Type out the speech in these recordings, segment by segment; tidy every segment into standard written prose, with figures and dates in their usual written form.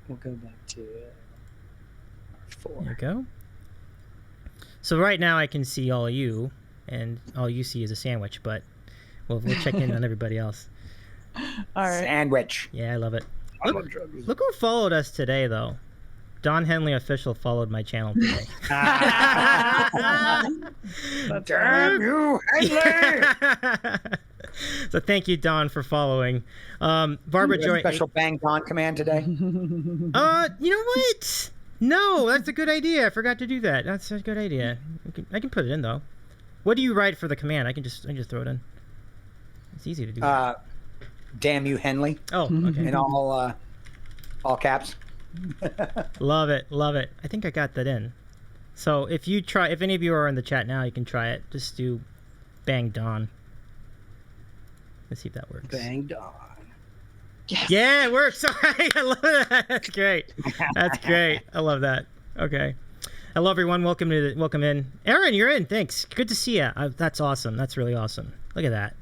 We'll go back to 4. There you go. So right now I can see all of you, and all you see is a sandwich, but we'll check in on everybody else. All right. Sandwich. Yeah, I love it. Look who followed us today, though. Don Henley Official followed my channel today. Damn you, Henley! So thank you, Don, for following. Barbara Joy. Special bang Don command today. You know what? No, that's a good idea. I forgot to do that. That's a good idea. I can put it in though. What do you write for the command? I can just throw it in. It's easy to do. Damn you, Henley. Oh, okay. In all caps. Love it, love it. I think I got that in. So if any of you are in the chat now, you can try it. Just do bang Don. Let's see if that works. Bang Don. Yes. Yeah, it works. Sorry, I love that. That's great. That's great. I love that. Okay. Hello, everyone. Welcome in. Aaron, you're in. Thanks. Good to see you. That's awesome. That's really awesome. Look at that.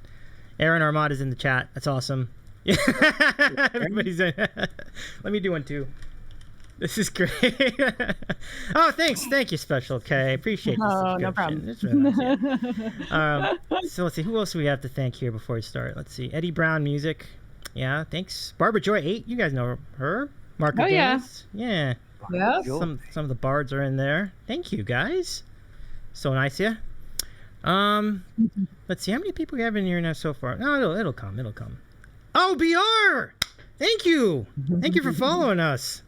Aaron Armad is in the chat. That's awesome. Everybody's in. Let me do one too. This is great. Oh, thanks. Thank you, Special K. Appreciate the subscription. No problem. It's really nice, so let's see. Who else do we have to thank here before we start? Let's see. Eddie Brown Music. Yeah, thanks. Barbara Joy 8. You guys know her. Mark McGinnis. Yeah. Yeah. Some of the bards are in there. Thank you, guys. So nice, yeah. Let's see. How many people we have in here now so far? No, it'll come. It'll come. Oh, BR! Thank you. Thank you for following us.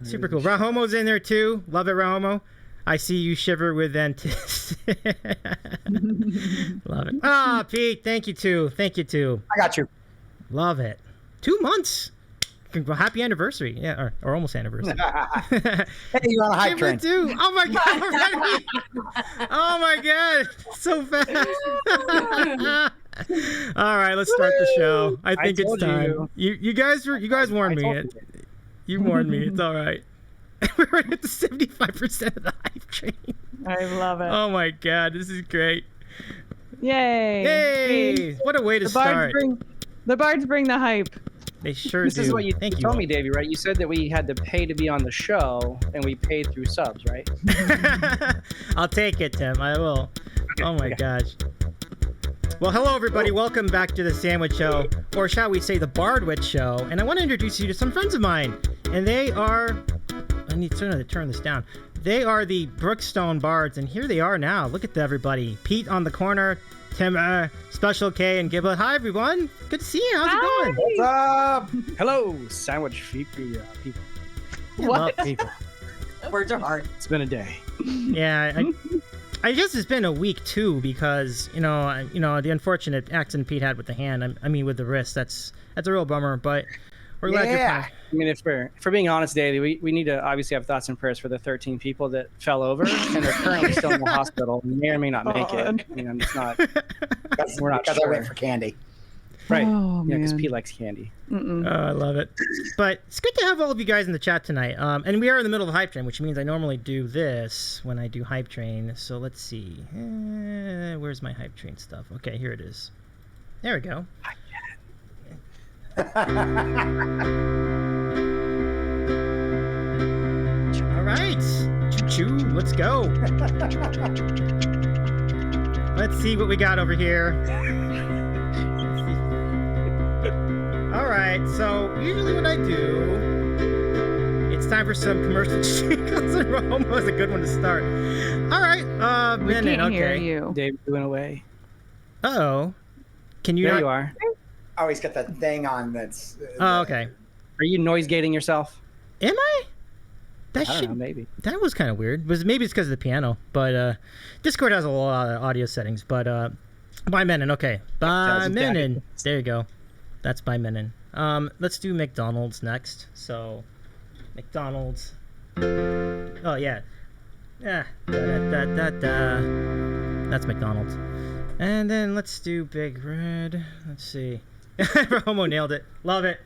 Super cool. Rahomo's in there too. Love it, Rahomo. I see you shiver with Antis. Love it. Ah, Pete, thank you too. Thank you too. I got you. Love it. 2 months. Happy anniversary. Yeah, or almost anniversary. Hey, you're on a hype train. Too. Oh my god, already. Oh my god. So fast. All right, let's start the show. I think it's time. You guys warned me. You warned me. It's all right. We're right at the 75% of the hype train. I love it. Oh my god, this is great. Yay. Yay. What a way to start. The bards bring the hype. They sure This do. is what you Thank told you me, Davy, right? You said that we had to pay to be on the show, and we paid through subs, right? I'll take it, Tim. I will. Oh my gosh. Well, hello everybody. Welcome back to the Sandwich Show, or shall we say the BardWich Show. And I want to introduce you to some friends of mine. And they are... I need to turn this down. They are the Brookstone Bards, and here they are now. Look at everybody. Pete on the corner, Tim, Special K, and Giblet. Hi, everyone. Good to see you. How's it going? What's up? Hello, sandwich people. What? People. Words are hard. It's been a day. Yeah, I guess it's been a week too, because the unfortunate accident Pete had with the hand. I mean, with the wrist. That's a real bummer. But we're glad you're fine. I mean, if we're being honest, Davey, we need to obviously have thoughts and prayers for the 13 people that fell over and they're currently still in the hospital. May or may not make it. You know, it's not. We're not because sure. I went for candy. Right. Oh, yeah, because man. Pete likes candy. I love it. But it's good to have all of you guys in the chat tonight. And we are in the middle of Hype Train, which means I normally do this when I do Hype Train. So let's see. Where's my Hype Train stuff? Okay, here it is. There we go. All right. Choo-choo. Let's go. Let's see what we got over here. All right, so usually what I do, it's time for some commercial jingles, and Rome was a good one to start. All right, We Minute, can't hear okay. you. Dave went away. Uh-oh. Can you There not... you are. I always got that thing on that's... Oh, okay. Are you noise gating yourself? Am I? I don't know, maybe. That was kind of weird. Maybe it's because of the piano, but Discord has a lot of audio settings, but by Menon, okay. By Menon. There you go. That's by Menon. Let's do McDonald's next. So, McDonald's. Oh, yeah. Yeah. That's McDonald's. And then let's do Big Red. Let's see. Romo nailed it. Love it.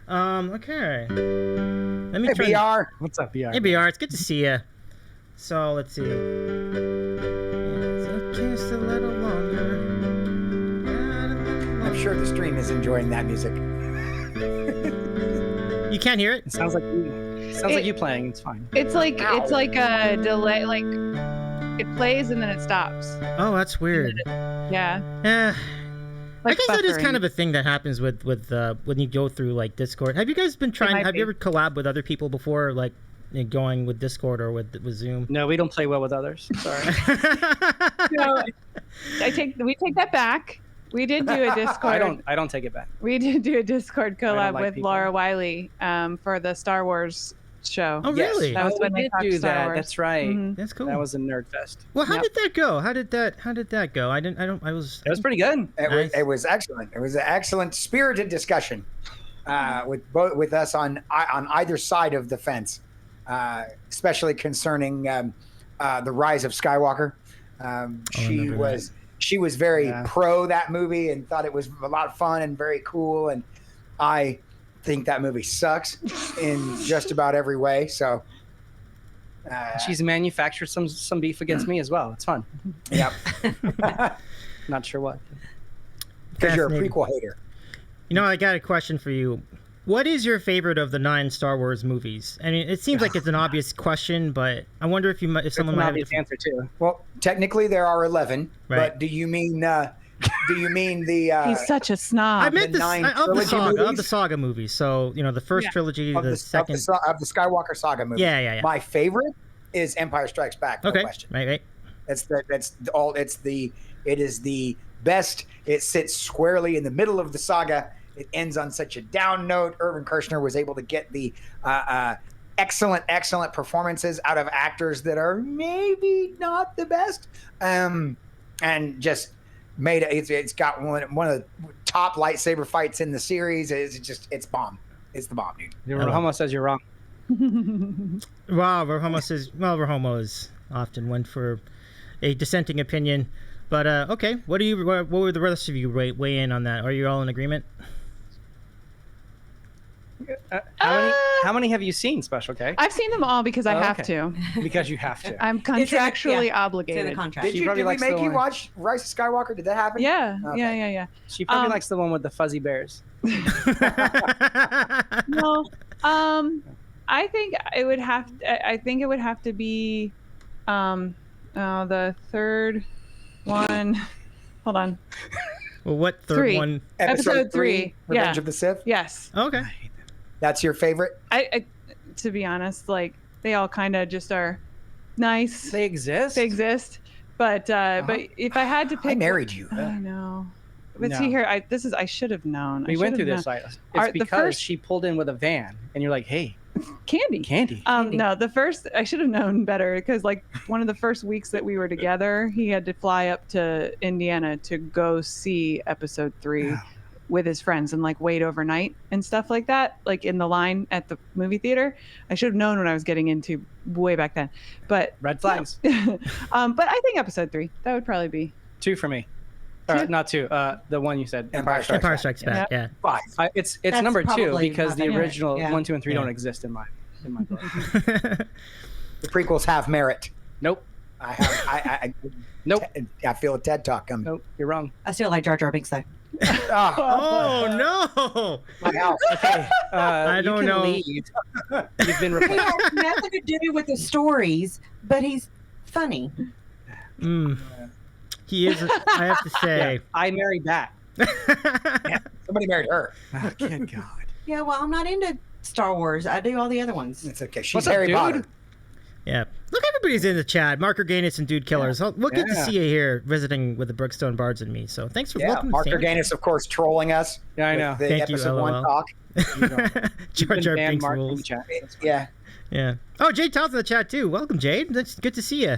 Okay. Let me Hey, BR. What's up, BR? Hey, BR. It's good to see you. So, let's see. So just a little longer. I'm sure the stream is enjoying that music. You You can't hear it? It sounds like you playing. It's fine. It's like a delay. Like it plays and then it stops. Oh, that's weird. Yeah. I Like guess that is buffering. kind of a thing that happens with when you go through like Discord. Have you guys been trying? Have you ever collabed with other people before, like going with Discord or with Zoom? No, we don't play well with others. Sorry. So, we take that back. We did do a Discord. I don't take it back. We did do a Discord collab like with people. Laura Wiley for the Star Wars show. Oh, Yes. really? That was when we they did talked do Star that. Wars. That's right. Mhm. That's cool. That was a nerd fest. Well, how Yep. did that go? How did that go? It was pretty good. It was excellent. It was an excellent, spirited discussion with us on either side of the fence, especially concerning the rise of Skywalker. She was very pro that movie and thought it was a lot of fun and very cool. And I think that movie sucks in just about every way. So She's manufactured some beef against me as well. It's fun. yep, Not sure what. because you're a Fascinating. prequel hater. You know, I got a question for you. What is your favorite of the 9 Star Wars movies? I mean, it seems like it's an obvious question, but I wonder if It's someone an might have a obvious different... answer too. Well, technically there are 11, Right. but do you mean the? He's such a snob. I meant the 9 of the trilogy saga, of movies? the saga movies. So, you know, the first trilogy, of the second. of the Skywalker saga movie. Yeah. My favorite is Empire Strikes Back. No Okay, question. right. It is the best. It sits squarely in the middle of the saga. It ends on such a down note. Irvin Kershner was able to get the excellent performances out of actors that are maybe not the best, and just made it. It's got one of the top lightsaber fights in the series. It's bomb. It's the bomb, dude. Rohomo says you're wrong. Wow, Rohomo is often one for a dissenting opinion. But, okay, what were the rest of you weigh in on that? Are you all in agreement? How many have you seen, Special K? I've seen them all because I have to. Because you have to. I'm contractually obligated. To the contract. Did we probably likes make the you one- watch Rise of Skywalker? Did that happen? Yeah, Okay. yeah. She probably likes the one with the fuzzy bears. No, I think it would have. I think it would have to be, the third one. Hold on. Well, what third 3. one? Episode 3. Revenge Yeah. of the Sith. Yes. Okay. That's your favorite? I to be honest, like they all kind of just are nice. They exist. They exist, but if I had to pick, I married you. I know. But No. see here, I should have known. We went through this. It's because she pulled in with a van, and you're like, "Hey, Candy. No, the first I should have known better because like one of the first weeks that we were together, he had to fly up to Indiana to go see episode 3 with his friends and like wait overnight and stuff like that, like in the line at the movie theater. I should have known what I was getting into way back then. But red flags." but I think episode 3 that would probably be 2 for me. Not 2. The one you said. Empire Strikes Empire Strikes Back, yeah. 5. It's That's number 2 probably because the my favorite. original Yeah. 1, 2, and 3 Yeah. don't exist in my book. The prequels have merit. Nope. Nope. I feel a TED talk coming. Nope. You're wrong. I still like Jar Jar Binks though. Oh, no! My house. Okay. I don't know. Leave. You've been He replaced. has nothing to do with the stories, but he's funny. He is, I have to say. I married that. Somebody married her. Oh, good God. Yeah, well, I'm not into Star Wars. I do all the other ones. It's okay. She's What's up, Harry dude? Potter. Yeah. Look, everybody's in the chat. Mark Organis and Dude Killers. We'll get to Yeah. see you here visiting with the Brookstone Bards and me. So thanks for Yeah, welcome. Mark Sam. Organis, of course, trolling us. Yeah, I know. with the Thank you, episode 1 LOL. talk. Jar You've Jar been banned, Binks Mark, from the rules. chat. That's fine. Yeah. Yeah. Oh, Jade Todd's in the chat too. Welcome, Jade. That's good to see you.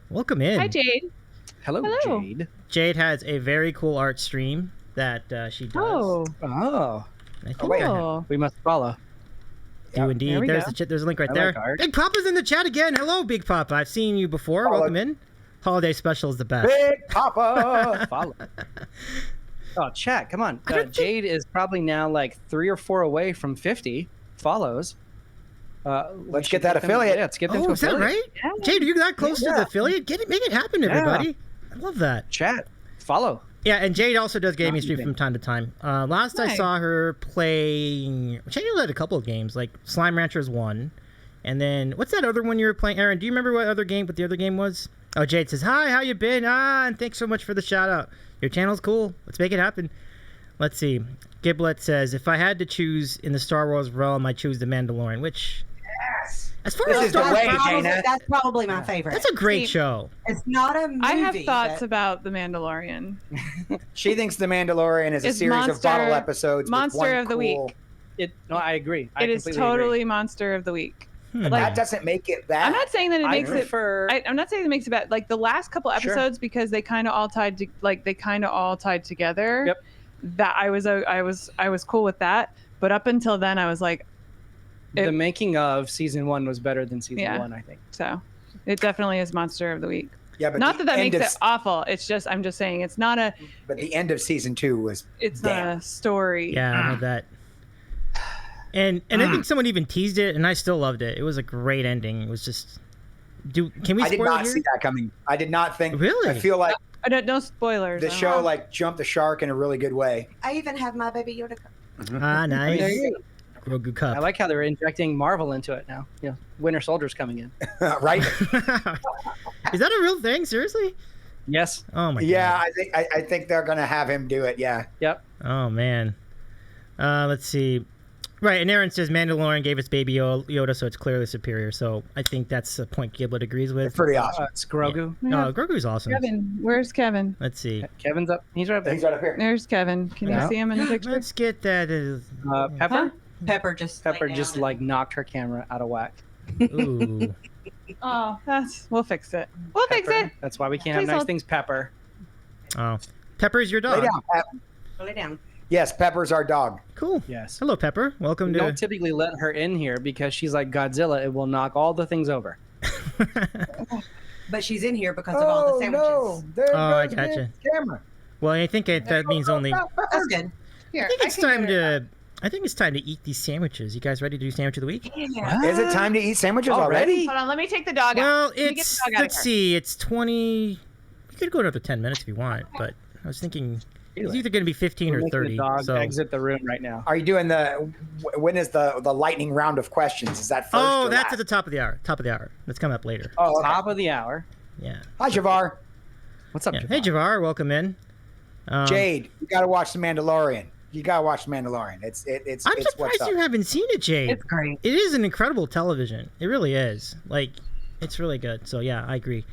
Welcome in. Hi Jade. Hello, Hello. Jade. Jade has a very cool art stream that she does. Oh, Oh, I think wait. cool. we must follow. do indeed. There we There's go. there's a link right I there. like art. Big Papa's in the chat again. Hello, Big Papa. I've seen you before. Hello. Welcome in. Holiday special is the best. Big Papa. Follow. Oh, chat, come on. I don't think- Jade is probably now like 3 or 4 away from 50 follows. Let's get that affiliate. Yeah, let's get them to Oh, is that affiliate. right? Jade, are you that close to the affiliate? Make it happen, everybody. I love that. Chat, follow. Yeah, and Jade also does gaming stream anything. from time to time. Last I Nice. saw her playing... She had a couple of games, like Slime Ranchers 1. And then, what's that other one you were playing? Aaron, do you remember what the other game was? Oh, Jade says, hi, how you been? And thanks so much for the shout out. Your channel's cool. Let's make it happen. Let's see. Giblet says, if I had to choose in the Star Wars realm, I'd choose The Mandalorian, which... Yes. As far This as is the Star way, Wars... Dana. That's probably my favorite. That's a great See, show. It's not a movie. I have thoughts but about The Mandalorian. She thinks The Mandalorian is a It's series of bottle Monster- episodes. with Monster one of the cool- Week. No, I agree. I It is completely agree. totally Monster of the Week. That doesn't make it bad. I'm not saying that it I makes it. prefer. I'm not saying it makes it bad. Like the last couple Sure. episodes, because they kind of all tied together. Yep. That I was cool with that. But up until then, I was like, The making of season 1 was better than season Yeah. 1, I think. so it definitely is Monster of the Week. Yeah, but Not the that end makes of, it awful. It's just I'm just saying it's not a But the end of season 2 was. it's Damn. not a story. Yeah, I know that. And I think someone even teased it, and I still loved it. It was a great ending. It was just... Can we I did spoil not it here? see that coming. I did not think. Really? I feel like No spoilers. the show like jumped the shark in a really good way. I even have my baby Yoda. Ah, nice. There you Grogu Cup. I like how they're injecting Marvel into it now. You know, Winter Soldier's coming in. Right? Is that a real thing? Seriously? Yes. Oh my Yeah, god. I think they're gonna have him do it. Yeah. Yep. Oh man. Let's see. Right, and Aaron says Mandalorian gave us Baby Yoda, so it's clearly superior. So I think that's a point Giblet agrees It's with. pretty awesome. It's Grogu. Oh, Grogu's awesome. Kevin, where's Kevin? Let's see. Kevin's up. He's right there. He's right up here. There's Kevin. Can Yeah. you see him in the picture? Let's get that. Pepper. Huh? Pepper just Like knocked her camera out of whack. Ooh. Oh, we'll fix it. We'll fix Pepper. it. That's why we can't have Please nice hold- things. Pepper. Oh. Pepper's your Lay dog. down, Pep. Lay down. Yes, Pepper's our dog. Cool. Yes. Hello, Pepper. Welcome We to. don't typically let her in here because she's like Godzilla. It will knock all the things over. But she's in here because of all the sandwiches. No. There Oh, I goes gotcha. the camera. Well, I think that means only. I That's good. Here, think it's can time get it. to. I think it's time to eat these sandwiches. You guys ready to do sandwich of the week? Yeah. Is it time to eat sandwiches already? Hold on, let me take the dog out. Well, Let me get it's. the dog out of Let's here. see. It's 20. We could go another 10 minutes if you want, but I was thinking it's either going to be 15 We're or making 30. The dog So. exit the room right now. Are you doing when is the lightning round of questions? Is that first Oh, or that's last? at the top of the hour. Top of the hour. That's coming up later. Oh, okay. Top of the hour. Yeah. Hi, Javar. What's up, Yeah. Javar? Hey, Javar. Welcome in. Jade, you got to watch The Mandalorian. You got to watch The Mandalorian. It's I'm it's what's surprised up. you haven't seen it, Jade. It's great. It is an incredible television. It really is. Like, it's really good. So yeah, I agree.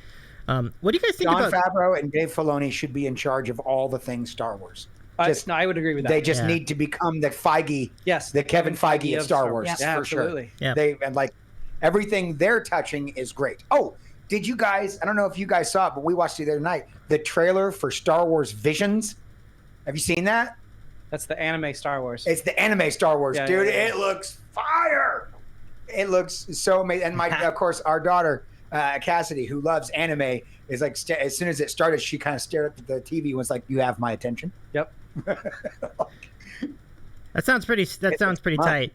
What do you guys think Jon about? Favreau and Dave Filoni should be in charge of all the things Star Wars. No, I would agree with that. They just Yeah. need to become the Feige, yes, the Kevin Feige of Star Wars, Yeah, for absolutely. Yeah. sure. And like everything they're touching is great. Oh, did you guys? I don't know if you guys saw it, but we watched it the other night. The trailer for Star Wars Visions. Have you seen that? That's the anime Star Wars. It's the anime Star Wars, Yeah, dude. yeah, yeah. It looks fire. It looks so amazing. And of course, our daughter Cassidy, who loves anime, is like as soon as it started, she kind of stared at the TV and was like, "You have my attention." Yep. That sounds pretty. That sounds pretty money. tight.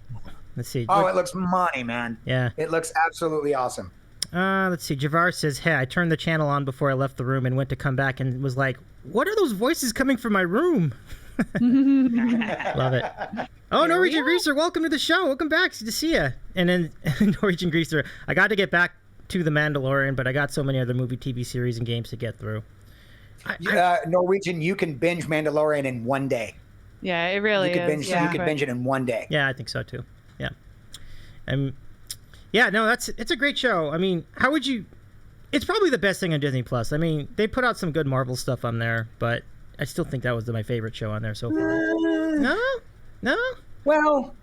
Let's see. Oh, it looks money, man. Yeah. It looks absolutely awesome. Let's see. Javar says, "Hey, I turned the channel on before I left the room and went to come back and was like, what are those voices coming from my room?" Love it. Oh, Norwegian Greaser, welcome to the show. Welcome back. Good to see you. And then Norwegian Greaser, I got to get back to The Mandalorian, but I got so many other movie, TV series, and games to get through. Norwegian, you can binge Mandalorian in one day. Yeah, it really You could is. binge. Yeah, You could but- binge it in one day. Yeah, I think so too. Yeah. Yeah, no, it's a great show. I mean, how would you? It's probably the best thing on Disney Plus. I mean, they put out some good Marvel stuff on there, but I still think that was my favorite show on there so far. No. Well,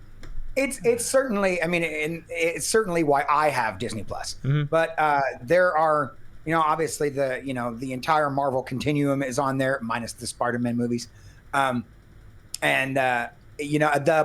it's certainly. I mean, it's certainly why I have Disney Plus. Mm-hmm. But there are, obviously the entire Marvel continuum is on there, minus the Spider-Man movies, and the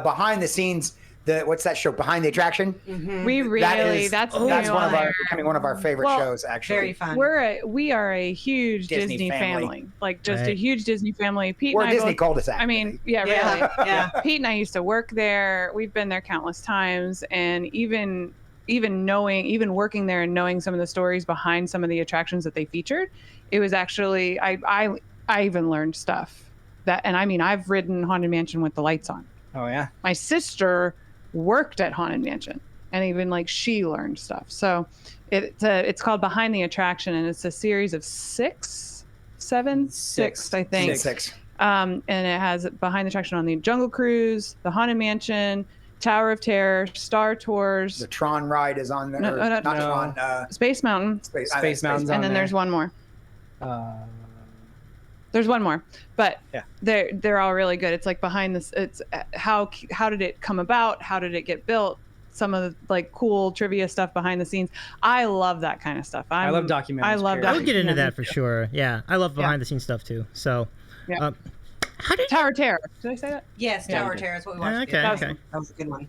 behind the scenes. What's that show? Behind the Attraction. Mm-hmm. We really that's becoming one of our favorite Well, shows. Actually, Very fun. we are a huge Disney Disney family. family. Like just Right. a huge Disney family. Pete We're and I Disney both, cul-de-sac. I mean, yeah, really. Yeah. Pete and I used to work there. We've been there countless times, and even working there and knowing some of the stories behind some of the attractions that they featured, it was actually I I even learned stuff and I mean, I've ridden Haunted Mansion with the lights on. Oh yeah. My sister worked at Haunted Mansion, and even like she learned stuff. So it's called Behind the Attraction, and it's a series of six, I think. Six. And it has Behind the Attraction on the Jungle Cruise, the Haunted Mansion, Tower of Terror, Star Tours. The Tron ride is on there. No. Tron. Space Mountain. Space Mountain's on and then there. there's one more. There's one more, but yeah, they're all really good. It's like behind this. It's how did it come about? How did it get built? Some of the like cool trivia stuff behind the scenes. I love that kind of stuff. I love documentaries. I love. I would get into that for sure. Yeah, I love behind the scenes stuff too. So, yeah. How did Tower of Terror? Did I say that? Yes, Tower of Terror is what we watched. Okay. That was a good one.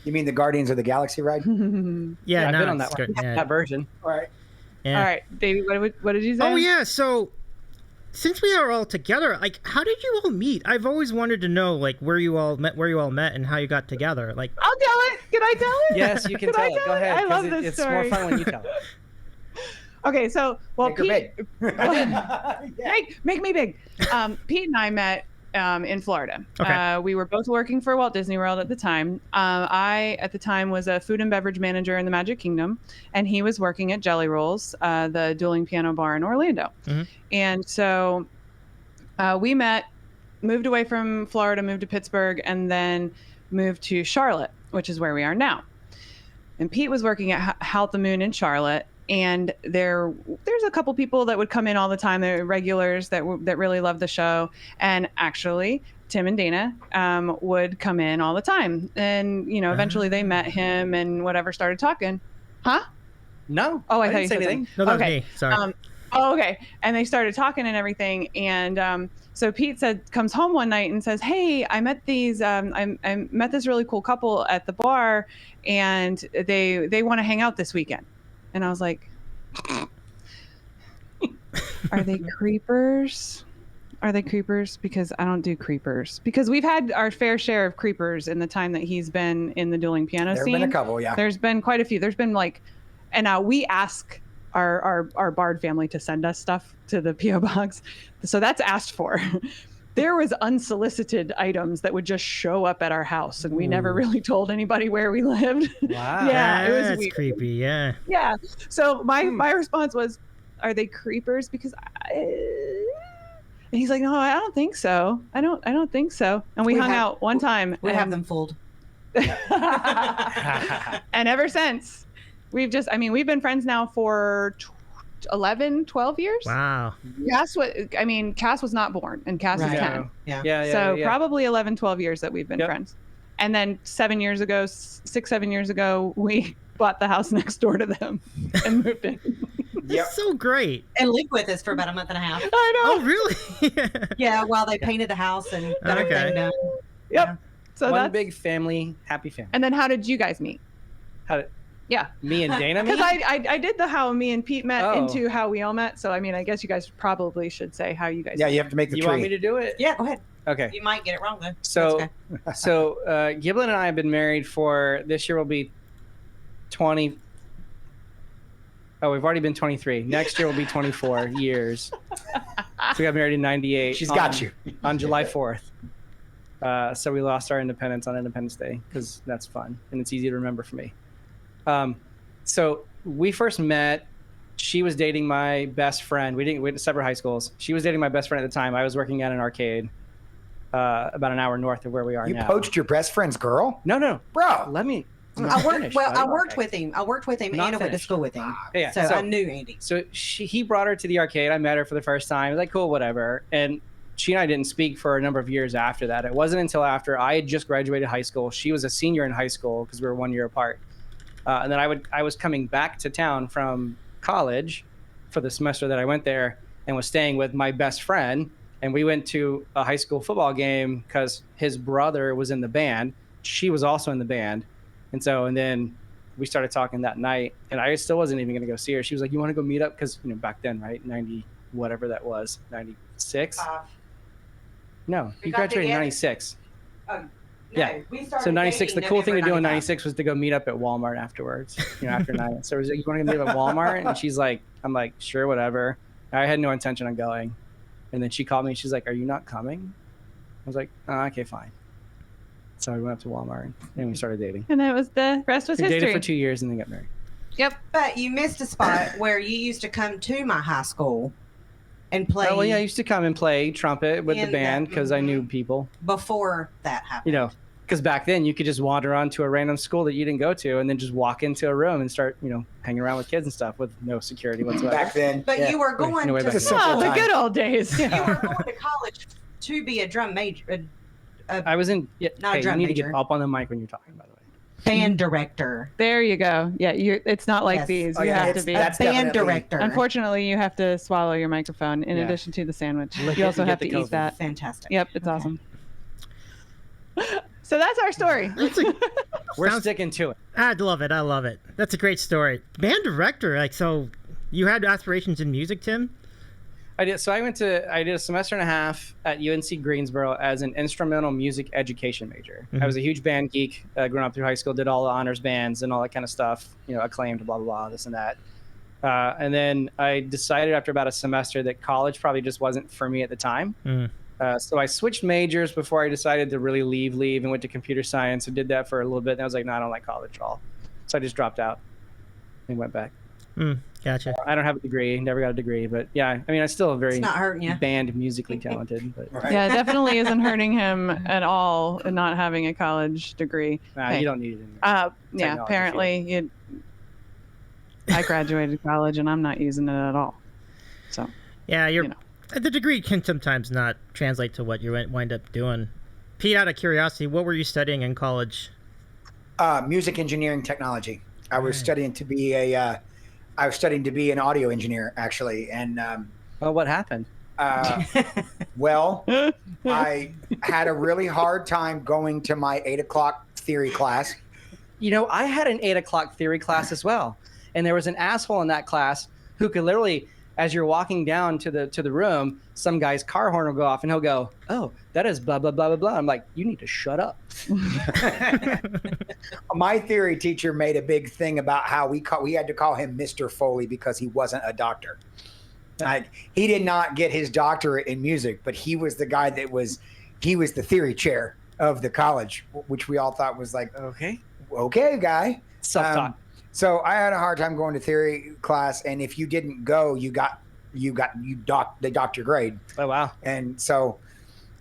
You mean the Guardians of the Galaxy ride? Yeah, I've no, been on that it's one. good. Yeah. That version. All right. Yeah. All right, Davey, what did you say? Oh yeah, so since we are all together, like, how did you all meet? I've always wanted to know, like, where you all met, and how you got together. Like, I'll tell it. Can I tell it? Yes, you can tell it. Go ahead. I love 'cause this it's story. more fun when you tell it. Okay, so Make her Pete, big. make me big. Pete and I met in Florida. Okay. We were both working for Walt Disney World at the time. I, at the time, was a food and beverage manager in the Magic Kingdom, and he was working at Jelly Rolls, the dueling piano bar in Orlando. Mm-hmm. And so we met, moved away from Florida, moved to Pittsburgh, and then moved to Charlotte, which is where we are now. And Pete was working at Howl the Moon in Charlotte. And there's a couple people that would come in all the time. They're regulars that really love the show. And actually, Tim and Dana would come in all the time. And eventually they met him and whatever, started talking. Huh? No. Oh, I thought didn't you say said anything. no, that Okay. was me. Sorry. Okay. And they started talking and everything. And so Pete comes home one night and says, "Hey, I met these. I met this really cool couple at the bar, and they want to hang out this weekend." And I was like, "Are they creepers? Are they creepers? Because I don't do creepers. Because we've had our fair share of creepers in the time that he's been in the dueling piano There have scene. been a couple, yeah. There's been quite a few. There's been and now we ask our Bard family to send us stuff to the P.O. box. So that's asked for. There was unsolicited items that would just show up at our house, and we never really told anybody where we lived. Wow. Yeah, it was That's weird. creepy. Yeah. Yeah. So my response was, "Are they creepers?" Because and he's like, "No, I don't think so. I don't think so." And we hung out one time. We have them fooled. And ever since, we've been friends now for 11, 12 years. Wow. Cass was not born, and Cass is 10. Yeah. So probably 11, 12 years that we've been friends. And then 7 years ago, 7 years ago, we bought the house next door to them and moved in. That's so great. And lived with us for about a month and a half. I know. Oh, really? Yeah, while they painted the house and got everything done. Yep. Yeah. So One that's big family, happy family. And then how did you guys meet? Yeah. Me and Dana meet? Because I did the how me and Pete met Oh. into how we all met. So, I guess you guys probably should say how you guys Yeah, met. you have to make the You tree. want me to do it? Yeah, go ahead. Okay. You might get it wrong, though. So, That's okay. Giblet and I have been married for, this year will be 20. Oh, we've already been 23. Next year will be 24 years. So we got married in 98. She's got you. On July 4th. So we lost our independence on Independence Day because that's fun and it's easy to remember for me. So we first met. She was dating my best friend. We went to separate high schools. She was dating my best friend at the time. I was working at an arcade about an hour north of where we are You now. poached your best friend's girl? No. Bro. Let me. I finish, worked with him. I worked with him Not and I went to finished. school with him. Yeah, So I knew Andy. So he brought her to the arcade. I met her for the first time. I was like, cool, whatever. And she and I didn't speak for a number of years after that. It wasn't until after I had just graduated high school. She was a senior in high school because we were 1 year apart. And then I was coming back to town from college for the semester that I went there and was staying with my best friend. And we went to a high school football game because his brother was in the band. She was also in the band. And then we started talking that night, and I still wasn't even going to go see her. She was like, "You want to go meet up?" Because back then, right, 90 whatever that was, 96. No, We you got graduated in together. 96. No, Yeah. we started So 96. The dating cool thing to do in November 96 was to go meet up at Walmart afterwards. After night. So it was like, "You want to go meet up at Walmart?" And she's like, "I'm like, sure, whatever." I had no intention on going. And then she called me. She's like, "Are you not coming?" I was like, "Oh, okay, fine." So I went up to Walmart and we started dating. And the rest was We history. dated for 2 years and then got married. Yep. But you missed a spot where you used to come to my high school and play. Oh, well, yeah, I used to come and play trumpet with the In the- band because I knew people. Before that happened. You know, because back then you could just wander onto a random school that you didn't go to and then just walk into a room and start, hanging around with kids and stuff with no security whatsoever. Back then. But yeah. you were going way to back then. Oh, the good old days. You were going to college to be a drum major, I was in. Yeah, Not a hey, drum you need to major. get up on the mic when you're talking, by the way. band director. There you go. Yeah, it's not like Yes. these. Oh, You yeah, have it's- to be. that's Band definitely- director. Unfortunately, you have to swallow your microphone in Yeah. addition to the sandwich. Lick it You also and have get to the eat that. Fantastic. Yep, it's Okay. awesome. So that's our story. We're Sounds- sticking to it. I love it. I love it. That's a great story. Band director, so you had aspirations in music, Tim? I did. So I did a semester and a half at UNC Greensboro as an instrumental music education major. Mhm. I was a huge band geek growing up through high school, did all the honors bands and all that kind of stuff, acclaimed, blah, blah, blah, this and that. And then I decided after about a semester that college probably just wasn't for me at the time. Mm. So I switched majors before I decided to really leave and went to computer science and did that for a little bit. And I was like, no, I don't like college at all. So I just dropped out and went back. Gotcha. I don't have a degree, never got a degree, but yeah, I mean, I'm still very It's not hurting you. band musically talented, but Right. Yeah, it definitely isn't hurting him at all in not having a college degree. nah, Hey. you don't need it anymore. Yeah, Technology apparently I graduated college and I'm not using it at all. So Yeah, You know. the degree can sometimes not translate to what you wind up doing. Pete, out of curiosity, what were you studying in college? Music engineering technology. I was Right. studying to be an audio engineer, actually. And Oh, what happened? well, I had a really hard time going to my 8 o'clock theory class. I had an 8 o'clock theory class as well, and there was an asshole in that class who could literally, as you're walking down to the room, some guy's car horn will go off, and he'll go, "Oh, that is blah blah blah blah blah." I'm like, "You need to shut up." My theory teacher made a big thing about how we had to call him Mr. Foley because he wasn't a doctor. He did not get his doctorate in music, but he was the guy he was the theory chair of the college, which we all thought was like, Okay. okay, guy. Self-taught. So I had a hard time going to theory class, and if you didn't go, they docked your grade. Oh wow. And so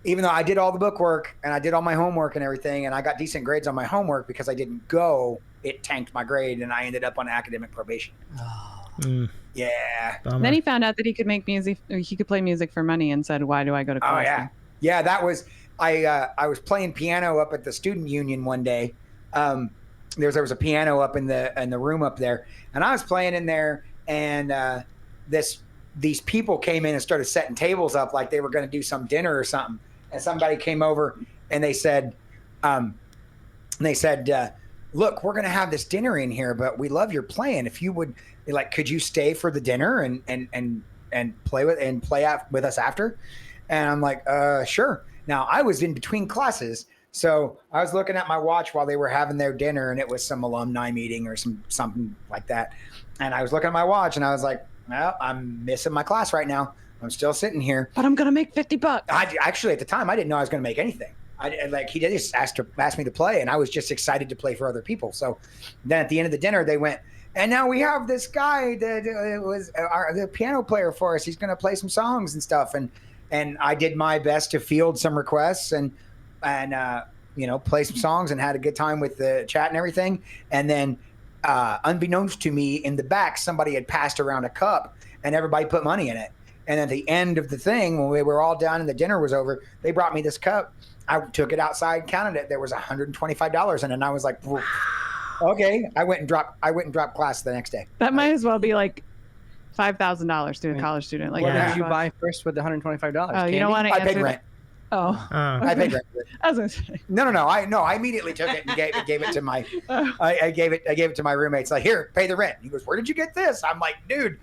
even though I did all the bookwork and I did all my homework and everything, and I got decent grades on my homework, because I didn't go, it tanked my grade and I ended up on academic probation. Yeah. Bummer. then he found out that he could make music, or he could play music for money, and said, "Why do I go to Oh college?" yeah. Yeah, that was I was playing piano up at the student union one day. There was a piano up in the room up there, and I was playing in there, and these people came in and started setting tables up like they were going to do some dinner or something. And somebody came over and they said, "Look, we're going to have this dinner in here, but we love your playing. If you would, could you stay for the dinner and play out with us after?" And I'm like, "Sure." Now I was in between classes, so I was looking at my watch while they were having their dinner, and it was some alumni meeting or something like that. And I was looking at my watch, and I was like, "Well, I'm missing my class right now. I'm still sitting here." But I'm gonna make $50. Actually, at the time, I didn't know I was going to make anything. He just asked me to play, and I was just excited to play for other people. So then at the end of the dinner, they went, "And now we have this guy that was the piano player for us. He's going to play some songs and stuff." And I did my best to field some requests and play some songs and had a good time with the chat and everything. And then unbeknownst to me, in the back, somebody had passed around a cup and everybody put money in it. And at the end of the thing, when we were all done and the dinner was over, they brought me this cup. I took it outside, counted it. There was $125 in it. And I was like, "Whoa." Okay. I went and dropped class the next day. That might as well be like $5,000 to a college student. Like, What Yeah. did you buy first with the $125? Oh, you don't want to I answer paid that. rent. Oh, I paid rent. I was gonna say. No. I immediately took it and gave it to my. I gave it to my roommates. Like, "Here, pay the rent." He goes, "Where did you get this?" I'm like, "Dude,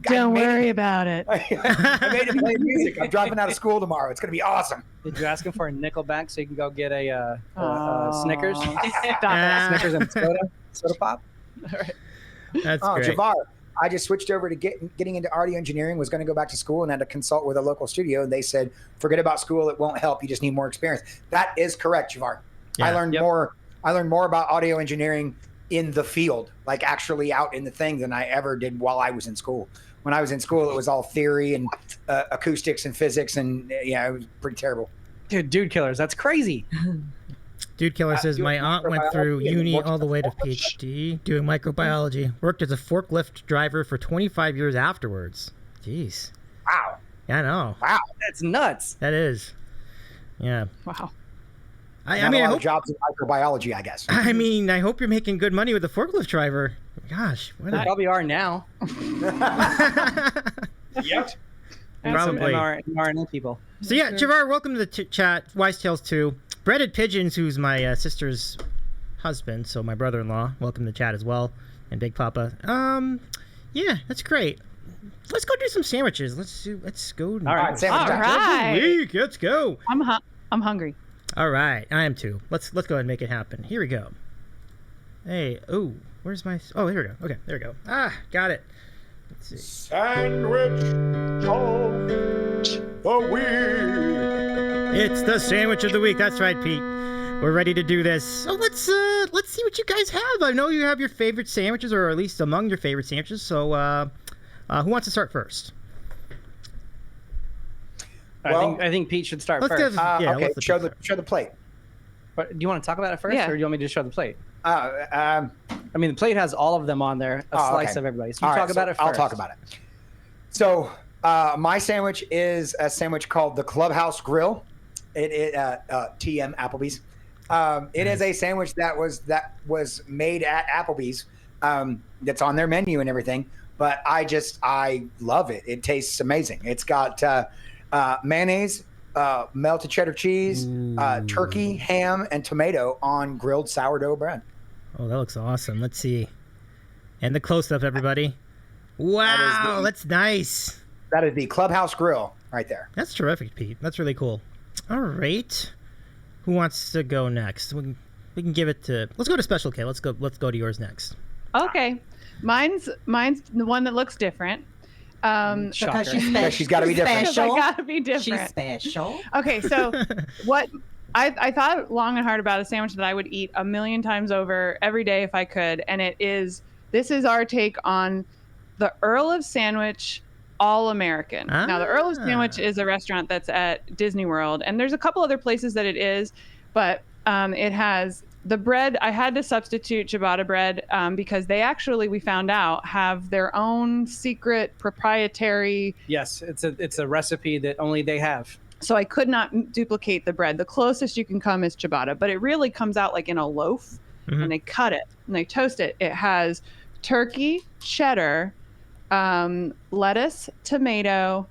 Don't worry about it. I made him play music. I'm dropping out of school tomorrow. It's gonna be awesome." Did you ask him for a nickel back so you can go get a Aw. Snickers? Stop it. Snickers and soda pop? That's Oh, great. Javar, I just switched over to getting into audio engineering, was going to go back to school and had to consult with a local studio. And they said, forget about school. It won't help. You just need more experience. That is correct, Javar. Yeah. I learned more about audio engineering in the field, like actually out in the thing, than I ever did while I was in school. When I was in school, it was all theory and acoustics and physics. And yeah, it was pretty terrible. Dude killers. That's crazy. Dude Killer says, my aunt went through uni all the way to PhD doing microbiology. Worked as a forklift driver for 25 years afterwards. Jeez. Wow. Yeah, I know. Wow. That's nuts. That is. Yeah. Wow. I mean, I hope jobs in microbiology, I guess. I mean, I hope you're making good money with the forklift driver. Gosh, what They probably are now. Yep. And some Probably. mRNA people. So yeah, Javar, welcome to the chat. Wise Tales 2. Breaded Pigeons, who's my sister's husband, so my brother-in-law. Welcome to the chat as well, and Big Papa. Yeah, that's great. Let's go do some sandwiches. Let's go. All right, sandwich All time. right. Let's go. I'm hungry. All right, I am too. Let's go ahead and make it happen. Here we go. Hey, oh, where's my? Oh, here we go. Okay, there we go. Got it. Let's see. Sandwich of the week. It's the sandwich of the week. That's right, Pete. We're ready to do this. So let's see what you guys have. I know you have your favorite sandwiches, or at least among your favorite sandwiches. So, who wants to start first? I think Pete should start Let's first. Okay, show the plate. But do you want to talk about it first, Yeah. or do you want me to just show the plate? I mean, the plate has all of them on there, a slice okay. of everybody. So you All right, talk about it first. I'll talk about it. So my sandwich is a sandwich called the Clubhouse Grill. TM Applebee's. It is a sandwich that was made at Applebee's. That's on their menu and everything. But I love it. It tastes amazing. It's got mayonnaise, melted cheddar cheese, turkey, ham, and tomato on grilled sourdough bread. Oh, that looks awesome. Let's see. And the close-up, everybody. Wow, that's nice. That is the Clubhouse Grill right there. That's terrific, Pete. That's really cool. All right. Who wants to go next? We can give it to. Let's go to Special K. Let's go to yours next. Okay. Mine's the one that looks different. Because she's Yeah, she's got to be different. Because I gotta be different. She's special. Okay, so what I thought long and hard about a sandwich that I would eat a million times over every day if I could, and this is our take on the Earl of Sandwich All American. Now, the Earl of Sandwich is a restaurant that's at Disney World, and there's a couple other places that it is, but it has the bread. I had to substitute ciabatta bread because they actually, we found out, have their own secret proprietary. Yes, it's a recipe that only they have. So I could not duplicate the bread. The closest you can come is ciabatta, but it really comes out like in a loaf, and they cut it and they toast it. It has turkey, cheddar, lettuce, tomato,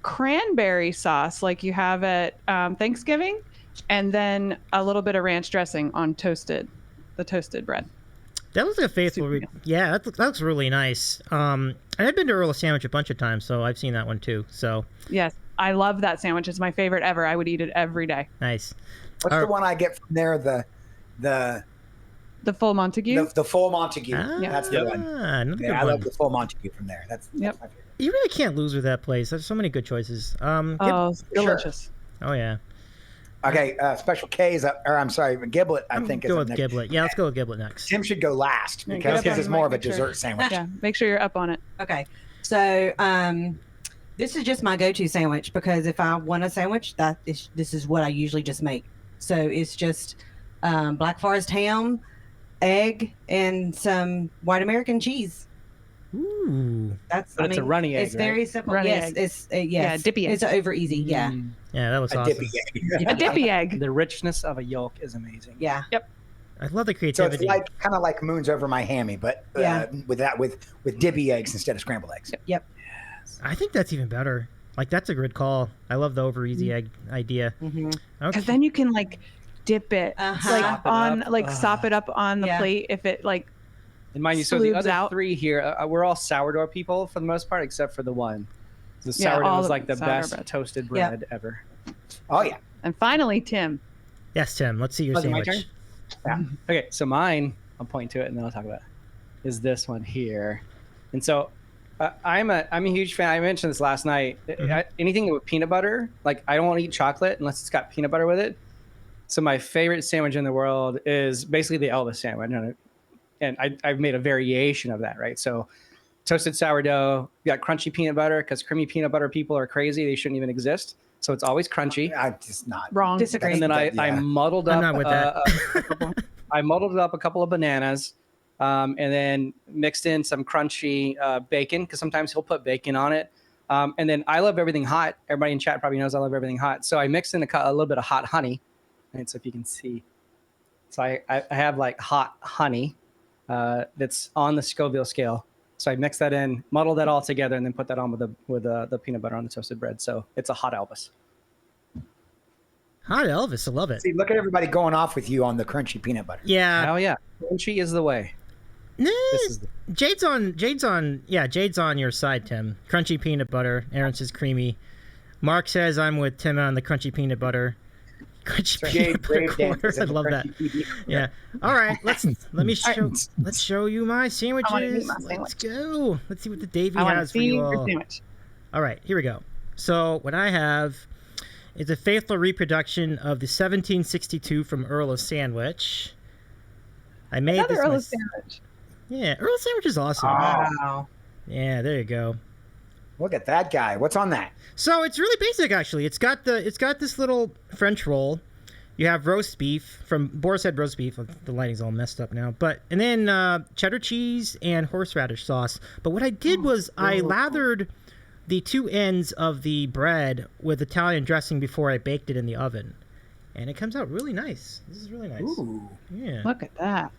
cranberry sauce like you have at Thanksgiving, and then a little bit of ranch dressing on the toasted bread. That looks like a faithful. Yeah, that looks really nice. And I've been to Earl of Sandwich a bunch of times, so I've seen that one too. So yes, I love that sandwich. It's my favorite ever. I would eat it every day. nice. What's the one I get from there? The full Montague. The full Montague. Yeah. That's the one. Another good Yeah, I one. love the full Montague from there. That's my favorite. You really can't lose with that place. There's so many good choices. Oh, delicious. Oh yeah. Okay, Special K is up, or I'm sorry, Giblet, I think is Go up with next. Giblet. Yeah, let's go with Giblet next. Tim should go last Yeah, because get up his is on more the of a mic, make dessert sandwich. Yeah, make sure you're up on it. Okay. So this is just my go-to sandwich because if I want a sandwich, this is what I usually just make. So it's just Black Forest ham, egg, and some white American cheese. Ooh. But it's a runny egg, It's very simple. Runny yes, egg. it's yes. Yeah, dippy egg. It's over easy. Yeah, Yeah, that was A awesome. dippy egg. A dippy egg. The richness of a yolk is amazing. yeah. I love the So creativity. it's kind of like Moons Over My Hammy, but with dippy eggs instead of scrambled eggs. Yep. I think that's even better. Like that's a good call. I love the over easy egg idea. Mm-hmm. Okay. Because then you can like dip it Uh-huh. sop it up on the Yeah. plate if it like. And mind you, so the Sloobs other out. three here, we're all sourdough people for the most part, except for the one. The Yeah, sourdough all is the like the sourdough best bread. toasted Yep. bread ever. Oh yeah. And finally, Tim. Yes, Tim. Let's see your Was it my sandwich. turn? Yeah. Okay, so mine, I'll point to it and then I'll talk about it, is this one here. And so I'm a huge fan. I mentioned this last night. Anything with peanut butter, like I don't want to eat chocolate unless it's got peanut butter with it. So my favorite sandwich in the world is basically the Elvis sandwich, and I've made a variation of that, right? So toasted sourdough, you got crunchy peanut butter because creamy peanut butter people are crazy. They shouldn't even exist. So it's always crunchy. I'm just not Wrong. Disagree. And then I muddled up. I'm not with that. I muddled up a couple of bananas, and then mixed in some crunchy bacon because sometimes he'll put bacon on it. And then I love everything hot. Everybody in chat probably knows I love everything hot. So I mixed in a little bit of hot honey. And so if you can see, so I have like hot honey that's on the Scoville scale. So I mix that in, muddle that all together, and then put that on with the peanut butter on the toasted bread. So it's a hot Elvis. Hot Elvis, I love it. See, look at everybody going off with you on the crunchy peanut butter. Yeah. Hell yeah, crunchy is the way. Nah, This is Jade's on your side, Tim. Crunchy peanut butter. Aaron says creamy. Mark says I'm with Tim on the crunchy peanut butter. Crunchy peanut butter quarters. I love that. Yeah. All right. Let's show you my sandwiches. Let's go. Let's see what the Davy has for you all. All right. Here we go. So what I have is a faithful reproduction of the 1762 from Earl of Sandwich. I made Another this Earl of Sandwich. Yeah, Earl of Sandwich is awesome. Wow. Yeah, there you go. Look at that guy. What's on that? So it's really basic, actually. It's got this little French roll. You have roast beef from Boar's Head roast beef. The lighting's all messed up now. And then cheddar cheese and horseradish sauce. But what I did was I lathered the two ends of the bread with Italian dressing before I baked it in the oven, and it comes out really nice. This is really nice. Ooh. Yeah. Look at that.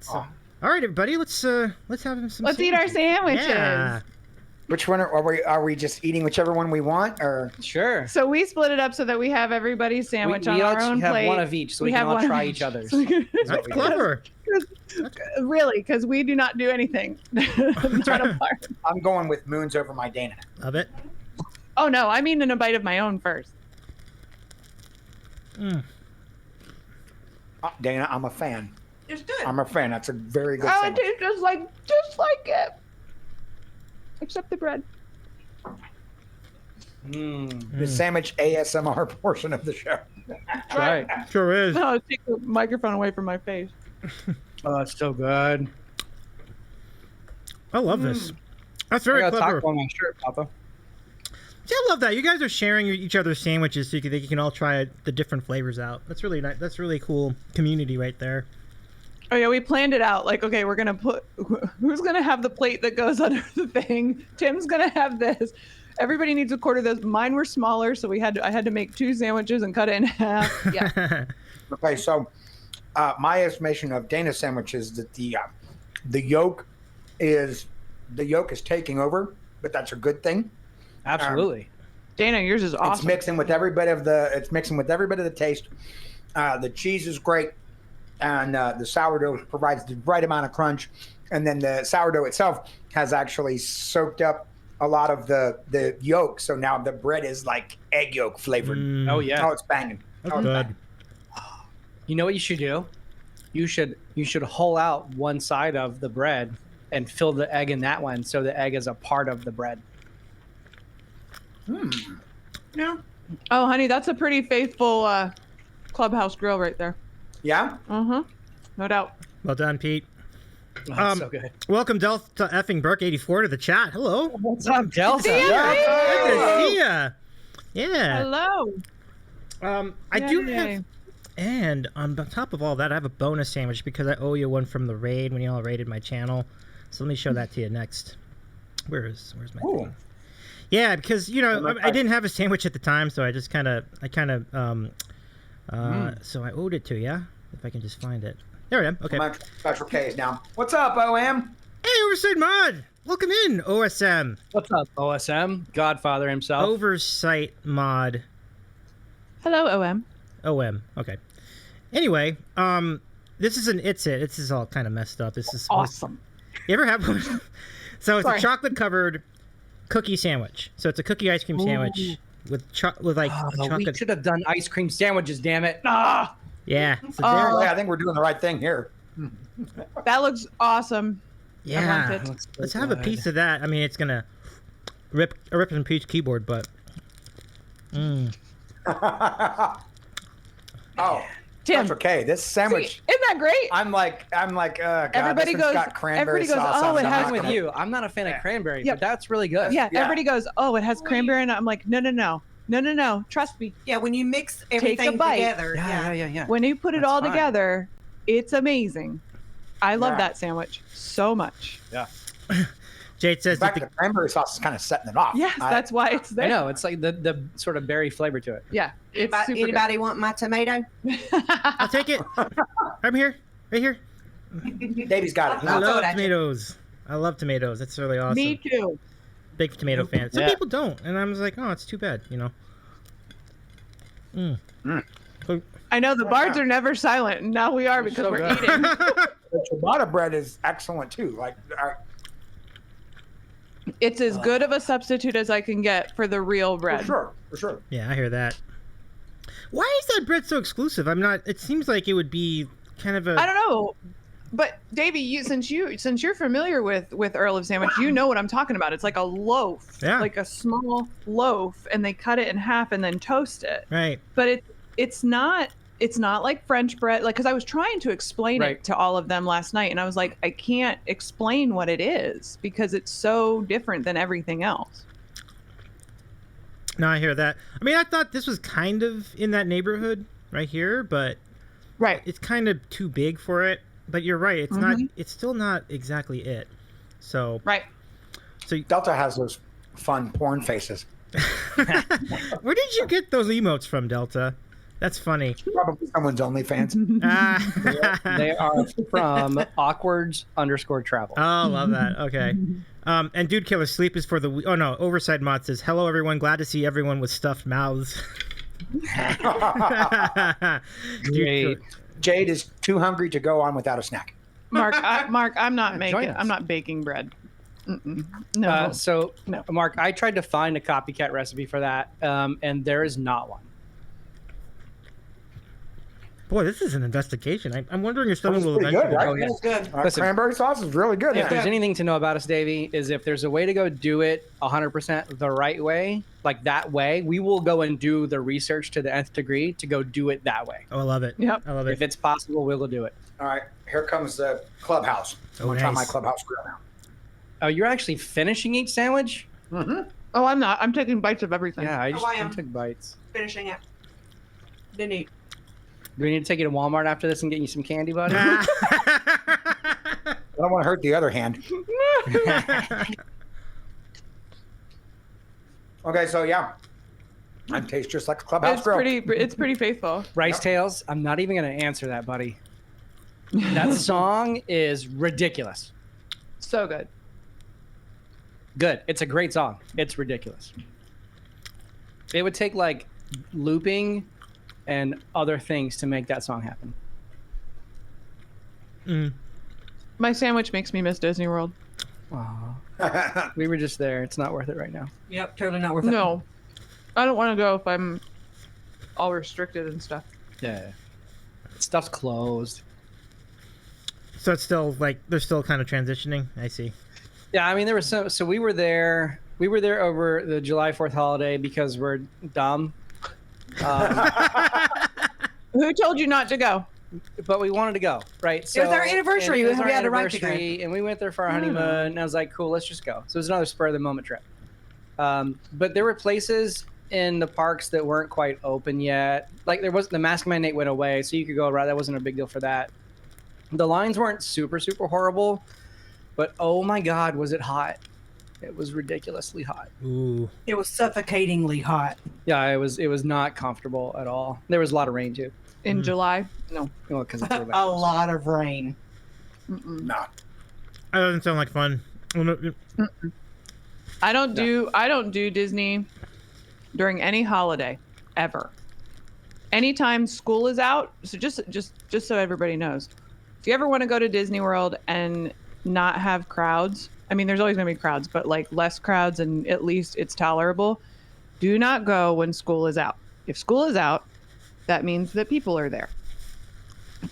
All right, everybody. Let's have some. Let's eat our sandwiches. Yeah. Which one are we just eating whichever one we want, or Sure. So we split it up so that we have everybody's sandwich on our own have plate. one of each, so we can all try each other's. That's clever. Really, because we do not do anything. Not a part. I'm going with moons over my Dana. Love it. Oh no, I mean in a bite of my own first. Dana, I'm a fan. It's good. I'm a fan. That's a very good Oh, it sandwich. tastes just like it. Except the bread. The sandwich ASMR portion of the show. That's right. Sure is. No, take the microphone away from my face. Oh, it's so good. I love this. That's very I got clever. taco on my shirt, Papa. See, I love that. You guys are sharing each other's sandwiches so you can all try the different flavors out. That's really nice. That's really cool community right there. Oh yeah, we planned it out. Like, okay, we're gonna put who's gonna have the plate that goes under the thing. Tim's gonna have this. Everybody needs a quarter of those. Mine were smaller, so I had to make 2 sandwiches and cut it in half. Yeah. Okay, so my estimation of Dana's sandwich is that the yolk is taking over, but that's a good thing. Absolutely. Dana, yours is awesome. It's mixing with every bit of the taste. The cheese is great, and the sourdough provides the right amount of crunch, and then the sourdough itself has actually soaked up a lot of the yolk, so now the bread is like egg yolk flavored. Oh yeah. Oh, it's banging. That's Oh, it's good. banging. You know what you should do? You should hull out one side of the bread and fill the egg in that one, so the egg is a part of the bread. No. Oh, honey, that's a pretty faithful Clubhouse Grill right there. Yeah. No doubt. Well done, Pete. Oh, that's so good. Welcome Delta effing Burke 84 to the chat. Hello. What's up, Delta? See ya, Good baby! to see ya. Yeah. Hello. I do Yay. have, and on top of all that, I have a bonus sandwich because I owe you one from the raid when you all raided my channel. So let me show that to you next. Where's my Ooh. thing? Yeah, because I didn't have a sandwich at the time, so I just kind of so I owed it to you. If I can just find it. There I am. Okay. My special K is down. What's up, OM? Hey, Oversight Mod. Welcome in, OSM. What's up, OSM? Godfather himself. Oversight Mod. Hello, OM. OM. Okay. Anyway, this is This is all kind of messed up. This is Awesome. You ever have one? So it's Sorry. a chocolate-covered cookie sandwich. So it's a cookie ice cream sandwich with We chocolate. should have done ice cream sandwiches, damn it. Yeah. So Oh. Yeah, I think we're doing the right thing here. That looks awesome. Yeah. it. Looks so Let's have a good. piece of that. I mean, it's gonna rip and peach keyboard, but. Oh, Tim, that's okay. This sandwich. see, isn't that great? I'm like, God, Everybody this one's goes- got cranberry everybody goes, sauce "Oh, on it it. has I'm with gonna- you. I'm not a fan of cranberry, Yep. but that's really good. Yeah, Yeah. everybody goes, oh, it has cranberry in it. I'm like, no. Trust me. Yeah, when you mix a everything bite. together. Yeah. When you put it That's all fine. together, it's amazing. I love Yeah. that sandwich so much. Jade In says that fact, the cranberry sauce is kind of setting it off. Yes, that's why it's there. I know. It's like the sort of berry flavor to it. Yeah, it's super Anybody want my tomato? good. I'll take it. I'm here. Right here. Davy's got it. I I'll throw love it at you. tomatoes. I love tomatoes. That's really awesome. Me too. Big tomato fan. Some Yeah. people don't, and I'm just like, oh, it's too bad, you know. I know the bards are never silent, and now we are because so we're good. eating. The ciabatta bread is excellent too. Like, It's as good of a substitute as I can get for the real bread. for sure. Yeah, I hear that. Why is that bread so exclusive? I'm not. It seems like it would be kind of a. I don't know, but Davy, since you're familiar with Earl of Sandwich, you know what I'm talking about. It's like a loaf, Yeah. like a small loaf, and they cut it in half and then toast it. Right. But it's not like French bread. Like, because I was trying to explain Right. it to all of them last night, and I was like, I can't explain what it is because it's so different than everything else. No, I hear that. I mean, I thought this was kind of in that neighborhood right here, but Right. it's kind of too big for it. But you're right. It's not. It's still not exactly it. So. Right. So. Delta has those fun porn faces. Where did you get those emotes from, Delta? That's funny. Probably someone's OnlyFans. They are from awkwards_travel. Oh, love that. Okay. And Dude Killer Sleep is for the. Oh no, Overside Mod says, "Hello everyone, glad to see everyone with stuffed mouths." Great. Jade is too hungry to go on without a snack. Mark, I'm not Join us. I'm not baking bread. No. So, No. Mark, I tried to find a copycat recipe for that, and there is not one. Boy, this is an investigation. I'm wondering if someone It's will pretty eventually. good, right? Oh, yeah. It's good. Listen. Cranberry sauce is really good. If Yeah. there's anything to know about us, Davey, is if there's a way to go do it 100% the right way, like that way, we will go and do the research to the nth degree to go do it that way. Oh, I love it. Yep. I love If it. it's possible, we'll do it. All right, here comes the Clubhouse. I'm going to try my nice. Clubhouse Grill now. Oh, you're actually finishing each sandwich? Mm-hmm. Oh, I'm not. I'm taking bites of everything. Yeah, I just I am. took bites. Finishing it. Didn't eat. Do we need to take you to Walmart after this and get you some candy, buddy? I don't want to hurt the other hand. Okay, so yeah. I taste just like a Clubhouse It's Grill. pretty faithful. Rice Tales, I'm not even going to answer that, buddy. That song is ridiculous. So good. Good. It's a great song. It's ridiculous. It would take like looping and other things to make that song happen. My sandwich makes me miss Disney World. Aw. We were just there. It's not worth it right now. Yep, totally not worth it. No, I don't want to go if I'm all restricted and stuff. Yeah. Stuff's closed. So it's still like they're still kind of transitioning. I see. Yeah, I mean there was so we were there over the July 4th holiday because we're dumb. Who told you not to go? But we wanted to go, right? So was our anniversary. and it was We our had a right to go. anniversary, and we went there for our honeymoon. And I was like, cool, let's just go. So it was another spur of the moment trip. But there were places in the parks that weren't quite open yet. Like there was the Mask Mandate went away, so you could go around. That wasn't a big deal for that. The lines weren't super horrible, but oh my God, was it hot? It was ridiculously hot. Ooh. It was suffocatingly hot. Yeah, it was not comfortable at all. There was a lot of rain too. In July? No. Well, because it's over. A lot of rain. Mm-mm. No. That doesn't sound like fun. I don't do Disney during any holiday ever. Anytime school is out, so just so everybody knows. If you ever want to go to Disney World and not have crowds, I mean there's always going to be crowds, but like less crowds and at least it's tolerable, do not go when school is out. If school is out, that means that people are there.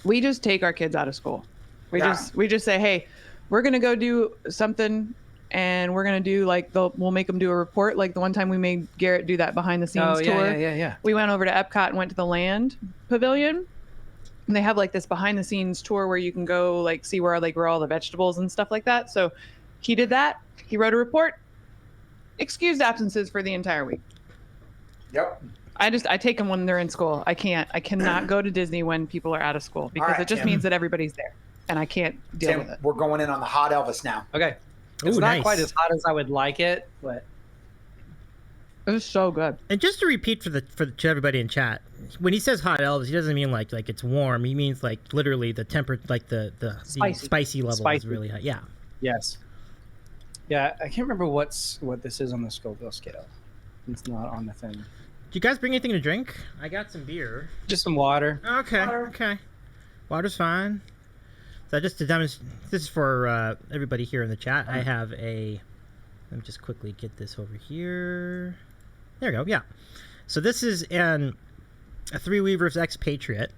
We just take our kids out of school. We just say, "Hey, we're gonna go do something, and we're gonna do like we'll make them do a report. Like the one time we made Garrett do that behind the scenes tour. Yeah. We went over to Epcot and went to the Land Pavilion, and they have like this behind the scenes tour where you can go like see where they grow all the vegetables and stuff like that. So he did that. He wrote a report. Excused absences for the entire week. Yep. I take them when they're in school. I cannot go to Disney when people are out of school because right, it just Tim. means that everybody's there, and I can't deal with it. We're going in on the hot Elvis now. Okay. It's Ooh, not nice. quite as hot as I would like it, but It was so good. And just to repeat to everybody in chat, when he says hot Elvis, he doesn't mean like it's warm. He means like literally the temperature, like the spicy level is really high. Yeah. yes. Yeah, I can't remember what this is on the Scoville scale. It's not on the thing. Do you guys bring anything to drink? I got some beer. Just some water. Okay. Water's fine. So just to demonstrate, this is for everybody here in the chat. I have let me just quickly get this over here. There we go. Yeah. So this is a Three Weavers Expatriate,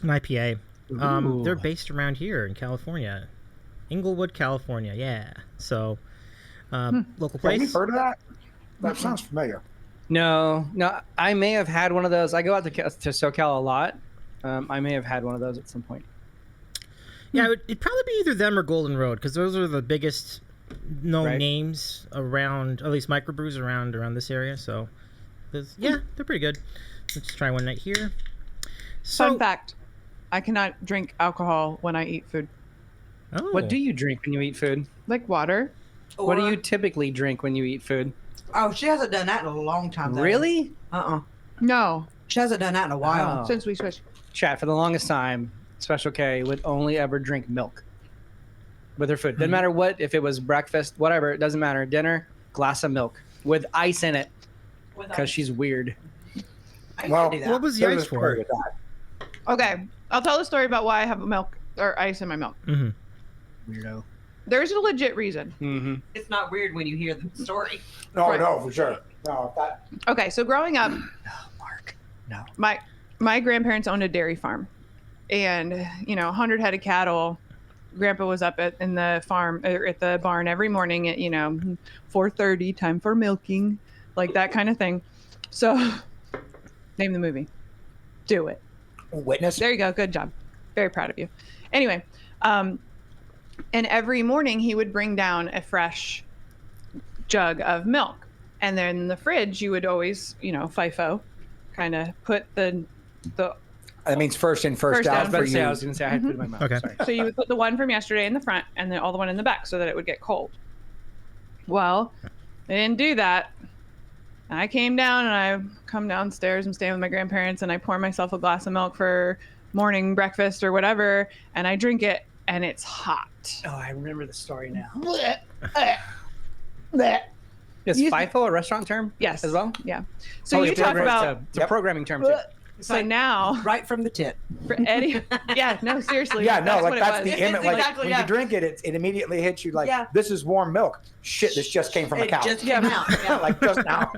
an IPA. They're based around here in California, Inglewood, California. Yeah. So local place. Have you heard of that? That sounds familiar. No, I may have had one of those. I go out to SoCal a lot. I may have had one of those at some point. Yeah, it'd probably be either them or Golden Road because those are the biggest known names around, at least microbrews around this area. So, they're pretty good. Let's try one right here. So, Fun fact: I cannot drink alcohol when I eat food. Oh. What do you drink when you eat food? Like water. What do you typically drink when you eat food? Oh, she hasn't done that in a long time. Though. Really? No, She hasn't done that in a while. Oh. since we switched. Chat, for the longest time, Special K would only ever drink milk with her food. Doesn't matter what, if it was breakfast, whatever, it doesn't matter. Dinner, glass of milk with ice in it because she's weird. Well, do that. What was the ice for? With that. Okay, I'll tell the story about why I have milk or ice in my milk. Mm-hmm. Weirdo. There's a legit reason. Mm-hmm. It's not weird when you hear the story. No, Right. no, for sure. No, that. Okay, so growing up, No, Mark. No. my grandparents owned a dairy farm, and 100 head of cattle. Grandpa was up at the barn every morning at 4:30, time for milking, like that kind of thing. So, name the movie. Do it. Witness. There you go. Good job. Very proud of you. Anyway, and every morning he would bring down a fresh jug of milk, and then in the fridge you would always, FIFO, kind of put the. That means first in, first First out down. for I was you. going to say I had food in my mouth. Okay. Sorry. So you would put the one from yesterday in the front, and then all the one in the back, so that it would get cold. Well, they didn't do that. I came down, and I come downstairs. I'm staying with my grandparents, and I pour myself a glass of milk for morning breakfast or whatever, and I drink it, and it's hot. Oh, I remember the story now. Blech. Is FIFO a restaurant term? Yes. As well? Yeah. So you it's talk a- about. It's a programming term, too. So now, Right from the tip. for Eddie, yeah, no, seriously. Yeah, no, like what that's it the was. image. Like exactly, when yeah. you drink it, it immediately hits you like, Yeah. this is warm milk. Shit, this just came from a It cow. just came out. Yeah. Like just now.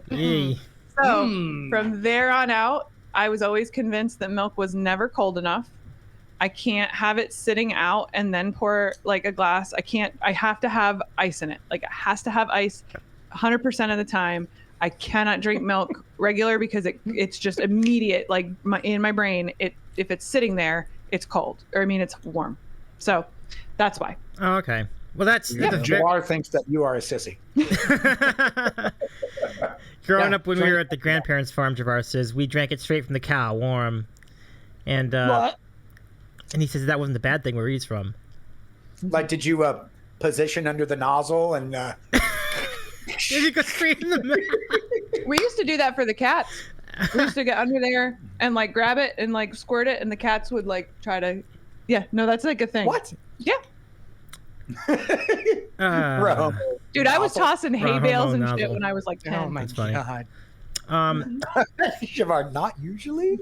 Hey. So Hmm. from there on out, I was always convinced that milk was never cold enough. I can't have it sitting out and then pour like a glass. I have to have ice in it. Like it has to have ice 100% of the time. I cannot drink milk regular because it's just immediate. Like in my brain, if it's sitting there, it's cold, or it's warm. So that's why. Oh, okay. Well, that's Jawar thinks that you are a sissy. Growing up when we were at the grandparents' farm, Javar says we drank it straight from the cow, warm, and and he says that wasn't the bad thing where he's from. Like, did you position under the nozzle and? Did you go straight in the middle? We used to do that for the cats. We used to get under there and like grab it and like squirt it, and the cats would like try to. Yeah, no, that's like a thing. What? Yeah, Bro. dude, I was tossing hay Rahomo bales and shit nozzle. when I was like 10. Oh, my That's funny. God. Javar, not usually.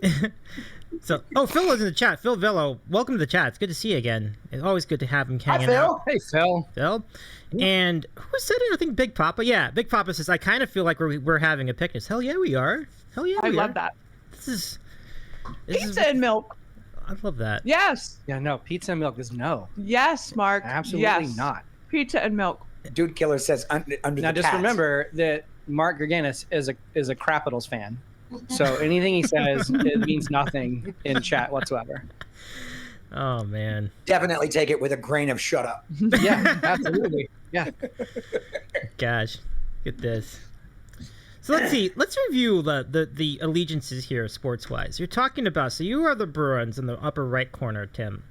So, Phil is in the chat. Phil Villo, welcome to the chat. It's good to see you again. It's always good to have him Hi, hanging Phil. out. Hey, Phil. Phil. And who said it? I think Big Papa. Yeah, Big Papa says, I kind of feel like we're having a picnic. Hell yeah, we are. Hell yeah, I we love are. that. This is Pizza and milk. I love that. Yes. Yeah, no, pizza and milk is no. Yes, Mark. Absolutely yes. not. Pizza and milk. Dude Killer says under Now, the just cats. remember that Mark Gerganis is a Capitals fan. So anything he says, it means nothing in chat whatsoever. Oh, man. Definitely take it with a grain of shut up. Yeah, absolutely. Yeah. Gosh, get this. So let's see. Let's review the allegiances here, sports-wise. You're talking about, so you are the Bruins in the upper right corner, Tim.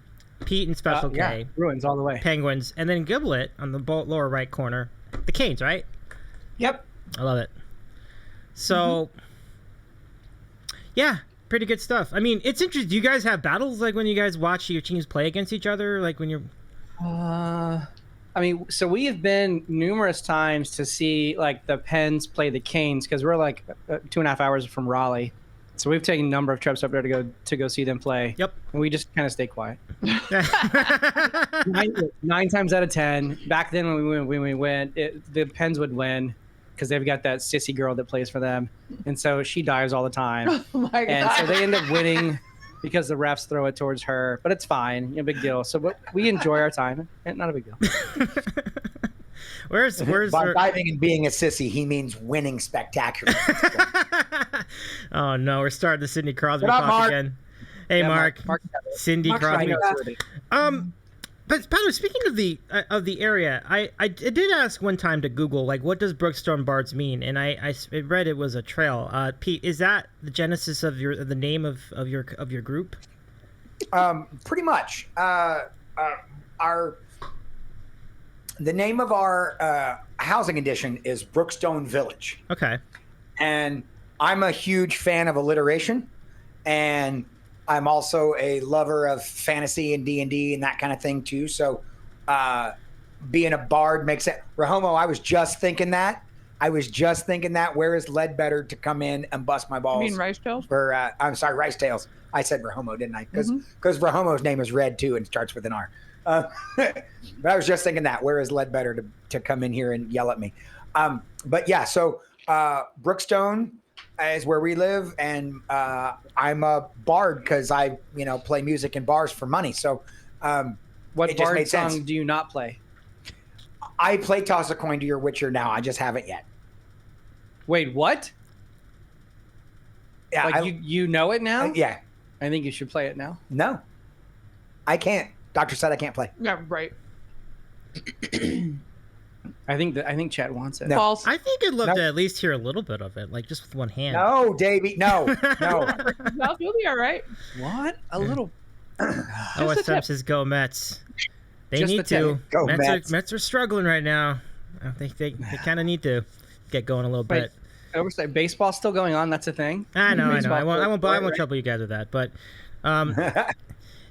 Pete and Special K. Yeah, Bruins all the way. Penguins. And then Giblet on the lower right corner. The Canes, right? Yep. I love it. So, yeah, pretty good stuff. I mean, it's interesting. Do you guys have battles, like, when you guys watch your teams play against each other? Like, when you're... I mean, so we have been numerous times to see, like, the Pens play the Canes, because we're, like, 2.5 hours from Raleigh. So we've taken a number of trips up there to go see them play. Yep. And we just kind of stay quiet. 9 times out of 10. Back then when we went, the Pens would win because they've got that sissy girl that plays for them, and so she dives all the time. Oh my God. And so they end up winning because the refs throw it towards her, but it's fine, no big deal. So we enjoy our time, and not a big deal. Where's By diving and being a sissy, he means winning spectacularly. Oh no, we're starting the Cindy Crosby What up, talk Mark? again. Hey, Yeah, Mark. Cindy Mark's Crosby. right. But by the way, speaking of the area, I did ask one time to Google, like, what does Brookstone Bards mean, and I read it was a trail. Pete, is that the genesis of the name of your group? Pretty much. The name of our housing addition is Brookstone Village. Okay. And I'm a huge fan of alliteration, and I'm also a lover of fantasy and D&D and that kind of thing too. So being a bard makes it. Rahomo, I was just thinking that. Where is Ledbetter to come in and bust my balls? You mean Rice Tails? For I'm sorry, Rice Tails. I said Rahomo, didn't I? Because Rahomo's name is Red too, and starts with an R. But I was just thinking that. Where is Ledbetter to come in here and yell at me? But yeah, so Brookstone is where we live, and I'm a bard because I play music in bars for money. So What it just bard made song sense. do you not play? I play Toss a Coin to Your Witcher now. I just haven't yet. Wait, what? Yeah, Like you know it now? yeah. I think you should play it now. No, I can't. Doctor said I can't play. Yeah, right. I think Chad wants it. No. False. I think I'd love Nope. to at least hear a little bit of it, like just with one hand. No, Davy. No. No, you'll be all right. What? A little. OSM says go Mets. They Just need the tip. to. Go Mets. Mets are struggling right now. I think they kind of need to get going a little Wait, bit. oversight. Baseball's still going on. That's a thing. I know. Baseball I won't right? trouble you guys with that. But,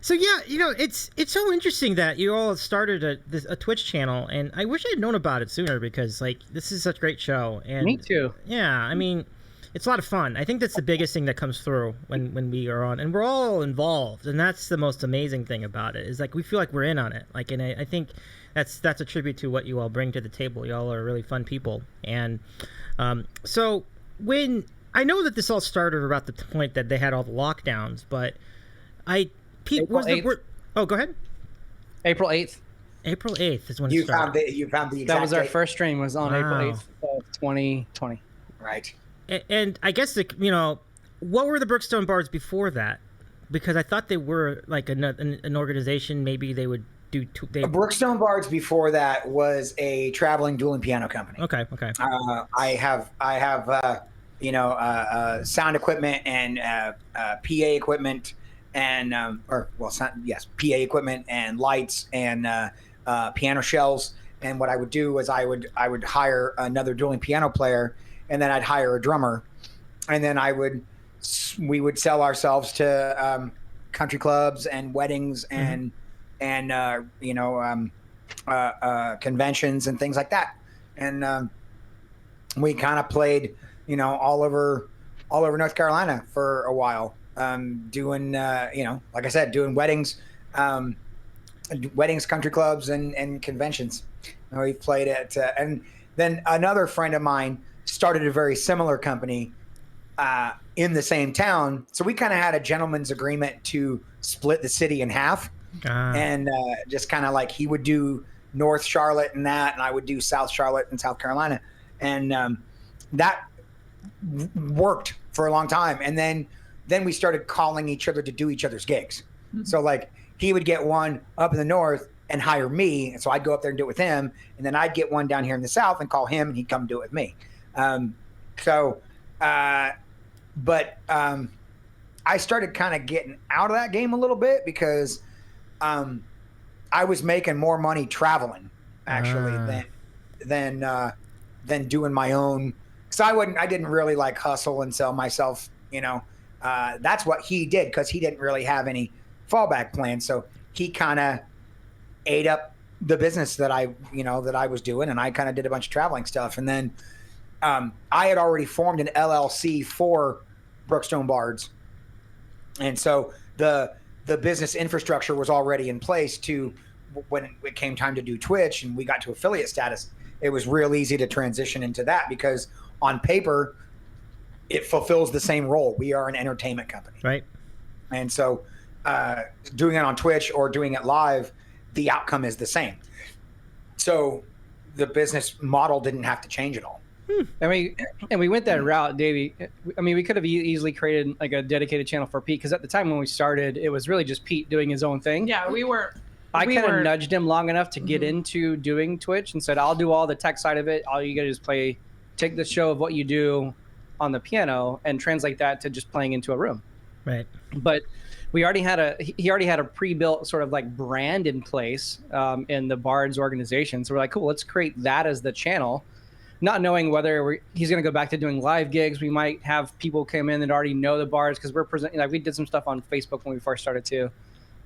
so yeah, it's so interesting that you all started a Twitch channel, and I wish I had known about it sooner because like this is such a great show. And Me too. yeah, I mean, it's a lot of fun. I think that's the biggest thing that comes through when we are on, and we're all involved, and that's the most amazing thing about it. Is like we feel like we're in on it. Like, and I think that's a tribute to what you all bring to the table. You all are really fun people, and so when I know that this all started about the point that they had all the lockdowns, but Pete, April was the 8th. word? Oh, go ahead. April 8th. April 8th is when You it started. found the exact That was our date. first stream. Was on April Wow. 8th of 2020. Right. And I guess what were the Brookstone Bards before that? Because I thought they were like an organization. Maybe they would do. Brookstone Bards before that was a traveling dueling piano company. Okay. I have sound equipment and PA equipment and PA equipment and lights and piano shelves. And what I would do is I would hire another dueling piano player, and then I'd hire a drummer, and then we would sell ourselves to country clubs and weddings and conventions and things like that. And we kind of played, all over North Carolina for a while, doing, like I said, doing weddings, country clubs and conventions. And we played at, and then another friend of mine started a very similar company in the same town. So we kind of had a gentleman's agreement to split the city in half. And just kind of like he would do North Charlotte and that, and I would do South Charlotte and South Carolina. And that worked for a long time. And then we started calling each other to do each other's gigs. Mm-hmm. So like he would get one up in the North and hire me. And so I'd go up there and do it with him. And then I'd get one down here in the South and call him and he'd come do it with me. But I started kind of getting out of that game a little bit because I was making more money traveling actually than doing my own. Cause I didn't really like hustle and sell myself, you know. That's what he did because he didn't really have any fallback plan. So he kind of ate up the business that I was doing, and I kind of did a bunch of traveling stuff. And then I had already formed an LLC for Brookstone Bards, and so the business infrastructure was already in place to when it came time to do Twitch and we got to affiliate status. It was real easy to transition into that because on paper it fulfills the same role. We are an entertainment company, right? And so doing it on Twitch or doing it live, the outcome is the same. So the business model didn't have to change at all. And we went that route, Davey. I mean, we could have easily created like a dedicated channel for Pete because at the time when we started, it was really just Pete doing his own thing. Yeah, I kind of nudged him long enough to get into doing Twitch and said, "I'll do all the tech side of it. All you got to do is take the show of what you do on the piano and translate that to just playing into a room." Right. But he already had a pre-built sort of like brand in place in the Bards organization. So we're like, cool, let's create that as the channel. Not knowing whether he's going to go back to doing live gigs. We might have people come in that already know the Bards because we're presenting. Like we did some stuff on Facebook when we first started too,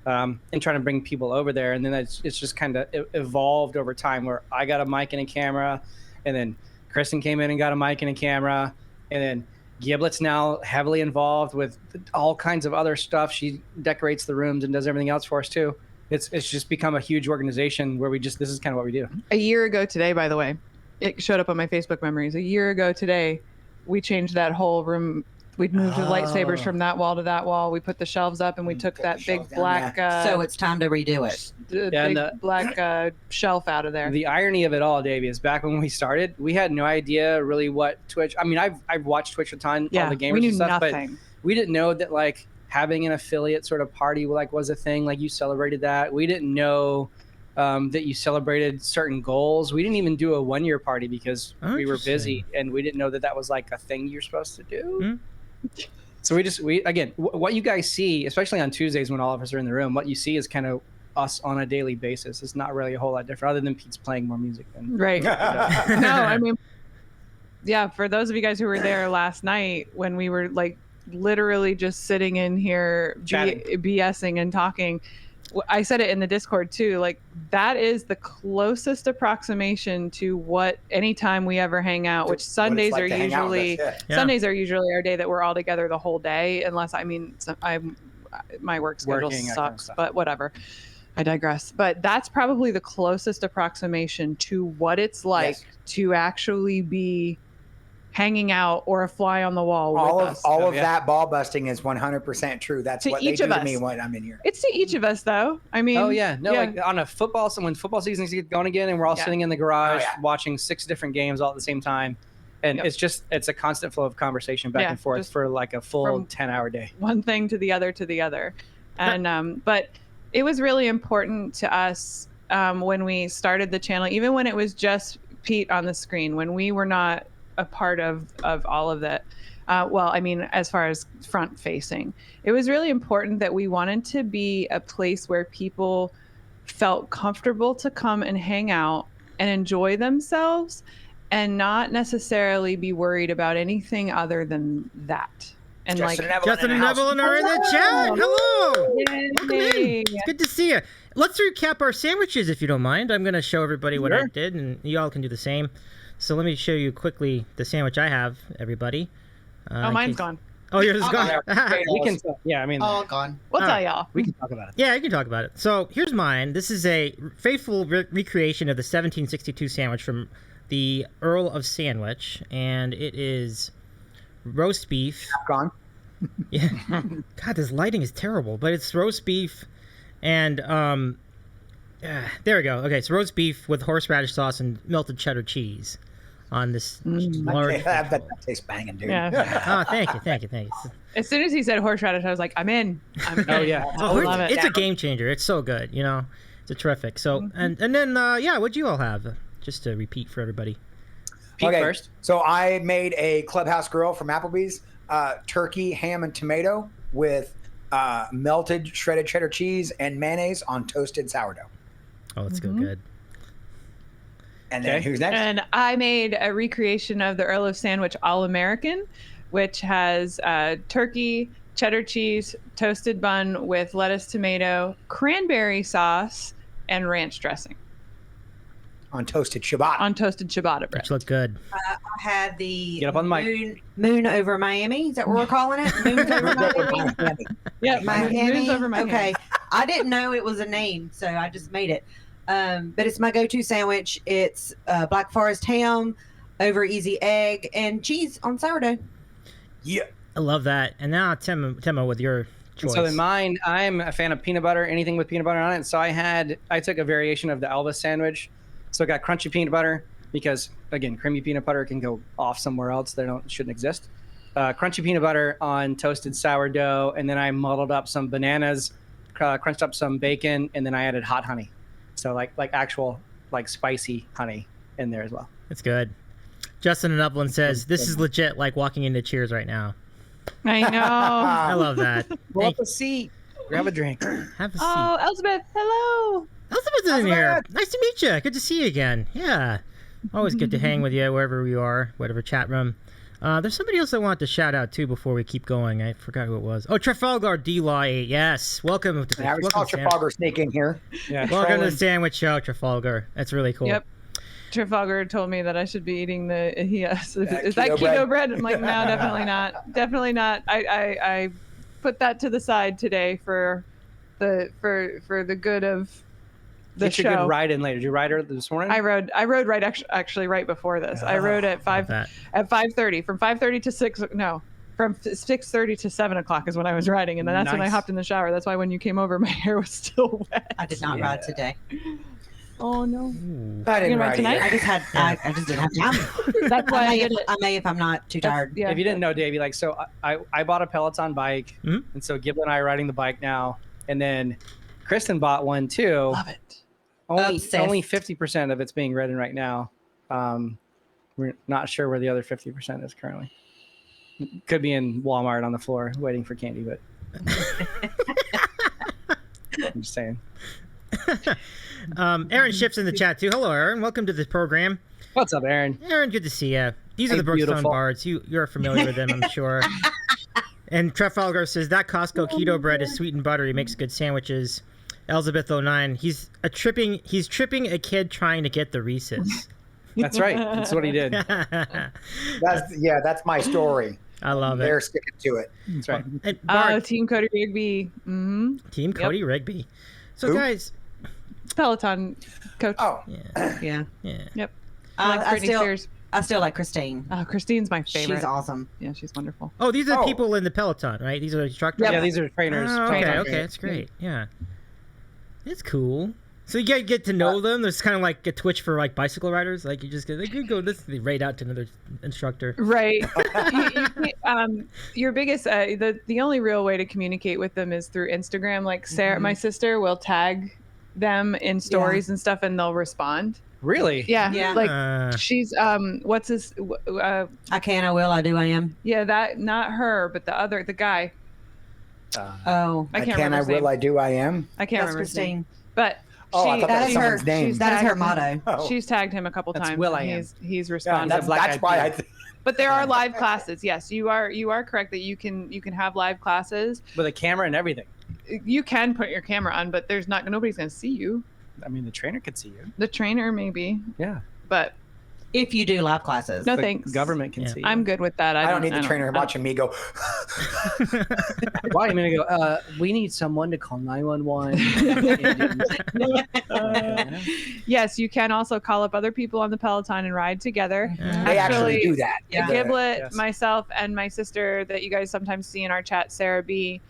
and trying to bring people over there. And then it's just kind of evolved over time where I got a mic and a camera, and then Kristen came in and got a mic and a camera, and then Giblet's now heavily involved with all kinds of other stuff. She decorates the rooms and does everything else for us too. It's just become a huge organization where this is kind of what we do. A year ago today, by the way, it showed up on my Facebook memories. A year ago today, we changed that whole room. We'd moved the lightsabers from that wall to that wall. We put the shelves up and we took that big black... so it's time to redo it. The black shelf out of there. The irony of it all, Davey, is back when we started, we had no idea really what Twitch... I mean, I've watched Twitch a ton, all the gamers we knew and stuff, nothing. But we didn't know that like having an affiliate sort of party like was a thing. Like you celebrated that. We didn't know that you celebrated certain goals. We didn't even do a 1-year party because we were busy and we didn't know that was like a thing you're supposed to do. So again, what you guys see, especially on Tuesdays when all of us are in the room, what you see is kind of us on a daily basis. It's not really a whole lot different other than Pete's playing more music than right. No, I mean, yeah, for those of you guys who were there last night when we were like literally just sitting in here BSing and talking, I said it in the Discord too, like that is the closest approximation to what anytime we ever hang out, which Sundays are usually Sundays are usually our day that we're all together the whole day, unless my work schedule sucks, but whatever. I digress. But that's probably the closest approximation to what it's like to actually be hanging out or a fly on the wall with us. All of that ball busting is 100% true. That's what they do to me when I'm in here. It's to each of us, though. I mean, like on a football, when football season gets going again, and we're all sitting in the garage watching 6 different games all at the same time, and it's a constant flow of conversation back and forth for like a full 10-hour day. One thing to the other, and but it was really important to us when we started the channel, even when it was just Pete on the screen, when we were not a part of all of that. Well, I mean, as far as front facing, it was really important that we wanted to be a place where people felt comfortable to come and hang out and enjoy themselves and not necessarily be worried about anything other than that. And Justin and Evelyn are in the chat. Hello. Welcome in. It's good to see you. Let's recap our sandwiches if you don't mind. I'm going to show everybody what I did and you all can do the same. So let me show you quickly the sandwich I have, everybody. Mine's gone. Oh, yours is gone. We can. Yeah, I mean, gone. We'll tell y'all. We can talk about it. Yeah, you can talk about it. So here's mine. This is a faithful recreation of the 1762 sandwich from the Earl of Sandwich, and it is roast beef. Gone. Yeah. God, this lighting is terrible. But it's roast beef and there we go. Okay, so roast beef with horseradish sauce and melted cheddar cheese on this large. That tastes banging, dude. Yeah. Oh, thank you. As soon as he said horseradish, I was like, I'm in. Oh yeah. I love it. It's a game changer. It's so good. You know, it's terrific. So and then what'd you all have? Just to repeat for everybody. Pete first. So I made a Clubhouse Grill from Applebee's, turkey, ham, and tomato with melted shredded cheddar cheese and mayonnaise on toasted sourdough. Oh, let's go good. And then who's next? And I made a recreation of the Earl of Sandwich All-American, which has turkey, cheddar cheese, toasted bun with lettuce, tomato, cranberry sauce, and ranch dressing. On toasted ciabatta. On toasted ciabatta bread. Which look good. I had the Get up on the mic. moon over Miami. Is that what we're calling it? Moon over Miami. Yeah, Miami. moon's over Miami. Okay. I didn't know it was a name, so I just made it. But it's my go-to sandwich. It's Black Forest ham over easy egg and cheese on sourdough. Yeah. I love that. And now Timo with your choice. So in mine, I'm a fan of peanut butter, anything with peanut butter on it. So I took a variation of the Elvis sandwich. So I got crunchy peanut butter because, again, creamy peanut butter can go off somewhere else. Shouldn't exist. Crunchy peanut butter on toasted sourdough, and then I muddled up some bananas, crunched up some bacon, and then I added hot honey. So like actual spicy honey in there as well. It's good. Justin in Upland says, this is legit like walking into Cheers right now. I know. I love that. Roll up a seat. Grab a drink. Have a seat. Oh, Elizabeth, hello. Elizabeth's in here. Nice to meet you. Good to see you again. Yeah. Always good to hang with you wherever you are, whatever chat room. There's somebody else I wanted to shout out too before we keep going. I forgot who it was. Oh, Trafalgar D-Law 8. Yes. Welcome to the I saw Trafalgar sneak in here. Yeah. Welcome to the Sandwich Show, Trafalgar. That's really cool. Yep. Trafalgar told me that I should be eating is that keto bread? I'm like, no, definitely not. Definitely not. I put that to the side today for the good of the Get show. your good ride in later. Did you ride her this morning? I rode right actually right before this. I rode at 5:30 from 5:30 to 6. No, from 6:30 to 7 o'clock is when I was riding, and then that's when I hopped in the shower. That's why when you came over, my hair was still wet. I did not ride today. Oh no! I didn't ride tonight. either. I just didn't have time. That's why I did it. I may if I'm not too tired. Yeah. If you didn't know, Davey, I bought a Peloton bike, and so Giblet and I are riding the bike now, and then Kristen bought one too. Love it. Only 50% of it's being ridden right now. We're not sure where the other 50% is currently. Could be in Walmart on the floor waiting for candy, but I'm just saying. Aaron Schiff's in the chat too. Hello, Aaron. Welcome to the program. What's up, Aaron? Aaron, good to see you. These are the Brookstone beautiful. Bards. You're familiar with them, I'm sure. And Trafalgar says that Costco keto bread is sweet and buttery. Makes good sandwiches. Elizabeth 09. He's tripping a kid trying to get the Reese's. That's right. That's what he did. That's my story. I love it. They're sticking to it. That's right. And Bard, Team Cody Rigby. Mm-hmm. Team Cody Rigby. So Who? guys, Peloton coach. Oh, Yeah. Yep. I Britney Spears. still like Christine. Christine's my favorite. She's awesome. Yeah, she's wonderful. oh, these are the people in the Peloton, right? These are the instructors. Yeah, these are trainers. Oh, okay, trainers. okay, that's great. Yeah, it's cool. So you get to know them. There's kind of like a Twitch for like bicycle riders. Like you just get you go this right out to another instructor. Right. Your biggest the only real way to communicate with them is through Instagram. Like Sarah, my sister, will tag them in stories and stuff, and they'll respond. Really? Yeah. Yeah. Like she's what's his I can, I will, I do, I am. yeah, that not her, but the guy. Oh, I can't can, remember I his will, name. I do, I am. I can't that's remember his name. Christine. But Oh, I thought that was That is someone's name. That is her tagged- motto. Oh. She's tagged him a couple That's times. Will and I Am. He's Yeah, responded. that's why I think. But there are live classes. Yes, you are correct that you can have live classes. With a camera and everything. You can put your camera on, but nobody's going to see you. I mean, the trainer could see you. The trainer maybe, Yeah. but If you do live classes. No The thanks. government can see. I'm good with that. I don't need the trainer I don't- watching me go. Why? I'm gonna go. We need someone to call 911. Yes, you can also call up other people on the Peloton and ride together. They actually do that. Yeah. Giblet, Yes. myself, and my sister that you guys sometimes see in our chat, Sarah B.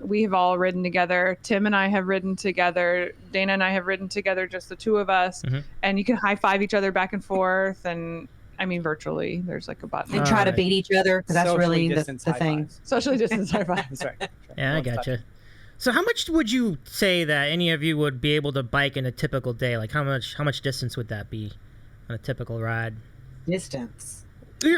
We have all ridden together. Tim and I have ridden together. Dana and I have ridden together, just the two of us. Mhm. And you can high five each other back and forth. And I mean, virtually, there's like a button. And try to Alright. beat each other because that's Socially really the distanced thing. high fives. Socially distanced high five. That's right. Yeah, I gotcha. So how much would you say that any of you would be able to bike in a typical day? Like how much distance would that be on a typical ride? Distance.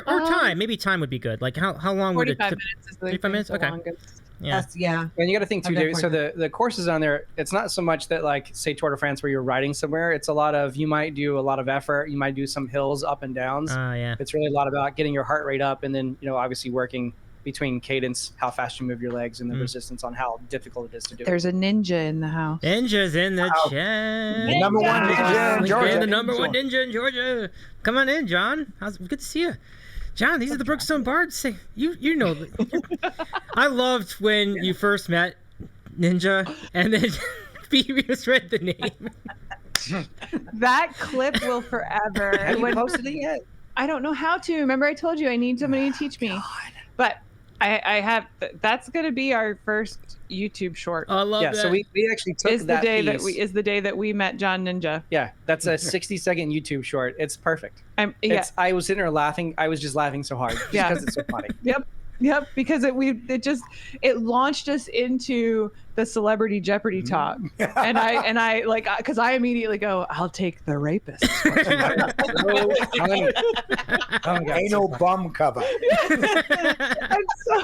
Or time. Maybe time would be good. Like how long would it 45 minutes is the, 45 minutes? the Okay. longest. Yeah. That's, yeah. And you got to think too, Okay, David. So the courses on there, it's not so much that like say Tour de France where you're riding somewhere. It's a lot of you might do a lot of effort. You might do some hills up and downs. Yeah. It's really a lot about getting your heart rate up, and then obviously working between cadence, how fast you move your legs, and the resistance on how difficult it is to do. There's a ninja in the house. Ninja's in the Wow. chat. The number one ninja in LinkedIn, Georgia. the number one ninja in Georgia. Come on in, John. Good to see you. John, these are the Brookstone Bards. Say, you know. I loved when you first met Ninja, and then Phoebe just read the name. That clip will forever. Have you When- posted it yet? I don't know how to. Remember, I told you I need somebody to teach me. But I have. That's going to be our first YouTube short. I love Yeah. that. So we actually took Is the that day piece. that we met John Ninja. Yeah, that's a 60-second YouTube short. It's perfect. Yeah. I was sitting there laughing. I was just laughing so hard just Yeah. because it's so funny. Yep, because it launched us into the celebrity Jeopardy talk, and I like because I immediately go, I'll take the rapist. Anal bum cover. And so,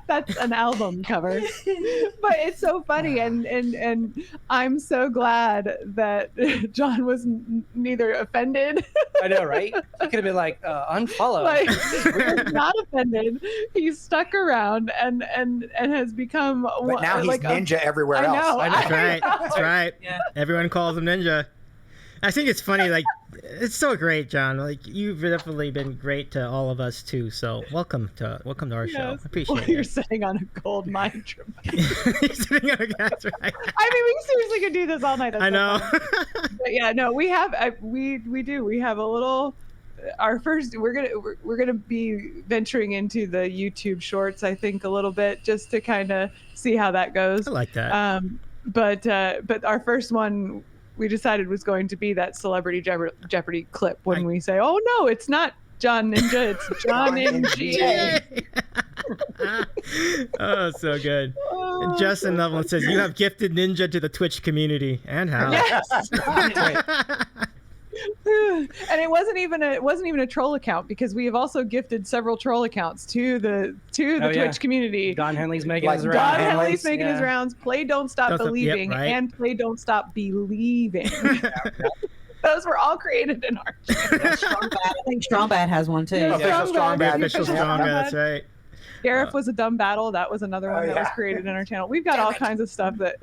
that's an album cover, but it's so funny, and I'm so glad that John was neither offended, I know, right? You could have been like, unfollow. like not offended. He's stuck around and has become. But now he's like ninja everywhere I else. know. That's right. That's right. Yeah. Everyone calls him Ninja. I think it's funny. Like, it's so great, John. Like, you've definitely been great to all of us too. So welcome to our show. I appreciate Well, you're it. sitting on a gold mine trip. You're sitting on a gas, right? I mean, we seriously could do this all night. That's I so know. fun. But yeah, no, we have we do. We have a little. Our first, we're gonna be venturing into the YouTube Shorts, I think, a little bit, just to kind of see how that goes. I like that. But our first one we decided was going to be that celebrity Jeopardy clip when we say, "Oh no, it's not John Ninja, it's John NG." Oh, so good. And Justin Loveland says, "You have gifted Ninja to the Twitch community, and how?" Yes. And it wasn't even a troll account, because we have also gifted several troll accounts to the Twitch community. Don Henley's making Like his Don rounds. Don Henley's, Henley's making his rounds. Play Don't Stop Don't Stop- Believing yep, right. and Play Don't Stop Believing. Those were all created in our channel. I think Strong Bad has one too. Yeah. Official strong bad. Official strong, that's right. Gareth was a dumb battle. That was another one that was yeah. created in our channel. We've got all kinds of stuff that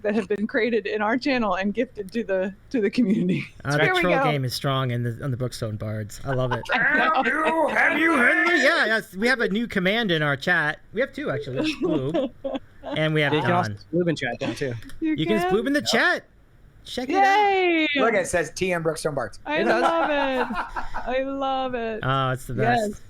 have been created in our channel and gifted to the community. That Here we troll go. game is strong on the Brookstone Bards. I love it. Have you Henry? Yeah, yes, we have a new command in our chat. We have two actually. We have Sploob, and we have You can also Don. Sploob in chat down too. You can Sploob in the chat. Check it out. Yay! Look, it says TM Brookstone Bards. I It does. love it. I love it. Oh, it's the best. Yes.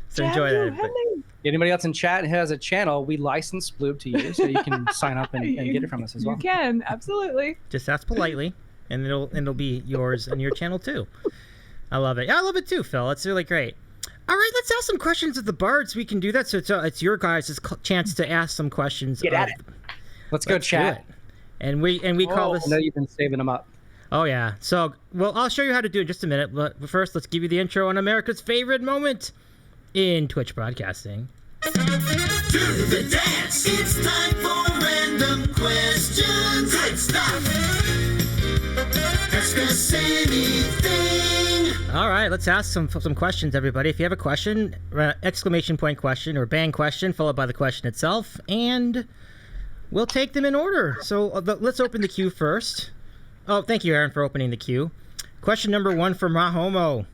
So enjoy Have you, that. But Henry? Anybody else in chat who has a channel, we license Sploob to you, so you can sign up and get it from us as well. You can, absolutely. just ask politely, and it'll be yours and your channel too. I love it. Yeah, I love it too, Phil. It's really great. All right, let's ask some questions of the Bards. We can do that. So it's your guys' chance to ask some questions. Get at it. Let's go Let's do chat. it. And we call this. I know you've been saving them up. Oh yeah. So I'll show you how to do it in just a minute. But first, let's give you the intro on America's favorite moment in Twitch broadcasting. Do the dance. It's time for random questions. Great stuff. Ask us anything. All right, let's ask some questions, everybody. If you have a question, exclamation point question or bang question, followed by the question itself, and we'll take them in order. So let's open the queue first. Oh, thank you, Aaron, for opening the queue. Question number 1 from Rahomo.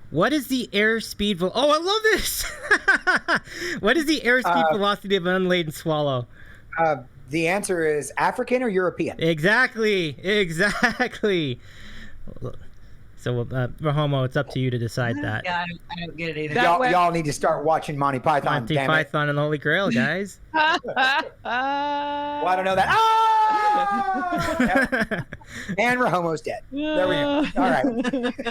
What is the airspeed Oh, I love this! What is the airspeed velocity of an unladen swallow? The answer is African or European. Exactly. So, Rahomo, it's up to you to decide that. Yeah, I don't get it either. Y'all need to start watching Monty Python. Monty Python and the Holy Grail, guys. Well, I don't know that. And Rahomo's dead. There we go. All right.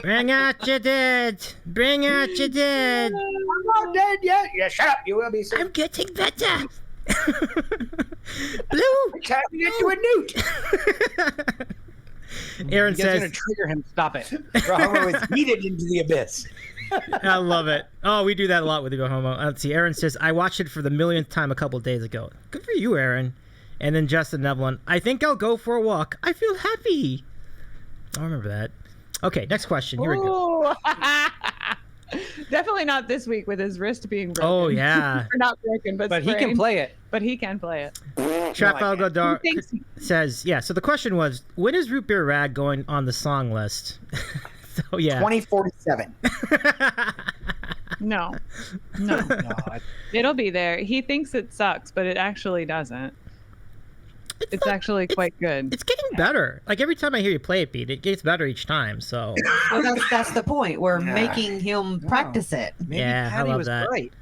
Bring out your dead. Bring out your dead. I'm not dead yet. Yeah, shut up. You will be soon. I'm getting better. Blue. It's time to get to a newt. Aaron You guys are says, gonna trigger him. Stop it. Rahomo is yeeted into the abyss. I love it. Oh, we do that a lot with Rahomo. Let's see. Aaron says, I watched it for the millionth time a couple days ago. Good for you, Aaron. And then Justin Nevlin, I think I'll go for a walk. I feel happy. I remember that. Okay, next question. Here we go. Definitely not this week with his wrist being broken. Oh, yeah. Or not broken, but But he can sprained. play it. But he can play it. Trafalgar Dar He thinks- says, yeah, so the question was, when is Root Beer Rag going on the song list? So, yeah. 2047. No. It'll be there. He thinks it sucks, but it actually doesn't. It's actually quite good. It's getting better. Like, every time I hear you play it, Pete, it gets better each time, so. Well, that's the point. We're making him practice it. Maybe Yeah, I Patty love was that. right.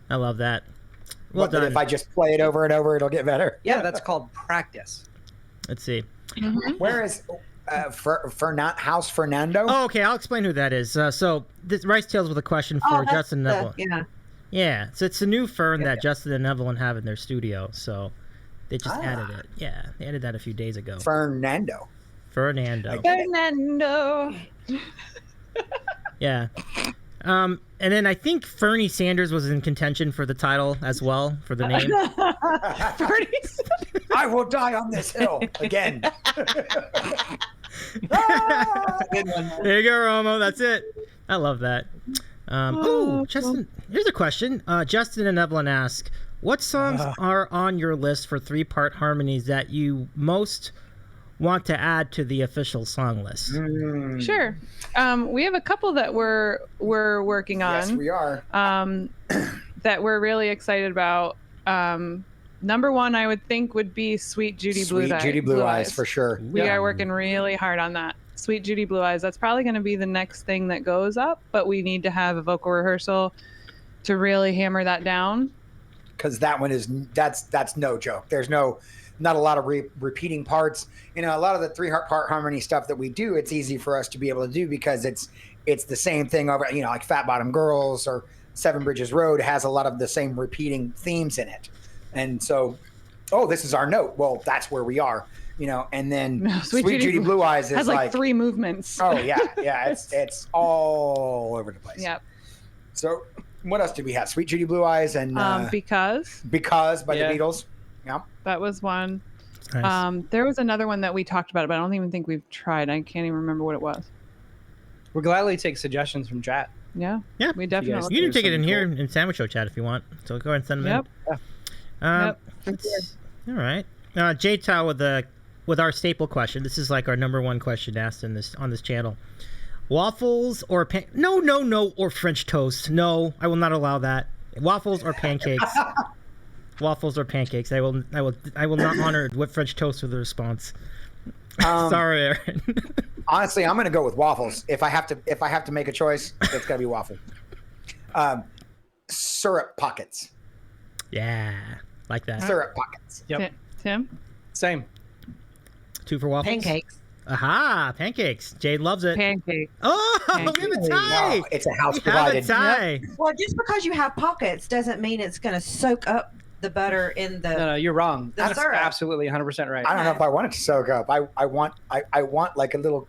I love that. Well But done. if I just play it over and over, it'll get better. Yeah, that's called practice. Let's see. Where is House Fernando? Oh, okay. I'll explain who that is. So, this Rice Tales with a question for that's Justin Neville. Yeah. Yeah, so it's a new fern that Justin and Evelyn have in their studio. So they just Ah. added it. Yeah, they added that a few days ago. Fernando. Fernando. Fernando. Yeah. And then I think Fernie Sanders was in contention for the title as well, for the name. I will die on this hill again. Good one. There you go, Romo. That's it. I love that. Justin, here's a question. Justin and Evelyn ask, what songs are on your list for 3-part harmonies that you most want to add to the official song list? Sure. We have a couple that we're working on. Yes, we are. That we're really excited about. Number one, I would think, would be Sweet Judy Blue Eyes. Judy Blue Eyes, for sure. We are working really hard on that. Sweet Judy Blue Eyes. That's probably going to be the next thing that goes up, but we need to have a vocal rehearsal to really hammer that down. Because that one is that's no joke. There's not a lot of repeating parts. You know, a lot of the 3-part harmony stuff that we do, it's easy for us to be able to do because it's the same thing over. You know, like Fat Bottom Girls or Seven Bridges Road has a lot of the same repeating themes in it, and so, this is our note. Well, that's where we are. You know, and then Sweet Judy Blue Eyes is has like 3 movements. Oh yeah, it's all over the place. Yep. So what else did we have? Sweet Judy Blue Eyes and Because by the Beatles. Yeah, that was one. Nice. There was another one that we talked about, but I don't even think we've tried. I can't even remember what it was. We'll gladly take suggestions from chat. Yeah. Yeah. We definitely. You can take it in something here in Sandwich Show chat if you want. So go ahead and send them in. All right. J Tao with our staple question. This is like our number one question asked on this channel. Waffles or no, or French toast. No, I will not allow that. Waffles or pancakes. Waffles or pancakes. I will not honor with French toast with a response. Sorry, Aaron. Honestly, I'm going to go with waffles. If I have to make a choice, it's got to be waffle. Syrup pockets. Yeah, like that. Syrup pockets. Yep. Tim? Same. 2 for waffles. Pancakes. Aha, pancakes. Jade loves it. Pancakes. Oh, we have a tie. Wow, it's a house We have a divided. tie. Well, just because you have pockets doesn't mean it's going to soak up the butter in the. No, you're wrong. That's That's all right. absolutely 100% right. I don't know if I want it to soak up. I want like a little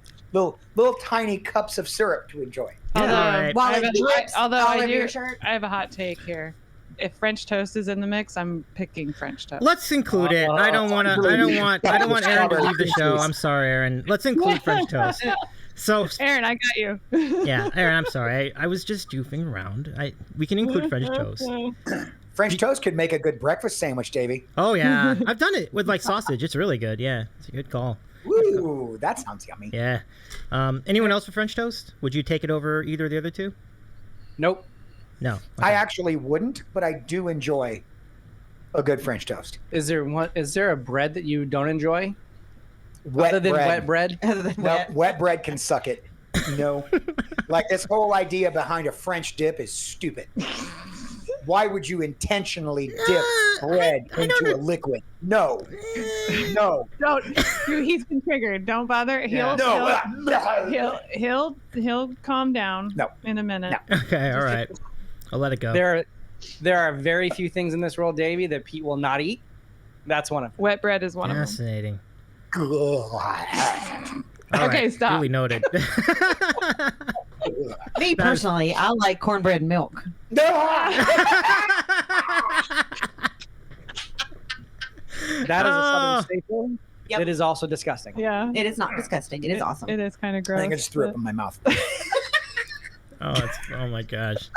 tiny cups of syrup to enjoy. Although, Right. While I have it a- drips although all I over do, your shirt. I have a hot take here. If French toast is in the mix, I'm picking French toast. Let's include it. I don't want Aaron to leave the show. I'm sorry, Aaron. Let's include French toast. So, Aaron, I got you. yeah, Aaron, I'm sorry. I was just goofing around. We can include French toast. French toast could make a good breakfast sandwich, Davy. Oh yeah, I've done it with like sausage. It's really good. Yeah, it's a good call. Ooh, that sounds yummy. Yeah. Anyone else for French toast? Would you take it over either of the other two? Nope. No. I actually wouldn't, but I do enjoy a good French toast. Is there a bread that you don't enjoy? Wet Other than bread. wet bread? Other than No, wet bread can suck it. No. Like, this whole idea behind a French dip is stupid. Why would you intentionally dip bread into a liquid? No. No. Don't. He's been triggered. Don't bother. He'll calm down. No. In a minute. No. Okay, all right. I'll let it go. There are very few things in this world, Davy, that Pete will not eat. That's one of them. Wet bread is one of them. Fascinating. Okay, right. stop. Duly noted. Me personally, I like cornbread and milk. That is a southern staple. Yep. It is also disgusting. Yeah. It is not disgusting. It is awesome. It is kind of I gross. think I just threw up in my mouth. Oh my gosh.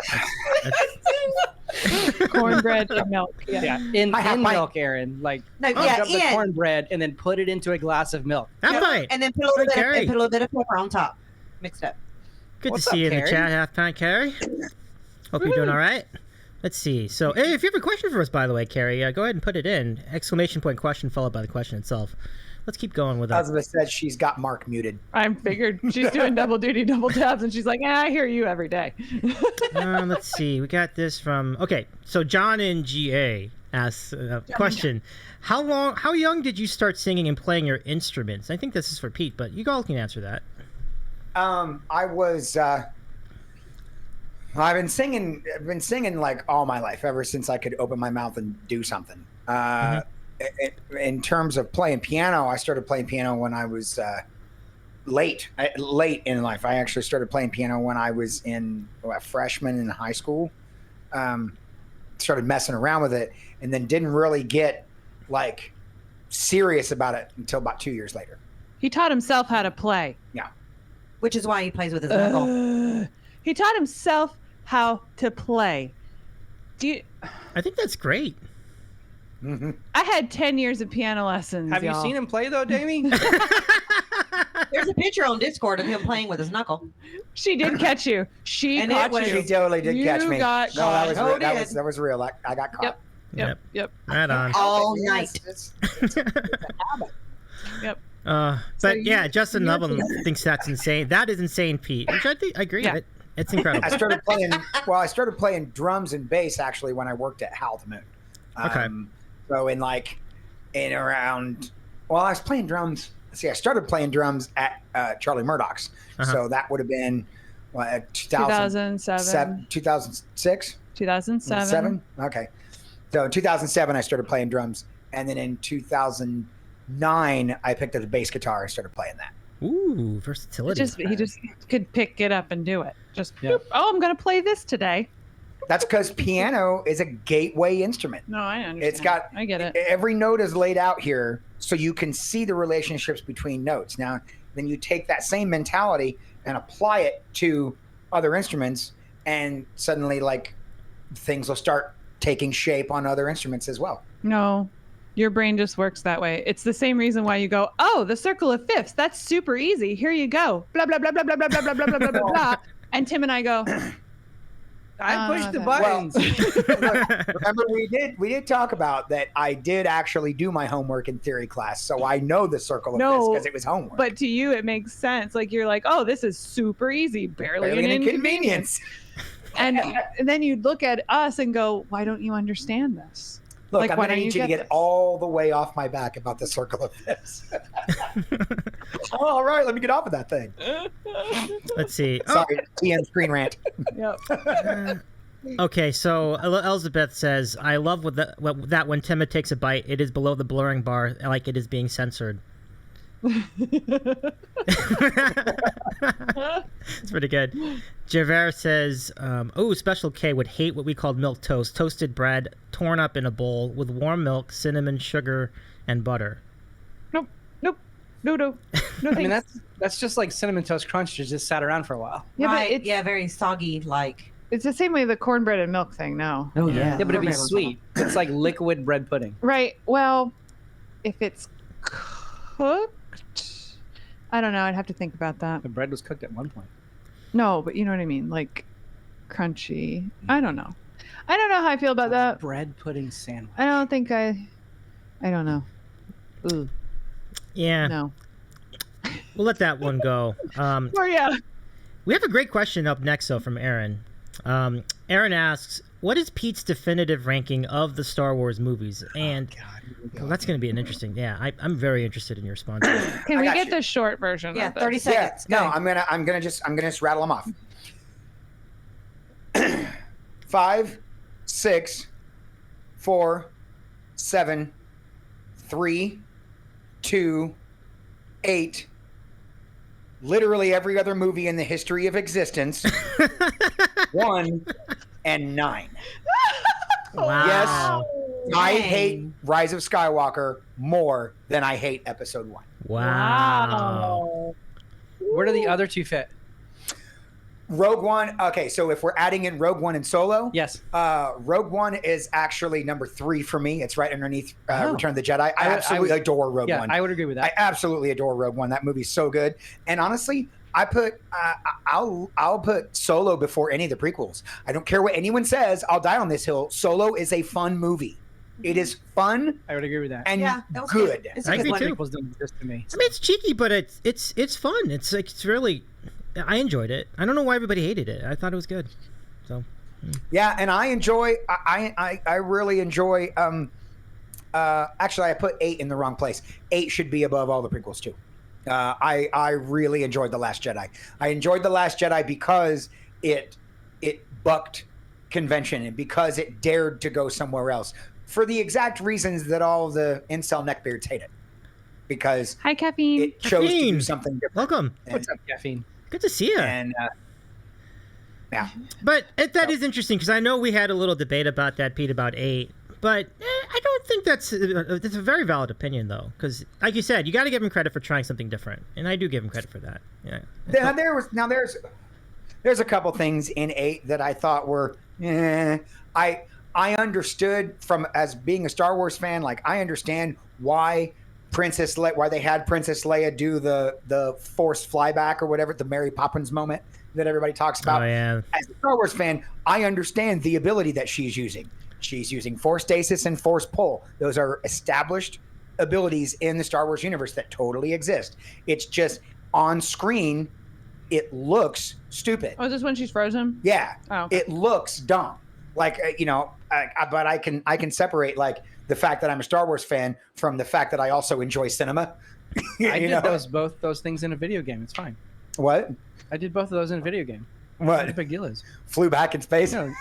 Cornbread and milk. Yeah. Yeah, in milk, Aaron. Like, No, punch yeah, up the in. cornbread and then put it into a glass of milk. That's right. And then put a Carrie. little bit of pepper on top. Mixed up. Good What's to see up, you in the Carrie? chat, Half Pound Carrie. Hope you're doing all right. Let's see. So, hey, if you have a question for us, by the way, Carrie, go ahead and put it in. Exclamation point question followed by the question itself. Let's keep going with that. Elizabeth said she's got Mark muted. I figured she's doing double duty, double tabs, and she's like, I hear you every day. Let's see. We got this from... Okay, so John in GA asks a question. How young did you start singing and playing your instruments? I think this is for Pete, but you all can answer that. I was... I've been singing like all my life, ever since I could open my mouth and do something. In terms of playing piano, I started playing piano when I was late in life. I actually started playing piano when I was a freshman in high school. Started messing around with it, and then didn't really get like serious about it until about 2 years later. He taught himself how to play. Yeah. Which is why he plays with his knuckle. He taught himself how to play. I think that's great. Mm-hmm. I had 10 years of piano lessons. Have you seen him play, though, Davey? There's a picture on Discord of him playing with his knuckle. She did catch you. She And caught it was- you. She totally did You catch me. got No, caught. that was Oh, real. did. That was real. I got caught. Yep. Right on. All Yeah, night. it's a habit. Yep. But So yeah, Justin you're- Nublin thinks that's insane. That is insane, Pete. Which I agree Yeah. with. It's incredible. I started playing drums and bass actually when I worked at Howl the Moon. Okay. So I was playing drums. See, I started playing drums at Charlie Murdoch's. Uh-huh. So that would have been 2007, 2006, 2007. Okay. So in 2007, I started playing drums. And then in 2009, I picked up the bass guitar and started playing that. Ooh, versatility. He just could pick it up and do it. Just, boop. Oh, I'm going to play this today. That's because piano is a gateway instrument. No, I understand. It's got, I get it. Every note is laid out here so you can see the relationships between notes. Now, then you take that same mentality and apply it to other instruments, and suddenly, like, things will start taking shape on other instruments as well. No, your brain just works that way. It's the same reason why you go, oh, the circle of fifths. That's super easy. Here you go. Blah, blah, blah, blah, blah, blah, blah, blah, blah, blah, blah, blah. And Tim and I go, I pushed the okay. buttons. Look, remember, we did talk about that. I did actually do my homework in theory class, so I know the circle of fifths because it was homework. but to you, it makes sense. Like, you're like, oh, this is super easy. Barely an inconvenience. And then you look at us and go, why don't you understand this? Look, Like, I'm why going to don't need you you to get get this? all the way off my back about the circle of fifths. All right, let me get off of that thing. Let's see. Oh, Sorry, TN screen rant. Yep. okay, so Elizabeth says, I love that when Timma takes a bite, it is below the blurring bar, like it is being censored. It's pretty good. Javert says, Special K would hate what we called milk toast. Toasted bread, torn up in a bowl with warm milk, cinnamon, sugar, and butter. Nope. No, I mean, that's just like Cinnamon Toast Crunch that just sat around for a while. Yeah, Right. but it's, very soggy, like. it's the same way the cornbread and milk thing. No. Oh, yeah. Yeah, but it'd be sweet. It's like liquid bread pudding. Right. Well, if it's cooked, I don't know. I'd have to think about that. The bread was cooked at one point. No, but you know what I mean, like crunchy. I don't know. I don't know how I feel about that. Bread pudding sandwich. I don't think I don't know. Ooh. Yeah. No. We'll let that one go. Or yeah. We have a great question up next, though, from Aaron. Aaron asks, what is Pete's definitive ranking of the Star Wars movies? And well, that's going to be an interesting. Yeah, I'm very interested in your response. Can we get the short version? Yeah, of 30 this? seconds. No, I'm gonna just rattle them off. 5, 6, 4, 7, 3, 2, 8. Literally every other movie in the history of existence. 1 and 9. Wow. Yes, I hate Rise of Skywalker more than I hate Episode 1. Wow. Where do the other two fit? Rogue One. Okay, so if we're adding in Rogue One and Solo, Yes. Rogue One is actually number 3 for me. It's right underneath Return of the Jedi. I I would- absolutely adore Rogue One. I would agree with that. I absolutely adore Rogue One. That movie's so good. And honestly, I'll put Solo before any of the prequels. I don't care what anyone says. I'll die on this hill. Solo is a fun movie. It is fun I would agree with that. and Yeah, that was good. It's a I good agree one. too. Prequels don't exist to me. I mean, it's cheeky, but it's fun. It's really. I enjoyed it. I don't know why everybody hated it. I thought it was good. So. Yeah, and I enjoy. I really enjoy. Actually, I put 8 in the wrong place. 8 should be above all the prequels too. I really enjoyed The Last Jedi. I enjoyed The Last Jedi because it bucked convention and because it dared to go somewhere else for the exact reasons that all the incel neckbeards hate it. Because Hi, caffeine. it chose to Caffeine. do something different. Welcome. What's up, caffeine? Good to see you. And yeah, But that is interesting because I know we had a little debate about that, Pete, about 8. But I don't think that's a very valid opinion, though, because like you said, you got to give him credit for trying something different, and I do give him credit for that. Yeah. There's a couple things in 8 that I thought were I understood from as being a Star Wars fan, like I understand why why they had Princess Leia do the forced flyback or whatever, the Mary Poppins moment that everybody talks about. Oh yeah. As a Star Wars fan, I understand the ability that she's using. She's using force stasis and force pull. Those are established abilities in the Star Wars universe that totally exist. It's just on screen, it looks stupid. Oh, is this when she's frozen? Yeah, Oh, okay. it looks dumb. Like but I can separate like the fact that I'm a Star Wars fan from the fact that I also enjoy cinema. I did both those things in a video game. It's fine. What? I did both of those in a video game. What the What? big deal is? Flew back in space. You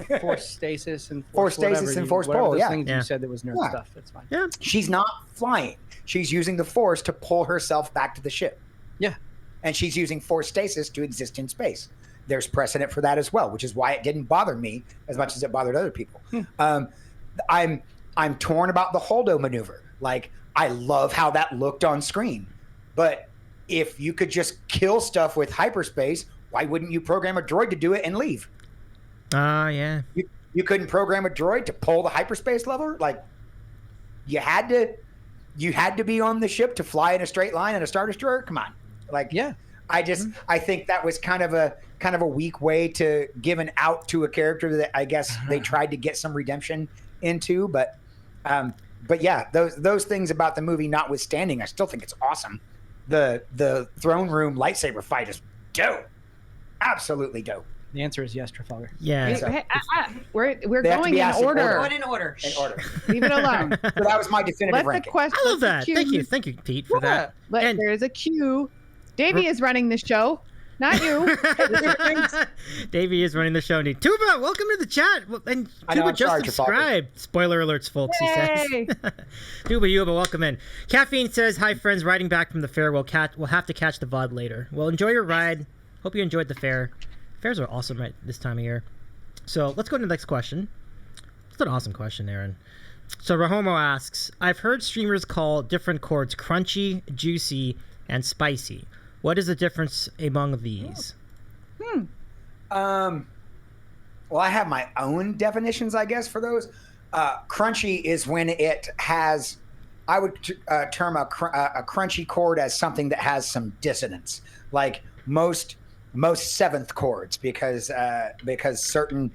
know, force stasis and Force stasis whatever and force whatever pull, those yeah. things Yeah. you said that was nerd Yeah. stuff. It's fine. Yeah. She's not flying. She's using the force to pull herself back to the ship. Yeah. And she's using force stasis to exist in space. There's precedent for that as well, which is why it didn't bother me as much as it bothered other people. I'm torn about the Holdo maneuver. Like, I love how that looked on screen. But if you could just kill stuff with hyperspace, why wouldn't you program a droid to do it and leave? Yeah. You couldn't program a droid to pull the hyperspace lever? Like, you had to be on the ship to fly in a straight line in a Star Destroyer? Come on. Like, Yeah. I think that was kind of a weak way to give an out to a character that I guess they tried to get some redemption into. But yeah, those things about the movie notwithstanding, I still think it's awesome. The throne room lightsaber fight is dope. Absolutely dope. The answer is yes, Trafalgar. Yeah. So- We're They have to going be in asked in order. order. Going in order. In order. Leave it alone. So that was my definitive Let the ranking. question. I love that. Thank you, Pete, for that. And- There is a cue. Davy is running the show, not you. Davey is running the show. And Tuba, welcome to the chat. And I know, Tuba I'm just sorry, Trafalgar. subscribed. Spoiler alerts, folks, he Yay! says. Tuba, you have a welcome in. Caffeine says, hi, friends. Riding back from the fair. We'll have to catch the VOD later. Well, enjoy your ride. Hope you enjoyed the fair. Fairs are awesome right this time of year. So let's go to the next question. It's an awesome question, Aaron. So Rahomo asks, I've heard streamers call different chords crunchy, juicy, and spicy. What is the difference among these? Well, I have my own definitions, I guess, for those. Crunchy is when it has I would term a crunchy chord as something that has some dissonance, like most seventh chords, because certain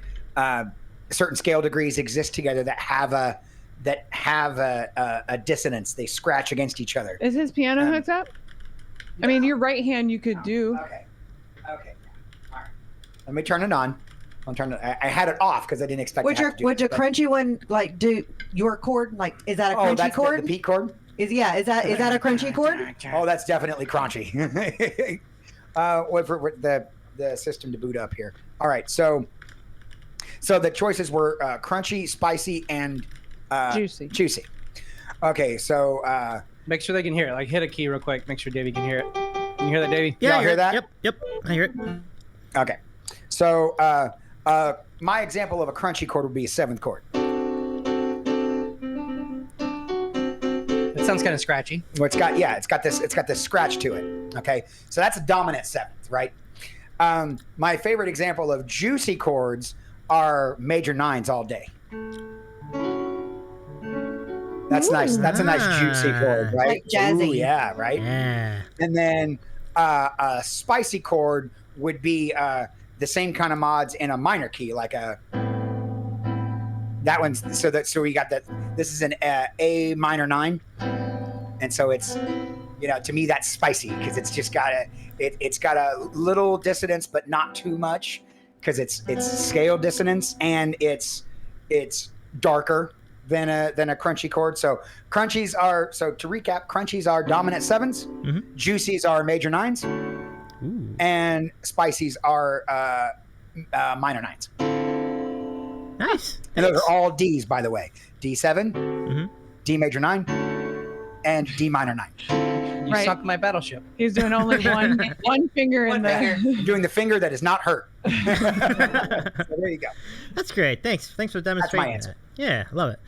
scale degrees exist together that have a dissonance. They scratch against each other. Is his piano hooked up? I mean, your right hand you could do. Okay. All right. Let me turn it on. I had it off because I didn't expect. Would your crunchy one like do your chord? Like, is that a crunchy that's chord? The Pete chord. Is that a crunchy chord? Oh, that's definitely crunchy. Wait for the system to boot up here. All right, so the choices were crunchy, spicy, and Juicy. Juicy. Okay, so Make sure they can hear it. Like, hit a key real quick. Make sure Davy can hear it. Can you hear that, Davy? Yeah, Y'all I hear that? Yep, I hear it. Okay, so my example of a crunchy chord would be a seventh chord. It sounds kind of scratchy. Well, it's got this scratch to it. Okay, so that's a dominant seventh, right? My favorite example of juicy chords are major nines all day. That's nice. That's a nice juicy chord, right? Like jazzy. Ooh, yeah, right. Yeah. And then a spicy chord would be the same kind of mods in a minor key, like that one's so we got that. This is an A minor 9, and so it's, to me that's spicy because it's just got it's got a little dissonance but not too much, because it's scale dissonance, and it's darker than a crunchy chord. So to recap, crunchies are dominant sevens, juicies are major nines, and spicies are minor nines. Nice. And those are all D's, by the way. D7, D major 9, and D minor 9. You sunk my battleship. He's doing only one finger in there. I'm doing the finger that is not hurt. So there you go. That's great. Thanks for demonstrating That's my answer. that. Yeah, love it.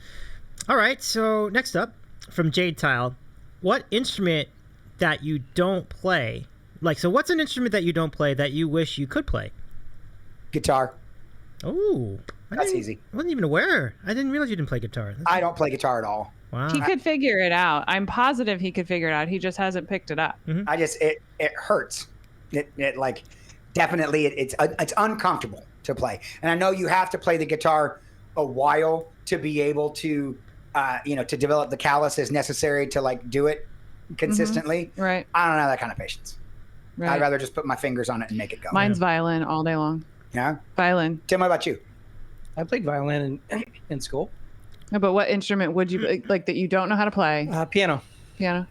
All right, so next up from Jade Tile, what instrument that you don't play? What's an instrument that you don't play that you wish you could play? Guitar. Oh, That's easy. I wasn't even aware. I didn't realize you didn't play guitar. I don't play guitar at all. Wow. He could figure it out. I'm positive he could figure it out. He just hasn't picked it up. I just it hurts. It like definitely it's uncomfortable to play. And I know you have to play the guitar a while to be able to to develop the calluses necessary to do it consistently. Right. I don't have that kind of patience. Right. I'd rather just put my fingers on it and make it go. Mine's violin all day long. Yeah. Violin. Tim, what about you? I played violin in school. No, but what instrument would you like that you don't know how to play? Piano. Piano.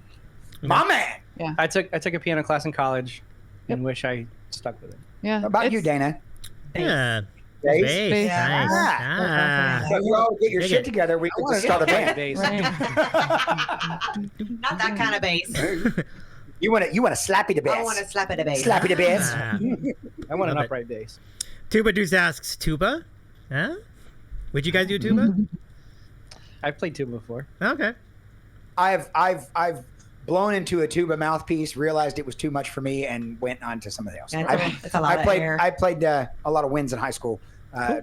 My man. Yeah. I took a piano class in college, and wish I stuck with it. Yeah. What about you, Dana? Yeah. Bass? Bass. Yeah. Nice. So you all get your Dig shit it. together. We can just start a band. Bass. Right. Not that kind of bass. You want to slappy the bass. I want to slap at a bass. Slappy the bass. Ah. I want an Love it. upright bass. Tuba Deuce asks, tuba? Huh? Would you guys do tuba? I've played tuba before. Okay. I've blown into a tuba mouthpiece, realized it was too much for me, and went on to somebody else. It's a lot of air. I played a lot of winds in high school,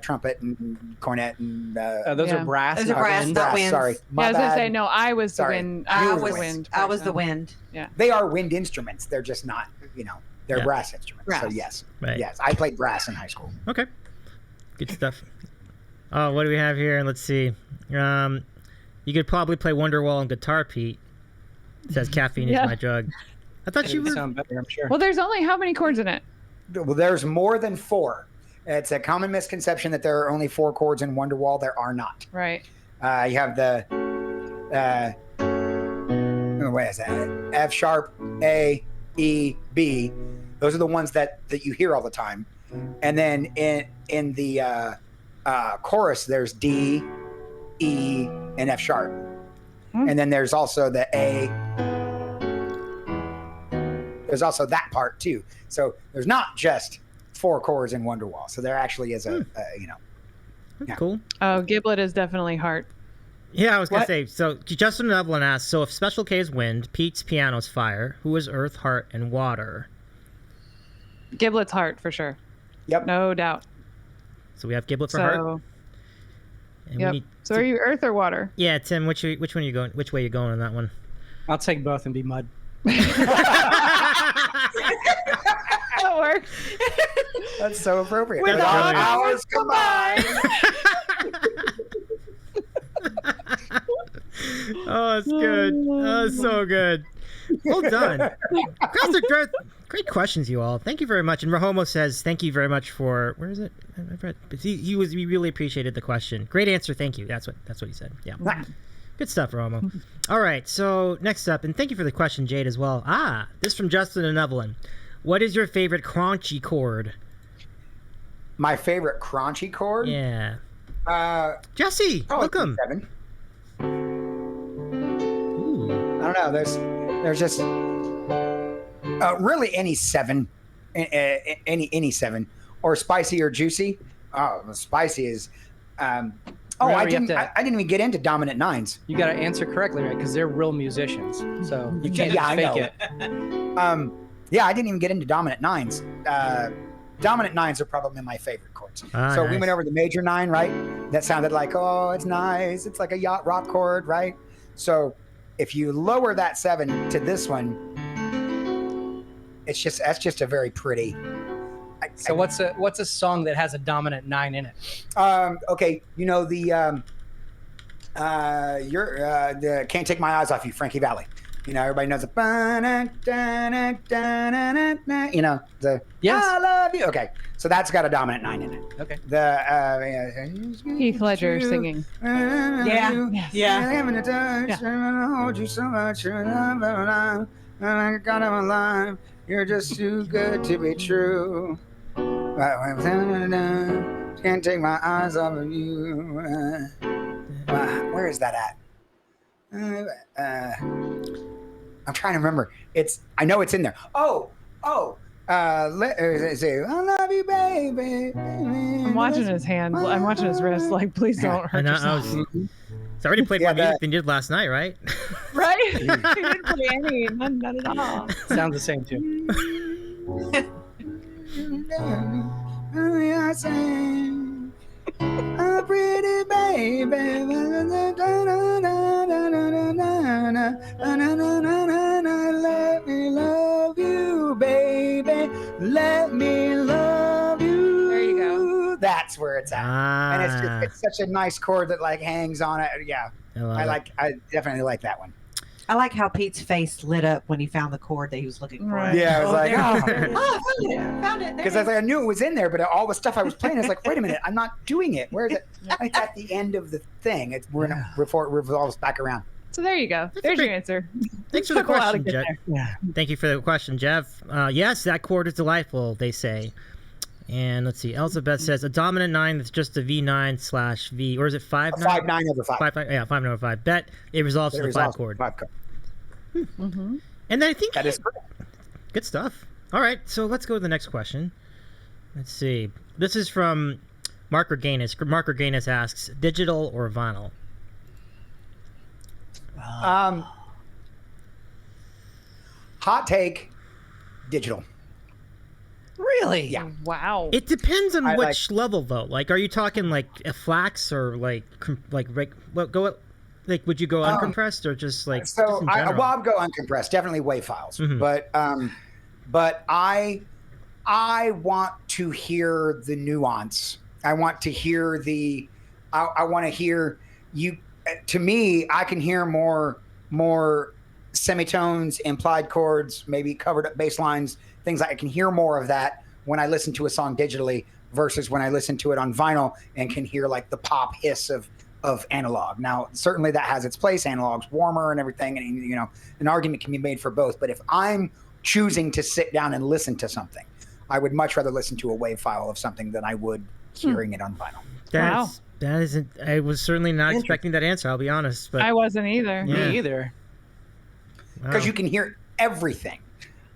trumpet and cornet and. Those Yeah. are brass. Those are brass, winds. not winds. Sorry, Yeah, my I was gonna bad. say no. I was Sorry. the wind. I I was was the the wind. I was the person. wind. They are wind instruments. They're just not, they're Yeah. brass instruments. So Brass. yes, Right. yes, I played brass in high school. Okay. Good stuff. Oh, what do we have here? Let's see. You could probably play Wonderwall on guitar, Pete. It says caffeine Yeah. is my drug. I thought It you would were. sound better, I'm sure. Well, there's only how many chords in it? Well, there's more than 4. It's a common misconception that there are only 4 chords in Wonderwall. There are not. Right. You have the what is that? F sharp, A, E, B. Those are the ones that you hear all the time. And then in the chorus, there's D, E, and F sharp. And then there's also the A. There's also that part too. So there's not just 4 chords in Wonderwall. So there actually is a yeah. Cool. Oh, Giblet is definitely heart. Yeah, I was going to What? say, so Justin Evelyn asks, so if Special K is wind, Pete's piano is fire, who is earth, heart, and water? Giblet's heart for sure. Yep. No doubt. So we have Giblet for heart. So And Yep. So are you earth or water? Yeah, Tim, which one are you going? Which way are you going on that one? I'll take both and be mud. That works. That's so appropriate. With all brilliant. hours combined. Oh, it's good. Oh, it's so good. Well done. Guys, are great questions, you all. Thank you very much. And Rahomo says, thank you very much for, where is it? He really appreciated the question. Great answer. Thank you. That's what he said. Yeah. Good stuff, Rahomo. All right. So next up, and thank you for the question, Jade, as well. This from Justin and Evelyn. What is your favorite crunchy chord? My favorite crunchy chord? Yeah. Jesse, Probably welcome. 7. Ooh. I don't know. There's just really any 7, any 7, or spicy or juicy. Oh, spicy is. I didn't even get into dominant 9s. You got to answer correctly, right? Because they're real musicians, so you can't Yeah, I fake know. it. Yeah, I didn't even get into dominant 9s. Dominant 9s are probably my favorite chords. So we Nice. went over the major 9, right? That sounded like, oh, it's nice. It's like a yacht rock chord, right? So if you lower that 7 to this one, that's just a very pretty. So what's a song that has a dominant 9 in it? Okay, you know the Can't Take My Eyes Off You, Frankie Valli. You know, everybody knows the you know, the Yes. I love you. Okay, so that's got a dominant 9 in it. Okay. The Heath Ledger singing. Yeah. Yeah. Having a touch, I hold you so much, I got him alive. You're just too good to be true. Can't take my eyes off of you. Where is that at? I'm trying to remember. I know it's in there. Say, I love you, baby. I'm watching his hand. I'm watching his wrist. Like, please don't hurt yourself. It's already played more music than you did last night, right? Right? He didn't play any. None at all. Sounds the same too. I sing, a pretty baby. Let me love you, baby. Let me love you. There you go. That's where it's at. And it's such a nice chord that like hangs on it. Yeah. I definitely like that one. I like how Pete's face lit up when he found the chord that he was looking for. Right. Yeah, I was like, there. Oh, found it. because I knew it was in there, but all the stuff I was playing, I was like, wait a minute, I'm not doing it. Where is it? It's at the end of the thing. Before it revolves back around. So there you go. There's your answer. Thanks for the Took a while to question, get Jeff. there. Yeah. Thank you for the question, Jeff. Yes, that chord is delightful, they say. And let's see. Elizabeth says a dominant 9 that's just a V9/V, or is it 5/9? 5/9 over 5. 5/5. Yeah, 5/9 over 5. Bet it resolves to the 5 chord. 5 chord. Mm-hmm. And then I think That is correct. good stuff. All right, so let's go to the next question. Let's see. This is from Mark Reganis. Mark Reganis asks, digital or vinyl? Hot take, digital. Really? Yeah. Wow. It depends on I which level, though. Like, are you talking like a flax or like would you go uncompressed or just like? So just in I general? would go uncompressed, definitely WAV files. Mhm. But I want to hear the nuance. I want to hear I want to hear you. To me, I can hear more semitones, implied chords, maybe covered up bass lines, things like I can hear more of that when I listen to a song digitally versus when I listen to it on vinyl and can hear like the pop hiss of analog. Now, certainly that has its place. Analog's warmer and everything, and you know, an argument can be made for both. But if I'm choosing to sit down and listen to something, I would much rather listen to a WAV file of something than I would hearing it on vinyl. That isn't. I was certainly not expecting that answer. I'll be honest, but I wasn't either. Yeah. Me either. Because wow. you can hear everything.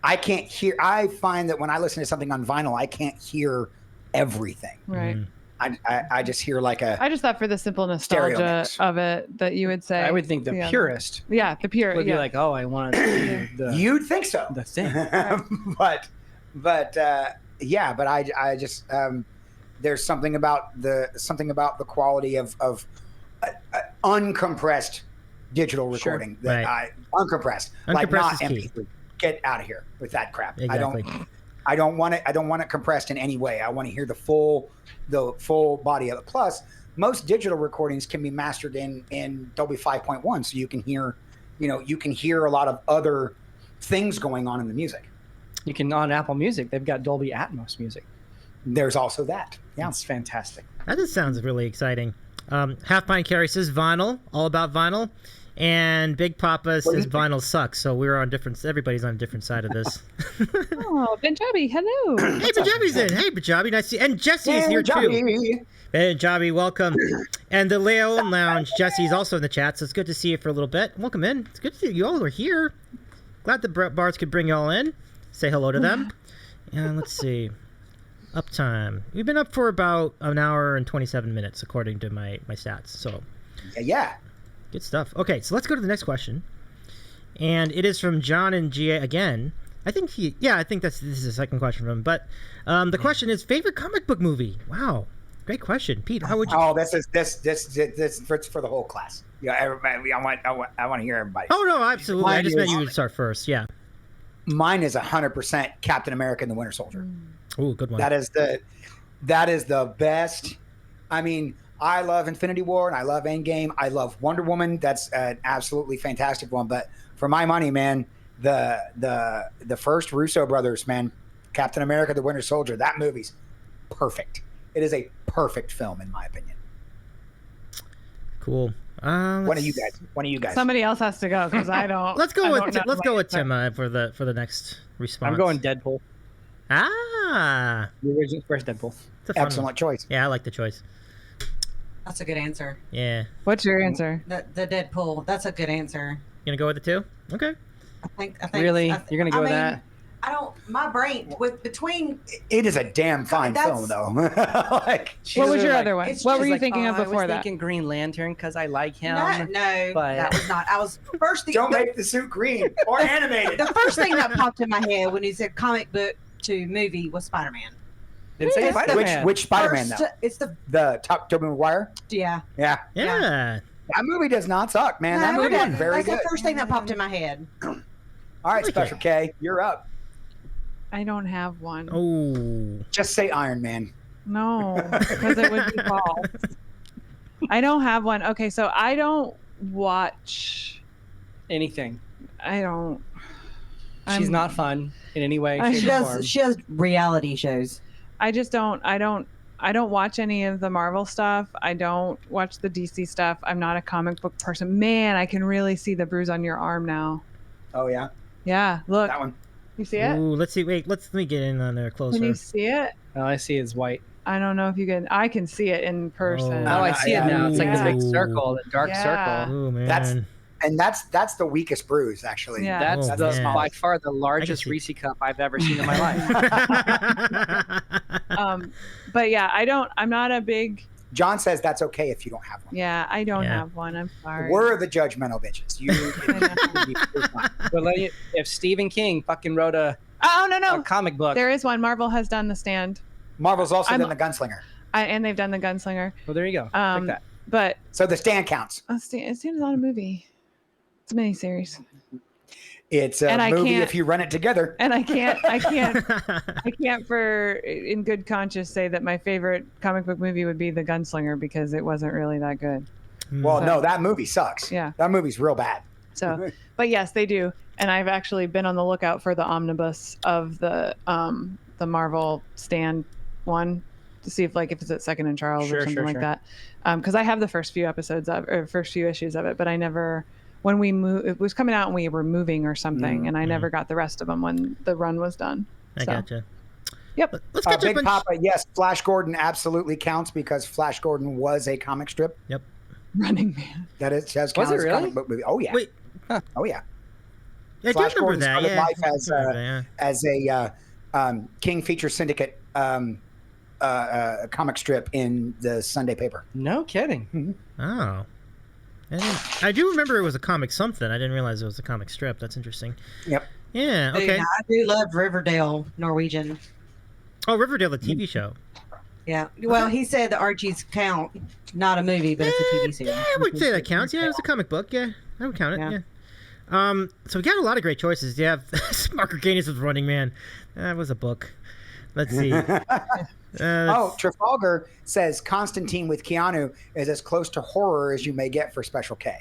I find that when I listen to something on vinyl, I can't hear everything. Right. I just hear like a. I just thought for the simple Stereo nostalgia mix. of it that you would say. I would think the Yeah. purist Yeah, the pure. would Yeah. be like, oh, I want to the You'd think so. the thing. but I just there's something about the quality of uncompressed digital recording. Uncompressed. Like not MP3. Get out of here with that crap. Exactly. I don't want it compressed in any way. I want to hear the full body of it. Plus, most digital recordings can be mastered in Dolby 5.1, so you can hear a lot of other things going on in the music. You can on Apple Music, they've got Dolby Atmos music. There's also that. Yeah, it's fantastic. That just sounds really exciting. Half Pine Carry says vinyl, all about vinyl. And Big Papa says vinyl sucks, so we're on different. Everybody's on a different side of this. Oh, Benjabi, hello. Hey, Benjabi's in. Hey, Benjabi, nice to see you. And Jesse's here too. Benjabi, welcome. And the Leon Lounge, Jesse's also in the chat, so it's good to see you for a little bit. Welcome in. It's good to see you all are here. Glad the Bards could bring you all in. Say hello to them. And let's see. Uptime. We've been up for about an hour and 27 minutes, according to my stats. So. Yeah. Good stuff. Okay, so let's go to the next question. And it is from John and GA again. I think this is the second question from him. But the question is, favorite comic book movie? Wow. Great question. Pete, how would you... Oh, this for the whole class. Yeah, everybody, I want to hear everybody. Oh, no, absolutely. I just meant you would start first. Yeah. Mine is 100% Captain America and the Winter Soldier. Ooh, good one. That is the best. I mean, I love Infinity War and I love Endgame. I love Wonder Woman. That's an absolutely fantastic one. But for my money, man, the first Russo brothers, man, Captain America, the Winter Soldier, that movie's perfect. It is a perfect film, in my opinion. Cool. One of you guys. Somebody else has to go because I don't. Let's go with Tim for the next response. I'm going Deadpool. Ah. The original first Deadpool. Excellent choice. Yeah, I like the choice. That's a good answer. Yeah. What's your answer? The Deadpool. That's a good answer. You gonna go with the two? Okay. I think. Really? You're gonna go with that? I don't. My brain between. It is a damn fine film, though. What was your other one? What were you thinking of before that? I was thinking Green Lantern because I like him. No, but that was not. I was first. Don't make the suit green or animated. The first thing that popped in my head when he said comic book to movie was Spider-Man. Didn't say Spider-Man. Which Spider-Man though? It's the top Tobey Maguire. Yeah. Yeah. That movie does not suck, man. That movie is very good. That's the first thing that popped in my head. All right, Special K, you're up. I don't have one. Oh. Just say Iron Man. No, because it would be false. I don't have one. Okay, so I don't watch anything. I don't. She's not fun in any way. She does reality shows. I just don't. I don't watch any of the Marvel stuff. I don't watch the DC stuff. I'm not a comic book person. Man, I can really see the bruise on your arm now. Oh yeah. Yeah. Look. That one. You see it? Ooh, let's see. Wait, let me get in on there closer. Can you see it? Oh, I see it's white. I don't know if you can. I can see it in person. Oh, I see it now. It's like the big circle, the dark circle. Oh man. That's the weakest bruise, actually. Yeah. That's by far the largest Reese cup I've ever seen in my life. But yeah, I'm not a big. John says that's okay if you don't have one. Yeah, I don't have one. I'm sorry. We're the judgmental bitches. But if Stephen King fucking wrote a comic book, there is one. Marvel has done The Stand. Marvel's also done The Gunslinger. And they've done The Gunslinger. Well, there you go. Like that. But so The Stand counts. Stand is not a movie. It's a miniseries. It's a movie if you run it together. And I can't for in good conscience say that my favorite comic book movie would be The Gunslinger because it wasn't really that good. Well, no, that movie sucks. Yeah. That movie's real bad. So, but yes, they do. And I've actually been on the lookout for the omnibus of the Marvel Stand one to see if it's at Second and Charles or something like that. Because I have the first few issues of it, but I never. When we moved, it was coming out and we were moving or something, and I never got the rest of them when the run was done. I gotcha. Yep. Let's catch Big Papa, yes, Flash Gordon absolutely counts because Flash Gordon was a comic strip. Yep. Running Man. That is was it really? Comic book movie. Oh yeah. Wait. Huh. Oh yeah. I Flash do remember Gordon that. started life as a King Feature Syndicate comic strip in the Sunday paper. No kidding. Mm-hmm. Oh. I do remember it was a comic something. I didn't realize it was a comic strip. That's interesting. Yep. Yeah, okay. I do love Riverdale Norwegian. Oh, Riverdale, the TV show. Yeah. Well, he said the Archies count, not a movie, but it's a TV series. Yeah, I would say that counts. Yeah, it was a comic book. Yeah, I would count it. Yeah. So we got a lot of great choices. Yeah, Mark Arcanius was Running Man. That was a book. Let's see. Trafalgar says Constantine with Keanu is as close to horror as you may get for Special K.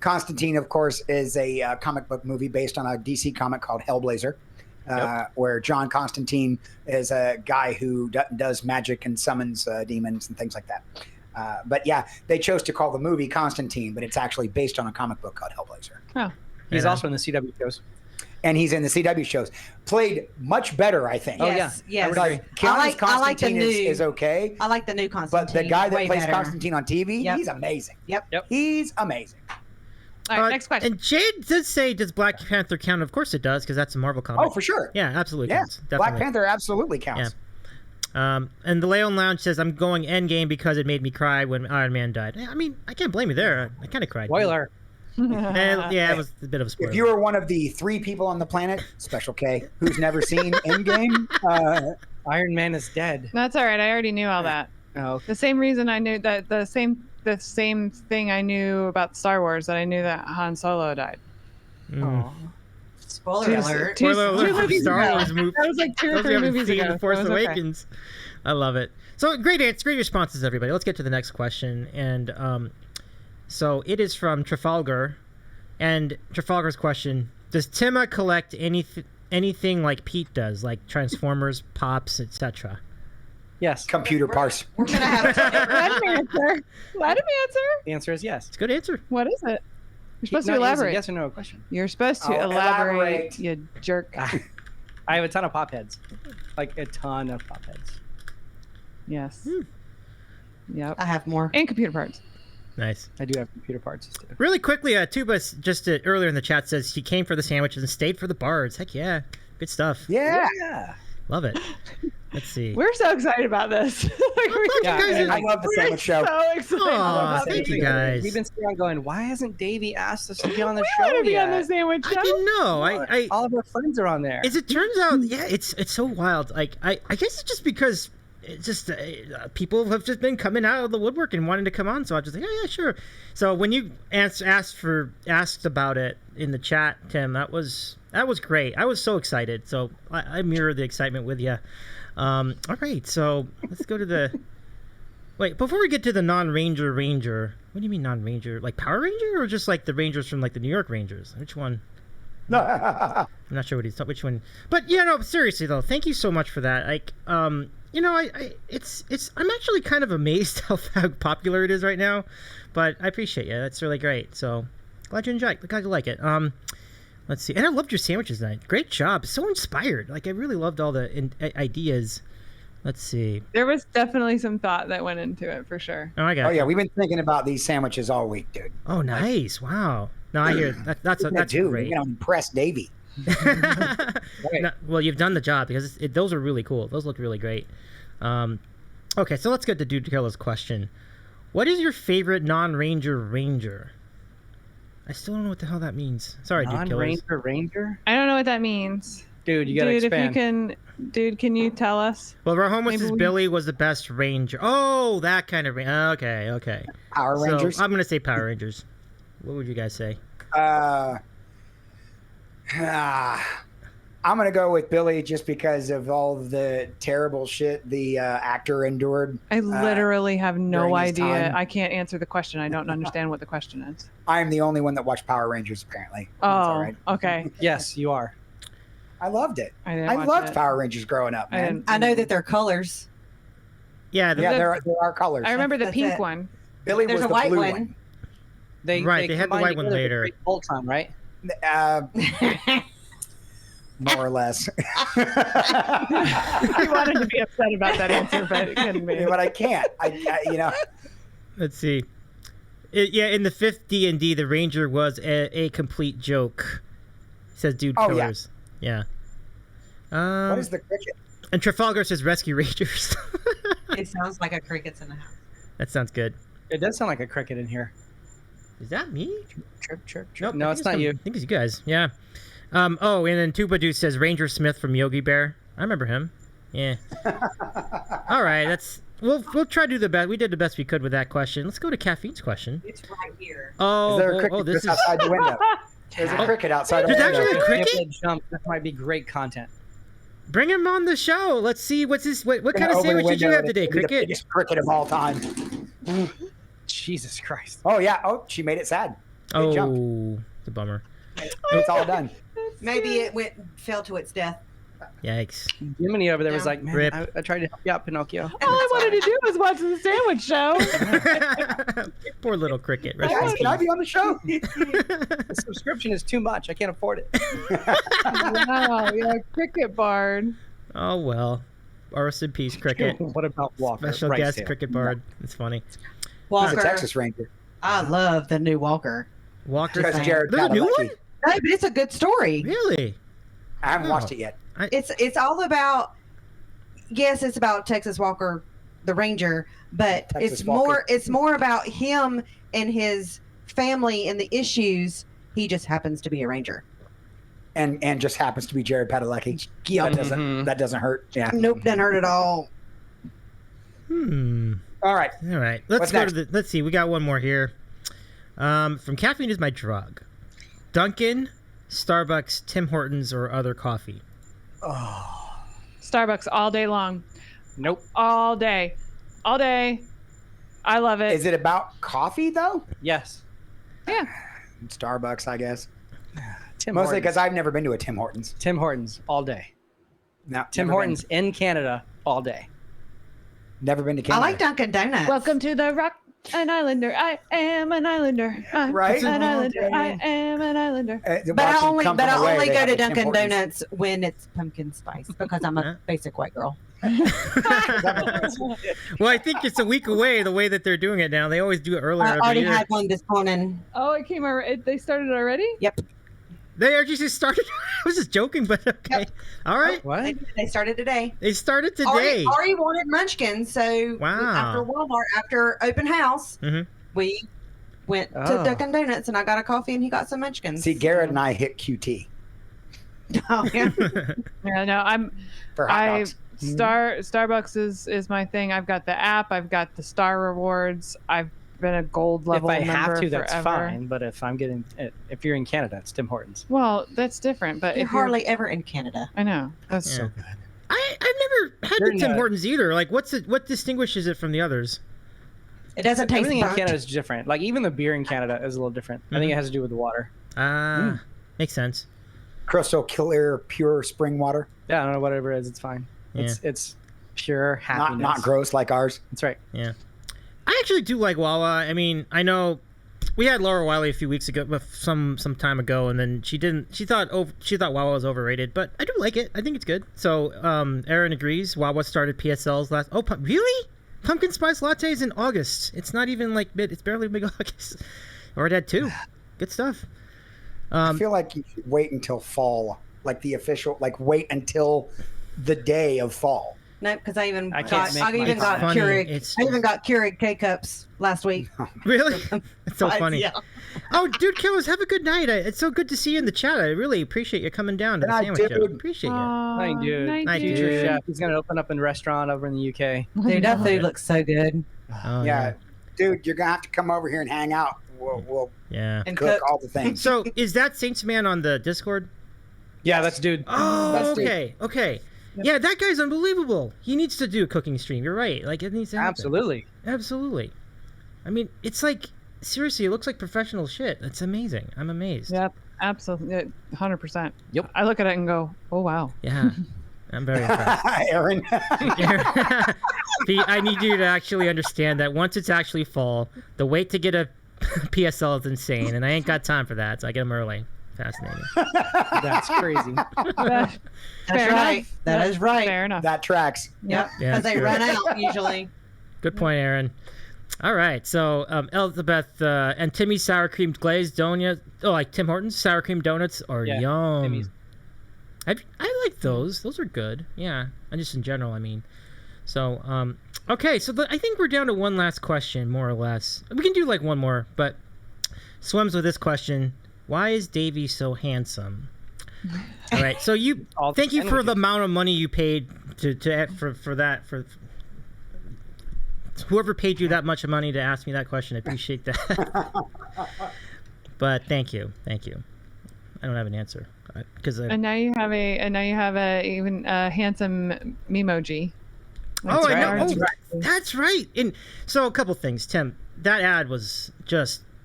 Constantine, of course, is a comic book movie based on a DC comic called Hellblazer, where John Constantine is a guy who does magic and summons demons and things like that. But yeah, they chose to call the movie Constantine, but it's actually based on a comic book called Hellblazer. Oh, he's also in the CW shows. And he's in the CW shows. Played much better, I think. Yes, yes. Keanu's Constantine is okay. I like the new Constantine. But the guy that plays better. Constantine on TV, he's amazing. Yep. He's amazing. All right, next question. And Jade did say, does Black Panther count? Of course it does, because that's a Marvel comic. Oh, for sure. Yeah, absolutely counts. Yes, Black Panther absolutely counts. Yeah. And the Leon Lounge says, I'm going Endgame because it made me cry when Iron Man died. I mean, I can't blame you there. I kind of cried. Spoiler. Yeah, it was a bit of a spoiler. If you were one of the 3 people on the planet, Special K, who's never seen Endgame, Iron Man is dead. That's all right. I already knew all that. Oh, The same reason I knew that the same thing I knew about Star Wars, that I knew that Han Solo died. Spoiler alert. Spoiler alert for movies Star ago. Wars movie. That was like 2 or Those 3 who haven't movies seen ago. The Force so it was okay. Awakens. I love it. So great responses, everybody. Let's get to the next question. And so it is from Trafalgar. And Trafalgar's question, does Ttiimmaahh collect anything like Pete does, like Transformers, Pops, etc.? yes. computer parse. We're gonna have Let him answer. Let him answer. The answer is yes. It's a good answer. What is it? You're supposed No, to it was a elaborate. yes or no question. You're supposed to I'll elaborate, elaborate. you jerk. I have a ton of pop heads. Like a ton of pop heads. Yes. Yep. I have more. And computer parts. Nice. I do have computer parts too. Really quickly, Tuba just earlier in the chat says he came for the sandwiches and stayed for the bards. Heck yeah. Good stuff. Yeah. Love it. Let's see. We're so excited about this. Yeah, I love the sandwich show. So excited Aw, about thank this. you guys. We've been sitting on going, why hasn't Davey asked us to be on the We show want to be yet? on the sandwich I show. didn't know. I All of our friends are on there. as it turns out, yeah, it's so wild. Like I guess it's just because it's just people have just been coming out of the woodwork and wanting to come on. So I was just like, oh yeah, sure. So when you asked about it in the chat, Tim, that was great. I was so excited. So I mirror the excitement with you. All right, so let's go to the. Wait, before we get to the non-Ranger, what do you mean non-Ranger? Like Power Ranger, or just like the Rangers from like the New York Rangers? Which one? I'm not sure which one. But yeah, no, seriously though, thank you so much for that. Like, you know, I'm actually kind of amazed how popular it is right now. But I appreciate you. That's really great. So glad you enjoyed. Glad you like it. Let's see. And I loved your sandwiches tonight. Great job. So inspired. Like I really loved all the ideas. Let's see. There was definitely some thought that went into it for sure. Oh, I got Oh it. yeah, we've been thinking about these sandwiches all week, dude. Oh, nice. Wow. No, I hear that's Dude, great. we're gonna impress Davy. No, well, you've done the job because those are really cool. Those look really great. Okay, so let's get to Dude Killer's question. What is your favorite non-Ranger Ranger? I still don't know what the hell that means. Sorry, Dude Killers. Ranger? I don't know what that means. Dude, you gotta Dude, expand. can you tell us? Well, Rahoma Maybe says we- Billy was the best Ranger. Oh, that kind of Okay. Power So, Rangers. I'm gonna say Power Rangers. What would you guys say? I'm gonna go with Billy just because of all the terrible shit the actor endured. I literally have no during his idea. time. I can't answer the question. I don't understand what the question is. I'm the only one that watched Power Rangers, apparently. That's all Oh, right. okay. Yes, you are. I loved it. I didn't I watch loved it. Power Rangers growing up, I man. didn't- I know that they're colors. Yeah, Yeah, there are colors. I remember the That's pink it. one. Billy There's was a the white blue one. They Right, they had the combined white one together to later. create Voltron, right? More or less. I wanted to be upset about that answer, but it couldn't be. But I can't. I Let's see. In the 5th D&D, the Ranger was a complete joke. Says Dude Oh, yeah. Killers. Yeah. what is the cricket? And Trafalgar says Rescue Rangers. It sounds like a cricket's in the house. That sounds good. It does sound like a cricket in here. Is that me? Chirp, chirp, chirp. Nope, No, I it's think not you. I think it's you guys. Yeah. Oh, and then Tubadu says Ranger Smith from Yogi Bear. I remember him. Yeah. All right, we'll try to do the best. We did the best we could with that question. Let's go to Caffeine's question. It's right here. Oh, Is there a cricket this just is outside the window? There's a cricket outside the There's window. actually a cricket? This might be great content. Bring him on the show. Let's see what kind of Open sandwich the did you window, have today, it'll be the Cricket? biggest cricket of all time. Jesus Christ. Oh yeah. Oh, she made it sad. It jumped. Oh, it's a bummer. It's all done. Maybe it fell to its death. Yikes. Jiminy over there was like, man, Rip. I tried to help you out, Pinocchio. All I wanted to do was watch the sandwich show. Poor little cricket. Rest Guys, in can I peace. be on the show? The subscription is too much. I can't afford it. Wow, yeah, cricket bard. Oh well. Rest in peace, cricket. What about Walker? Special Rice guest, tail. cricket bard. It's funny. He's Walker. a Texas Ranger. I love the new Walker. Walker. Because Jared There's a new Padalecki. one? No, but it's a good story. Really? I haven't Oh. watched it yet. It's all about. Yes, it's about Texas Walker, the Ranger, but Texas it's Walker. more. It's more about him and his family and the issues. He just happens to be a Ranger. And just happens to be Jared Padalecki. That doesn't hurt. Yeah. Nope, doesn't hurt at all. All right. All right. Let's What's go next? to let's see. We got one more here. From Caffeine is My Drug. Dunkin', Starbucks, Tim Hortons, or other coffee. Starbucks all day long. Nope. All day. All day. I love it. Is it about coffee though? Yes. Yeah. Starbucks, I guess. Tim Mostly Hortons. because I've never been to a Tim Hortons. Tim Hortons all day. No, Tim never Hortons in Canada all day. Never been to I Canada. like Dunkin' Donuts. Welcome to the Rock. An Islander. I am an Islander. I'm Right? an Islander. I am an Islander. But I only go to Dunkin' Dunkin' Donuts when it's pumpkin spice because I'm a basic white girl. Well, I think it's a week away. The way that they're doing it now, they always do it earlier. I every already year. had one this morning. Oh, it came over. They started already? Yep. They actually just started. I was just joking, but okay. Yep. All right. What? They started today. They started today. Ari wanted munchkins, so Wow. after Walmart, after open house, Mhm. we went to Oh. Dunkin' Donuts, and I got a coffee, and he got some munchkins. See, Garrett and I hit QT Oh, yeah. Yeah, no, I'm. for hot dogs. Starbucks is my thing. I've got the app. I've got the star rewards. I've been a gold level If I member have to, that's forever. fine. But if I'm getting, if you're in Canada, it's Tim Hortons. Well, that's different. But You're if you're, hardly ever in Canada. I know that's Yeah. So good. I've never had They're the Tim not- Hortons either. Like, what distinguishes it from the others? It doesn't taste Everything in burnt. Canada is different. Like even the beer in Canada is a little different. I think it has to do with the water. Makes sense. Crystal clear, pure spring water. Yeah, I don't know whatever it is. It's fine. It's pure happiness. Not gross like ours. That's right. Yeah. I actually do like Wawa. I mean, I know we had Laura Wiley a few weeks ago, some time ago, and then she thought Wawa was overrated, but I do like it. I think it's good. So Aaron agrees. Wawa started PSLs last. Oh, really? Pumpkin spice lattes in August. It's not even like it's barely mid-August. Or it had 2. Good stuff. I feel like you should wait until fall, like the official, like wait until the day of fall. No, because I even I can't got, make I even my got funny. Keurig. It's- I even got Keurig K-cups last week. Really? It's so But, funny. yeah. Oh, dude, Killers, have a good night. It's so good to see you in the chat. I really appreciate you coming down to Good the night, sandwich show. dude. Appreciate you. Night, dude. Night, Future dude. chef. He's gonna open up a restaurant over in the UK. Dude, that food looks so good. Oh, Yeah, dude, you're gonna have to come over here and hang out. We'll Yeah. And cook cook. all the things. So, is that Saints Man on the Discord? Yeah, that's dude. Oh, That's dude. okay. Okay. Yeah, that guy's unbelievable. He needs to do a cooking stream. You're right. Like, it needs to happen. Absolutely. Absolutely. I mean, it's like, seriously, it looks like professional shit. It's amazing. I'm amazed. Yep, absolutely, 100%. Yep. I look at it and go, oh wow. Yeah. I'm very impressed. Aaron. Pete, I need you to actually understand that once it's actually fall, the wait to get a PSL is insane, and I ain't got time for that, so I get them early. Fascinating. That's crazy. That's Fair right. enough. That is right. Fair enough. That tracks. Yep. Yeah, Because they true. run out usually. Good point, Aaron. All right, so Elizabeth and Timmy's sour cream glazed donuts. Oh, like Tim Hortons sour cream donuts are Yeah, yum. Timmy's. I like those. Those are good. Yeah, and just in general, I mean. So, okay, so I think we're down to one last question, more or less. We can do like one more, but swims with this question: why is Davy so handsome? All right, so All the thank you for the sandwiches. amount of money you paid for whoever paid you that much money to ask me that question, I appreciate that. But thank you. I don't have an answer because And now you have a even handsome memoji. Oh, I know. That's right. That's right. And so a couple things, Tim. That ad was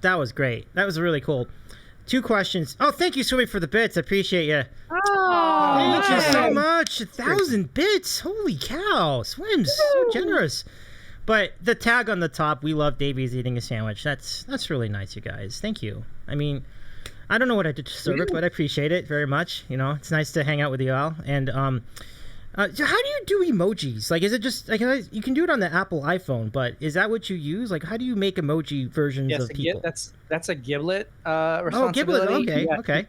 that was great. That was really cool. 2 questions. Oh, thank you, Swimming, for the bits. I appreciate you. Oh, Thank you nice. so much. 1,000 bits. Holy cow. Swims. So generous. But the tag on the top, we love Davy's eating a sandwich. That's really nice, you guys. Thank you. I mean, I don't know what I did to deserve it, but I appreciate it very much. You know, it's nice to hang out with you all. And so how do you do emojis? Like, is it just like you can do it on the Apple iPhone, but is that what you use? Like, how do you make emoji versions of people? That's a Giblet responsibility. Oh, Giblet. Okay, yeah, okay.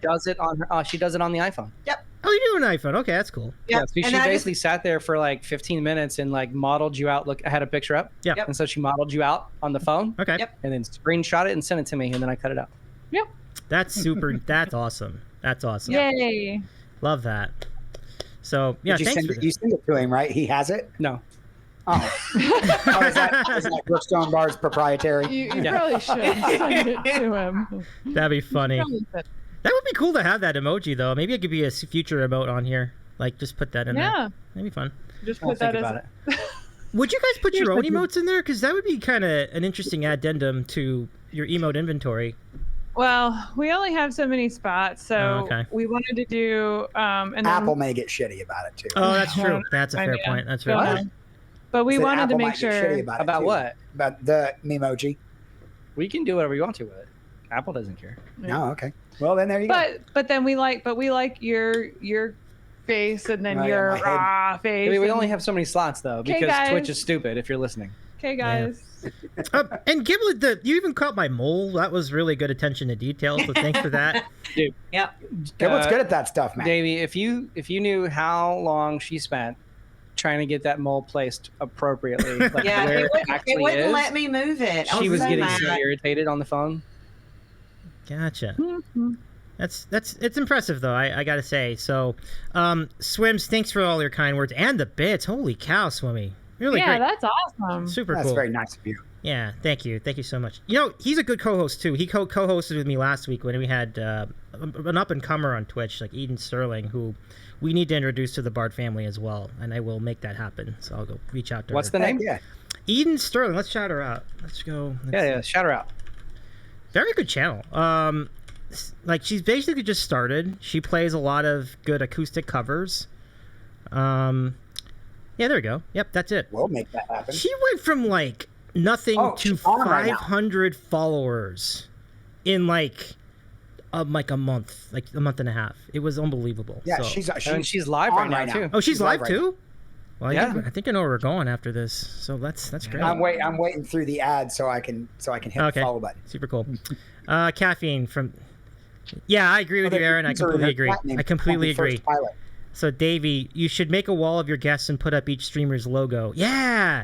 She does it on the iPhone. Yep. Oh, you do an iPhone. Okay, that's cool. Yeah, Yep. so she And I basically sat there for like 15 minutes and like modeled you out. Look, I had a picture up. Yeah. Yep. And so she modeled you out on the phone. Okay. Yep. And then screenshot it and sent it to me, and then I cut it out. Yep. That's super. That's awesome. That's awesome. Yay. Love that. So yeah, Did you thanks send for it, that. you send it to him, right? He has it. No. Oh, is that Brookstone Bards proprietary? You probably should send it to him. That'd be funny. Probably should. That would be cool to have that emoji, though. Maybe it could be a future emote on here. Like, just put that in there. Yeah. That'd be fun. Just I'll put think that about as it. Would you guys put your own emotes in there? Because that would be kind of an interesting addendum to your emote inventory. Well, we only have so many spots, so Oh, okay. we wanted to do and then, Apple may get shitty about it too. Oh, that's true. That's a fair Yeah. point. That's fair But, point. but we Said wanted Apple to make might get shitty sure. about it, About too. what? About the memoji. We can do whatever you want to with it. Apple doesn't care. No, okay. Well, then there you go. But then we like your face and then Oh, yeah, your my head. face. I mean, we and- only have so many slots though, Okay, because guys. Twitch is stupid. If you're listening. Okay, guys. And Giblet, you even caught my mole. That was really good attention to detail. So thanks for that. Yep. Giblet's good at that stuff, man. Davey, if you knew how long she spent trying to get that mole placed appropriately, like Yeah, where it actually wouldn't is, let me move it. I she was so getting mad. so irritated on the phone. Gotcha. Mhm. It's impressive though. I gotta say. So, Swims, thanks for all your kind words and the bits. Holy cow, Swimmy, really Yeah, great. that's awesome. Super That's cool. very nice of you. Yeah, thank you so much. You know, he's a good co-host too. He co-hosted with me last week when we had an up-and-comer on Twitch, like Eden Sterling, who we need to introduce to the Bard family as well, and I will make that happen. So I'll go reach out to What's her. the name? Yeah. Eden Sterling. Let's shout her out. Let's go. Yeah, shout her out. Very good channel. Like she's basically just started. She plays a lot of good acoustic covers. Yeah, there we go. Yep, that's it. We'll make that happen. She went from like nothing Oh, to she's on right now. 500 followers in like a month, like a month and a half. It was unbelievable. Yeah, So- She's live on right now too. Oh, she's live right too. Well, Yeah. I think I know where we're going after this. So that's great. I'm waiting through the ad so I can hit Okay. the follow button. Super cool. Caffeine from. Yeah, I agree with you, Aaron. I completely agree. I completely agree. So, Davey, you should make a wall of your guests and put up each streamer's logo. Yeah.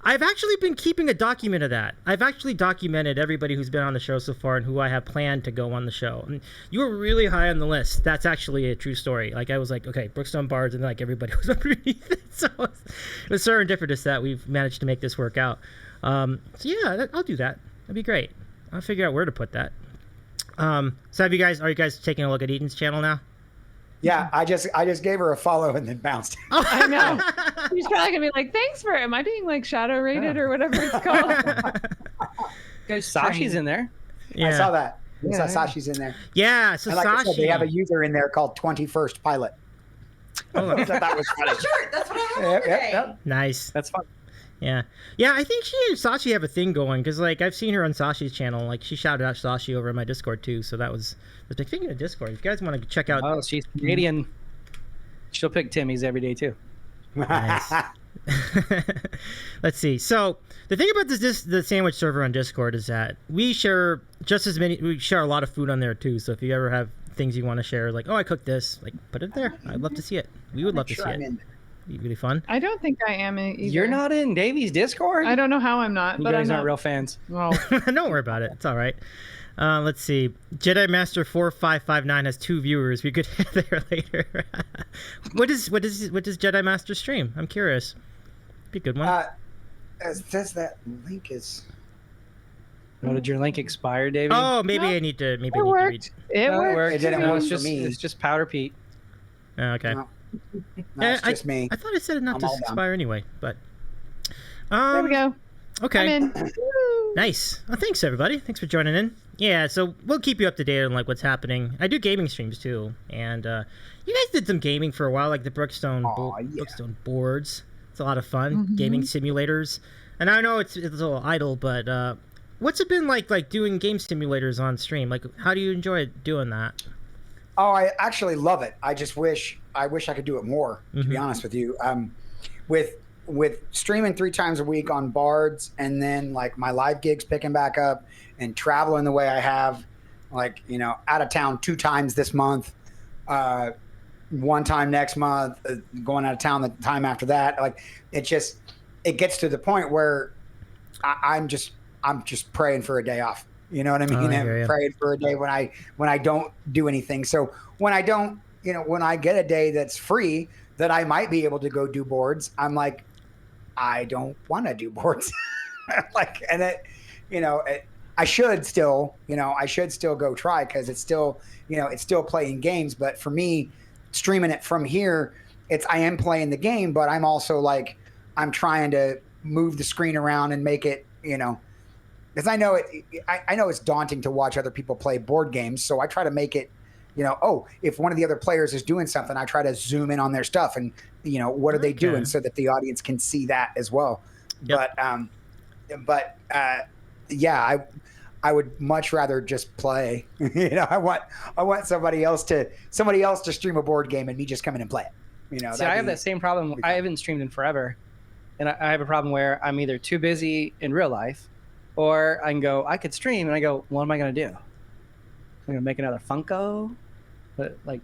I've actually been keeping a document of that. I've actually documented everybody who's been on the show so far and who I have planned to go on the show. And you were really high on the list. That's actually a true story. Like, I was like, okay, Brookstone Bards, and then, like, everybody was underneath it. So, it was serendipitous that we've managed to make this work out. So, yeah, I'll do that. That'd be great. I'll figure out where to put that. So, are you guys taking a look at Eden's channel now? Yeah, I just gave her a follow and then bounced. I know. She's probably gonna be like, "Thanks for am I being like shadow rated or whatever it's called?" Sashi's in there. Yeah. I saw that. Yeah. Sashi's in there. Yeah, so And like I said, they have a Sashi. user in there called 21st Pilot. Oh, I thought that was That's funny. my shirt. That's what I have on Yep, today. yep. Nice. That's fun. Yeah. I think she and Sashi have a thing going because, like, I've seen her on Sashi's channel. Like, she shouted out Sashi over in my Discord too. So that was. But speaking of Discord, if you guys want to check out. Oh, she's Canadian. She'll pick Timmy's every day too. Nice. Let's see. So the thing about the sandwich server on Discord is that we share just as many. We share a lot of food on there too. So if you ever have things you want to share, like, oh, I cooked this, like, put it there. I'd love to see it. We would love to see it. It'd be really fun. I don't think I am either. You're not in Davy's Discord? I don't know how I'm not, You but guys I'm aren't not real fans. Well, Don't worry about it. It's all right. Let's see. Jedi Master 4559 has 2 viewers. We could hit there later. What does Jedi Master stream? I'm curious. Be a good one. says that link is. Oh, did your link expire, Davey? Oh, maybe No. I need to. Maybe It I need worked. to It No, worked. It didn't No, work it's for just me. it's just Powder Pete. read. Okay. No, it's just me. I thought I said it not I'm to all done. expire anyway, but. There we go. Okay. I'm in. Woo. Nice. Well, thanks everybody. Thanks for joining in. Yeah, so we'll keep you up to date on like what's happening. I do gaming streams too, and you guys did some gaming for a while, like the Brookstone Brookstone Boards. It's a lot of fun. Gaming simulators, and I know it's a little idle, but what's it been like doing game simulators on stream? Like, how do you enjoy doing that? Oh, I actually love it. I just wish I could do it more. To be honest with you, with streaming 3 times a week on Bards, and then like my live gigs picking back up, and traveling the way I have, like, you know, out of town 2 times this month, 1 time next month, going out of town the time after that. Like, it gets to the point where I'm just praying for a day off. You know what I mean? I'm praying for a day when I don't do anything. So when I don't, you know, when I get a day that's free that I might be able to go do boards, I'm like, I don't want to do boards. Like, and it, you know, I should still go try, because it's still, you know, it's still playing games. But for me, streaming it from here, I am playing the game, but I'm also like, I'm trying to move the screen around and make it, you know, because I know it's daunting to watch other people play board games. So I try to make it, you know, oh, if one of the other players is doing something, I try to zoom in on their stuff and, you know, what are they doing, so that the audience can see that as well. Yep. But yeah, I would much rather just play. You know, I want somebody else to stream a board game and me just come in and play it. You know, see, I have that same problem. I haven't streamed in forever, and I have a problem where I'm either too busy in real life, or I could stream, and I go, what am I going to do? I'm going to make another Funko, but like,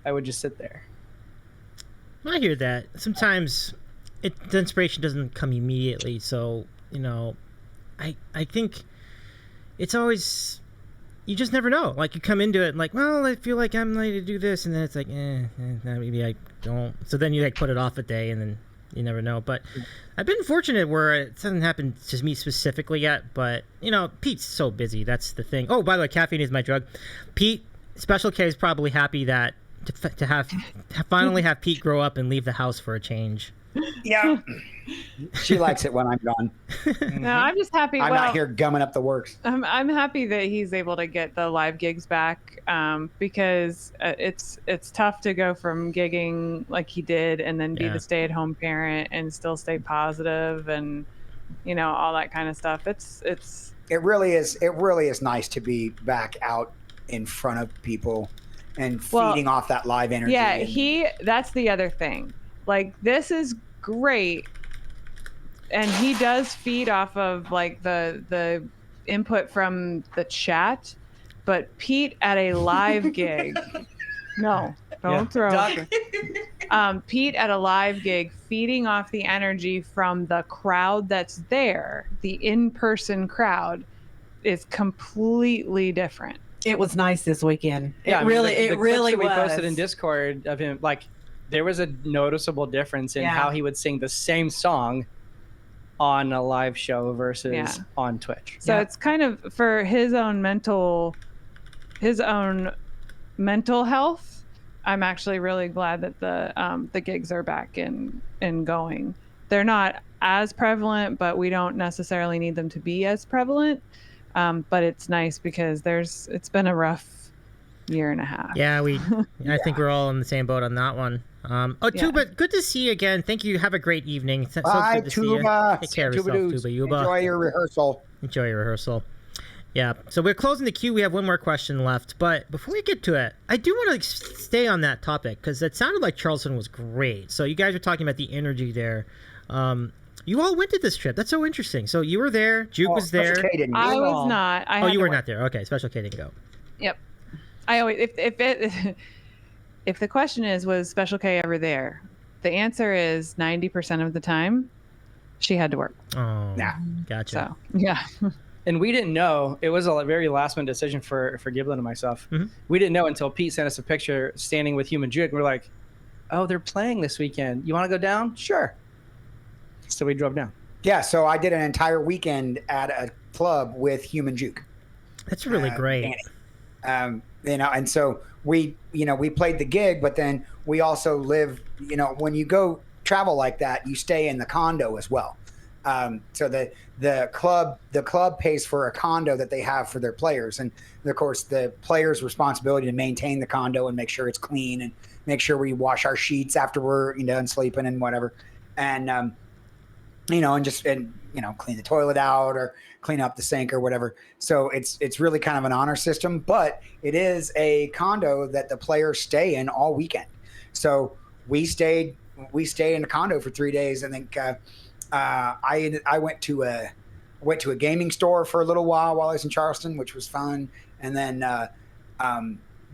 I would just sit there. I hear that. Sometimes the inspiration doesn't come immediately, so, you know, I think it's always, you just never know. Like, you come into it and like, well, I feel like I'm ready to do this, and then it's like, maybe I don't. So then you like put it off a day, and then you never know. But I've been fortunate where it hasn't happened to me specifically yet, but, you know, Pete's so busy. That's the thing. Oh, by the way, caffeine is my drug. Pete, Special K is probably happy that to finally have Pete grow up and leave the house for a change. Yeah. She likes it when I'm gone. No, I'm just happy. I'm not here gumming up the works. I'm happy that he's able to get the live gigs back, because it's tough to go from gigging like he did and then be the stay-at-home parent and still stay positive and, you know, all that kind of stuff. It really is nice to be back out in front of people and feeding off that live energy. Yeah, that's the other thing. Like, this is great, and he does feed off of like the input from the chat, but Pete at a live gig, no, don't throw. Pete at a live gig, feeding off the energy from the crowd that's there, the in-person crowd, is completely different. It was nice this weekend. Yeah, it really was. We posted in Discord of him, like, there was a noticeable difference in how he would sing the same song on a live show versus on Twitch. So it's kind of for his own mental health. I'm actually really glad that the gigs are back and going. They're not as prevalent, but we don't necessarily need them to be as prevalent. But it's nice because it's been a rough year and a half. Yeah, I think we're all in the same boat on that one. Tuba, good to see you again. Thank you. Have a great evening. Bye, Tuba. Take care of yourself, Tuba. Enjoy your rehearsal. Enjoy your rehearsal. Yeah, so we're closing the queue. We have one more question left. But before we get to it, I do want to stay on that topic because it sounded like Charleston was great. So you guys were talking about the energy there. You all went to this trip. That's so interesting. So you were there. Juke was there. I was not. You were not there. Okay, Special K didn't go. Yep. I always if the question is, was Special K ever there? The answer is 90% of the time she had to work. Oh, yeah. Gotcha. So, yeah. And we didn't know. It was a very last minute decision for Giblet and myself. Mm-hmm. We didn't know until Pete sent us a picture standing with Human Juke. We're like, oh, they're playing this weekend. You want to go down? Sure. So we drove down. Yeah, so I did an entire weekend at a club with Human Juke. That's really great. And so we played the gig, but then we also live, when you go travel like that, you stay in the condo as well. So the club pays for a condo that they have for their players, and of course the players' responsibility to maintain the condo and make sure it's clean and make sure we wash our sheets after we're done sleeping and whatever, and clean the toilet out or clean up the sink or whatever. So it's really kind of an honor system, but it is a condo that the players stay in all weekend. So we stayed in the condo for 3 days, and then I went to a gaming store for a little while I was in Charleston, which was fun. And then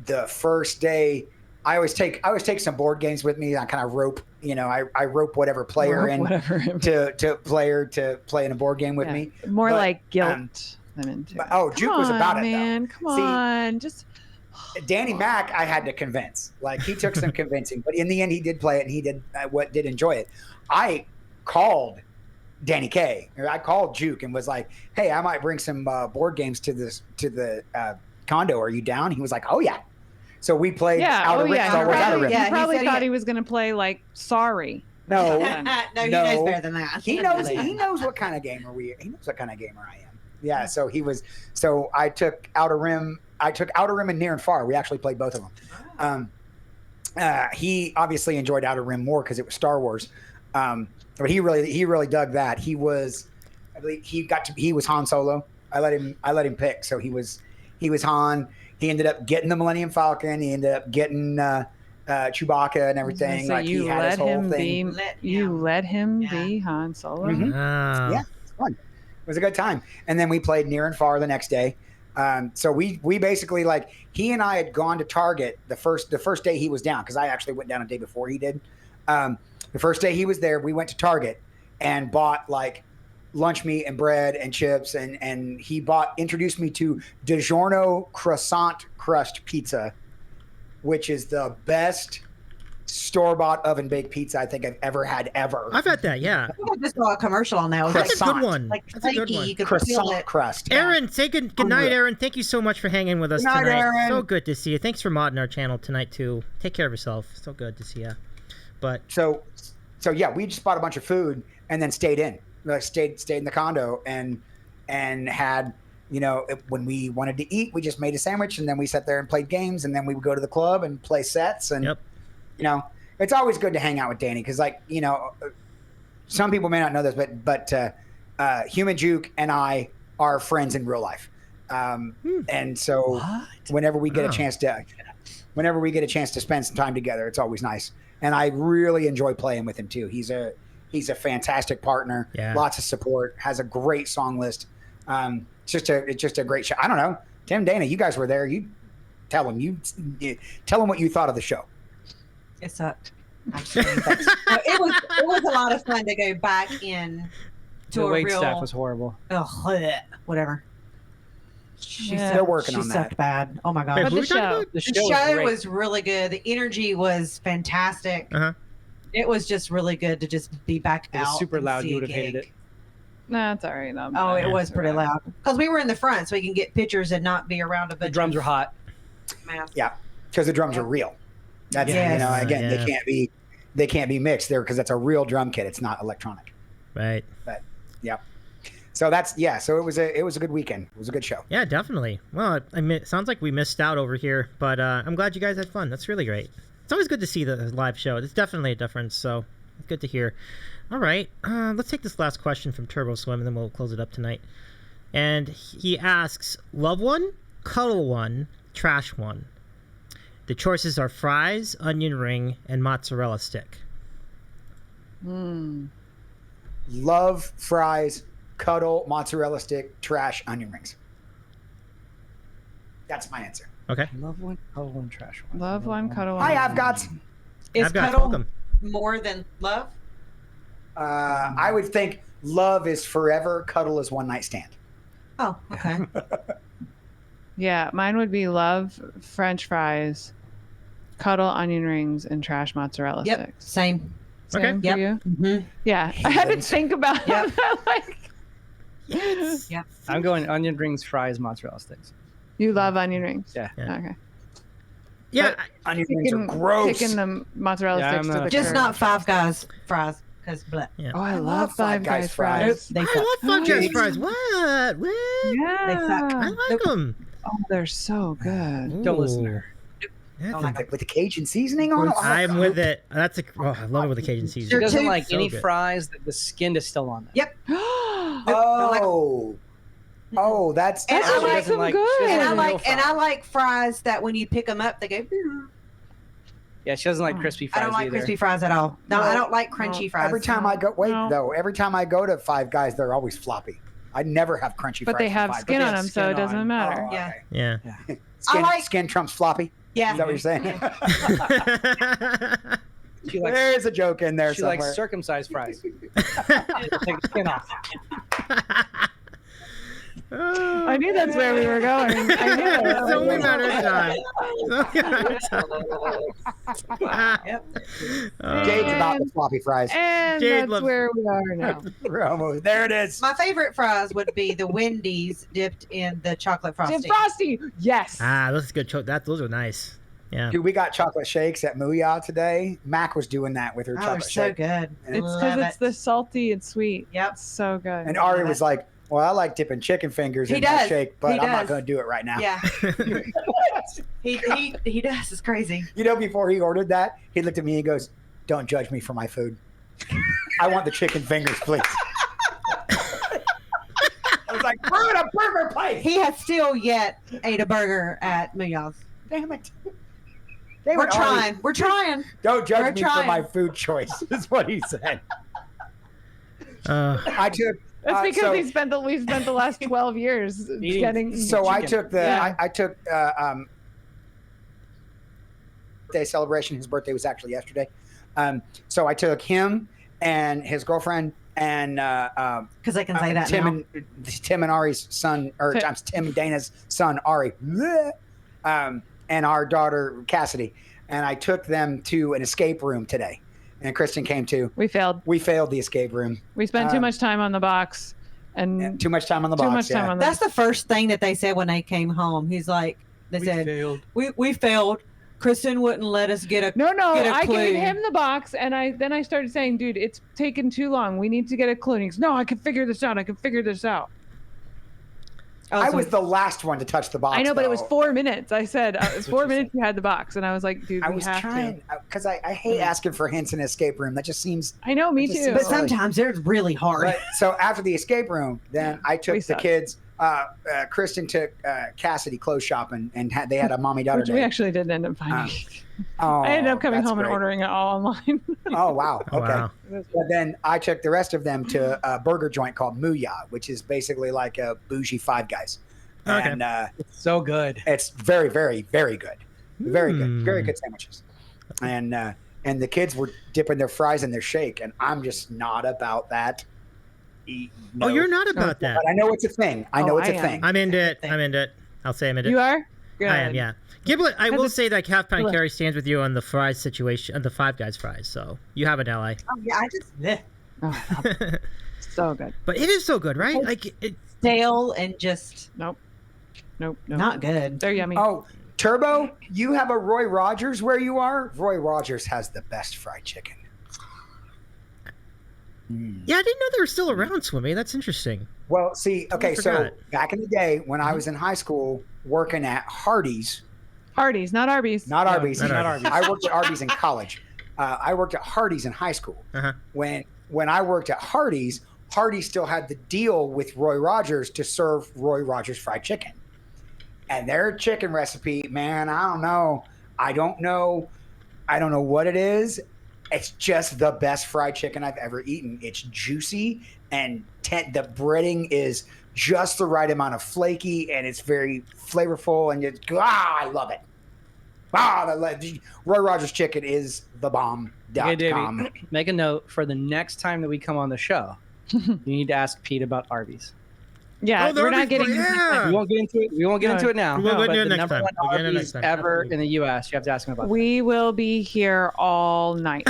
the first day, I always take some board games with me. I kind of rope, I rope whatever player to player to play in a board game with me. More like guilt than into. Juke was about man, it though. Come on, just. Danny Mac, I had to convince. Like, he took some convincing, but in the end, he did play it, and he did enjoy it. I called Danny K. I called Juke and was like, "Hey, I might bring some board games to the condo. Are you down?" He was like, "Oh yeah." So we played Outer Rim. He probably thought he was going to play like Sorry. No, no, he knows better than that. He knows what kind of gamer he knows what kind of gamer I am. Yeah. So he was. So I took Outer Rim. And Near and Far. We actually played both of them. He obviously enjoyed Outer Rim more because it was Star Wars. But he really dug that. He was Han Solo. I let him pick. So he was Han. He ended up getting the Millennium Falcon. He ended up getting Chewbacca and everything. So he had his whole thing. You let him be Han Solo. Mm-hmm. Oh. Yeah, it's fun. It was a good time. And then we played Near and Far the next day. So we basically, like, he and I had gone to Target the first day he was down, because I actually went down a day before he did. The first day he was there, we went to Target and bought like lunch meat and bread and chips, and he introduced me to DiGiorno croissant crust pizza, which is the best store-bought oven-baked pizza I think I've ever had ever. I've had that, yeah. I think I just saw a commercial on that. That's a good one. Like That's a good one. You could feel it. Crust. Aaron, say good night, Aaron. Thank you so much for hanging with us Good night, tonight. Aaron. So good to see you. Thanks for modding our channel tonight too. Take care of yourself. So good to see you. But so yeah, we just bought a bunch of food and then stayed in. Like stayed in the condo and had, when we wanted to eat, we just made a sandwich and then we sat there and played games, and then we would go to the club and play sets. And it's always good to hang out with Danny because, like, some people may not know this, but Human Juke and I are friends in real life. And so whenever we get a chance to spend some time together, it's always nice. And I really enjoy playing with him too. He's a fantastic partner. Yeah. Lots of support. Has a great song list. It's just a great show. I don't know, Tim, Dana, you guys were there. You tell him what you thought of the show. It sucked. It was a lot of fun to go back in to The a wait real. staff was horrible. Whatever. They're working on She that. sucked bad. Oh my god. Wait, But who the we talking show. about? The The show great. was really good. The energy was fantastic. Uh-huh. It was just really good to just be back It was out. super and loud. see You a would have hated gig. it. No, it's all right. Oh, it was pretty loud because we were in the front, so we can get pictures and not be around a bunch The drums of were hot. math. Yeah, because the drums are real. That's Yes. again, Yeah. they can't be mixed there because that's a real drum kit. It's not electronic. Right. But yeah. So so it was a good weekend. It was a good show. Yeah, definitely. Well, it sounds like we missed out over here, but I'm glad you guys had fun. That's really great. It's always good to see the live show. It's definitely a difference, so it's good to hear. All right, let's take this last question from Turbo Swim, and then we'll close it up tonight. And he asks, love one, cuddle one, trash one. The choices are fries, onion ring, and mozzarella stick. Love, fries, cuddle, mozzarella stick, trash, onion rings. That's my answer. Okay. Love one, cuddle one, trash one. Love one, cuddle one. Hi, I've got. Is I've got cuddle welcome. more than love? I would think love is forever, cuddle is one night stand. Oh, okay. Yeah, mine would be love, French fries, cuddle, onion rings, and trash mozzarella Yep. sticks. Same. Same for Yep. you? Mm-hmm. Yeah. I had to think about Yep. that. Like, Yep. I'm going onion rings, fries, mozzarella sticks. you love onion rings. Yeah. Okay. Yeah, Onion rings are gross. Picking the mozzarella Yeah, sticks I'm to not- the Just curd. not Five Guys fries, because Oh, I love love Five Guys fries. They I suck. love Five Guys Nice. fries. What? Yeah. They suck. I like them. Oh, they're so good. Don't listen to her. Don't like With the Cajun seasoning on it. I'm with it. That's I love it with the Cajun She seasoning. doesn't too- like So any good. fries that the skin is still on them. Yep. Oh. Oh, that's. And That I makes like them like- good. she doesn't And I real like and I like fries that when you pick them up, they go. "Boo." Yeah, she doesn't like crispy fries I don't like either. crispy fries at all. No, I don't like crunchy fries. Every time I go, No. every time I go to Five Guys, they're always floppy. I never have crunchy But fries. they from have Five skin Guys. on them, so skin it doesn't on. matter. Oh, Yeah. okay. Yeah. Skin, like- skin trumps floppy. Yeah. Is that what you're saying? She likes, There's a joke in there she somewhere. likes circumcised fries. Take the skin off. I knew that's where we were going. I knew it. It's only a matter of time. Yep. Jade's about the floppy fries. And Jade that's loves- where we are now. We're almost there. It is. My favorite fries would be the Wendy's dipped in the chocolate frosting. Dip Frosty. Yes. Those are good. Those are nice. Yeah. Dude, we got chocolate shakes at Mooyah today. Mac was doing that with her Oh, they're chocolate so shake. good. It's Love because it's it. the salty and sweet. Yep. It's so good. And Ari was like, "Well, I like dipping chicken fingers He in that does. shake, but He I'm not does. going to do it right now." Yeah. He does. It's crazy. You know, before he ordered that, he looked at me and he goes, "Don't judge me for my food. I want the chicken fingers, please." I was like, "We're in a burger place." He has still yet ate a burger at Mooyah's. Damn it. We're trying. We're trying. Don't judge We're me for trying. my food choice, is what he said. Uh, I took. That's because so, we spent the last 12 years Eating- getting. So I chicken. took the. Yeah. I took. Day celebration. His birthday was actually yesterday. So I took him and his girlfriend and Because I can say that Tim now. and Tim and Ari's son, or Tim. Tim and Dana's son, Ari, and our daughter Cassidy, and I took them to an escape room today, and Kristen came too. We failed. We failed the escape room. We spent too much time on the box, And and too much time on the too box. much time on the. That's the first thing that they said when they came home. He's like, they said, failed. we failed. Kristen wouldn't let us get a. No, Get a I clue. gave him the box, and I started saying, "Dude, it's taken too long. We need to get a clue." And he goes, "No, I can figure this out. I can figure this out." Oh, I so- was the last one to touch the box. I know, but it was though. 4 minutes. I said it was what 4 you minutes. You had the box, and I was like, "Dude, I we was have trying to." because I hate asking for hints in an escape room. That just seems. I know, me It just too. But seems sometimes they're really hard. But, so after the escape room, then I We took the suck. kids. Kristen took Cassidy clothes shopping, and they had a mommy daughter Which we day. actually did end up finding. Oh, I ended up coming that's home and great. ordering it all online. Oh wow. Oh, Okay. wow. But then I took the rest of them to a burger joint called Mooyah, which is basically like a bougie Five Guys. Okay. And It's so good. it's very, very, very good. Very good. Very Hmm. good sandwiches. And the kids were dipping their fries in their shake, and I'm just not about that. Oh, you're not about that. But I know it's a thing. I know Oh, it's I a am. thing. I'm into it. I'm into it. I'll say I'm into You it. are? Good. I am, yeah. Giblet, I will it's- say that Half Pound Giblet. Carry stands with you on the fries situation, on the Five Guys fries. So you have an ally. Oh, yeah, I just bleh. Oh, so good. But it is so good, right? Like, Stale and just Nope. Nope. not good. They're yummy. Oh, Turbo, you have a Roy Rogers where you are? Roy Rogers has the best fried chicken. yeah, I didn't know they were still around, Swimmy. That's interesting. Well, see, okay, so forgot. back in the day when I was in high school working at Hardee's, Hardee's, not Arby's. not Arby's, not Arby's. I worked at Arby's in college. I worked at Hardee's in high school. Uh-huh. When I worked at Hardee's still had the deal with Roy Rogers to serve Roy Rogers fried chicken. And their chicken recipe, man, I don't know. I don't know what it is. It's just the best fried chicken I've ever eaten. It's juicy and the breading is just the right amount of flaky, and it's very flavorful, and I love it. Roy Rogers chicken is the bomb.com. Okay, Davey, make a note for the next time that we come on the show. You need to ask Pete about Arby's. Yeah, Oh, the we're not Arby's getting. one, yeah. We won't get into it. We won't get into it now. We'll go but into it the next number time. one We'll get into it Arby's next time. ever Absolutely. in the U.S. You have to ask him about. We will be here all night.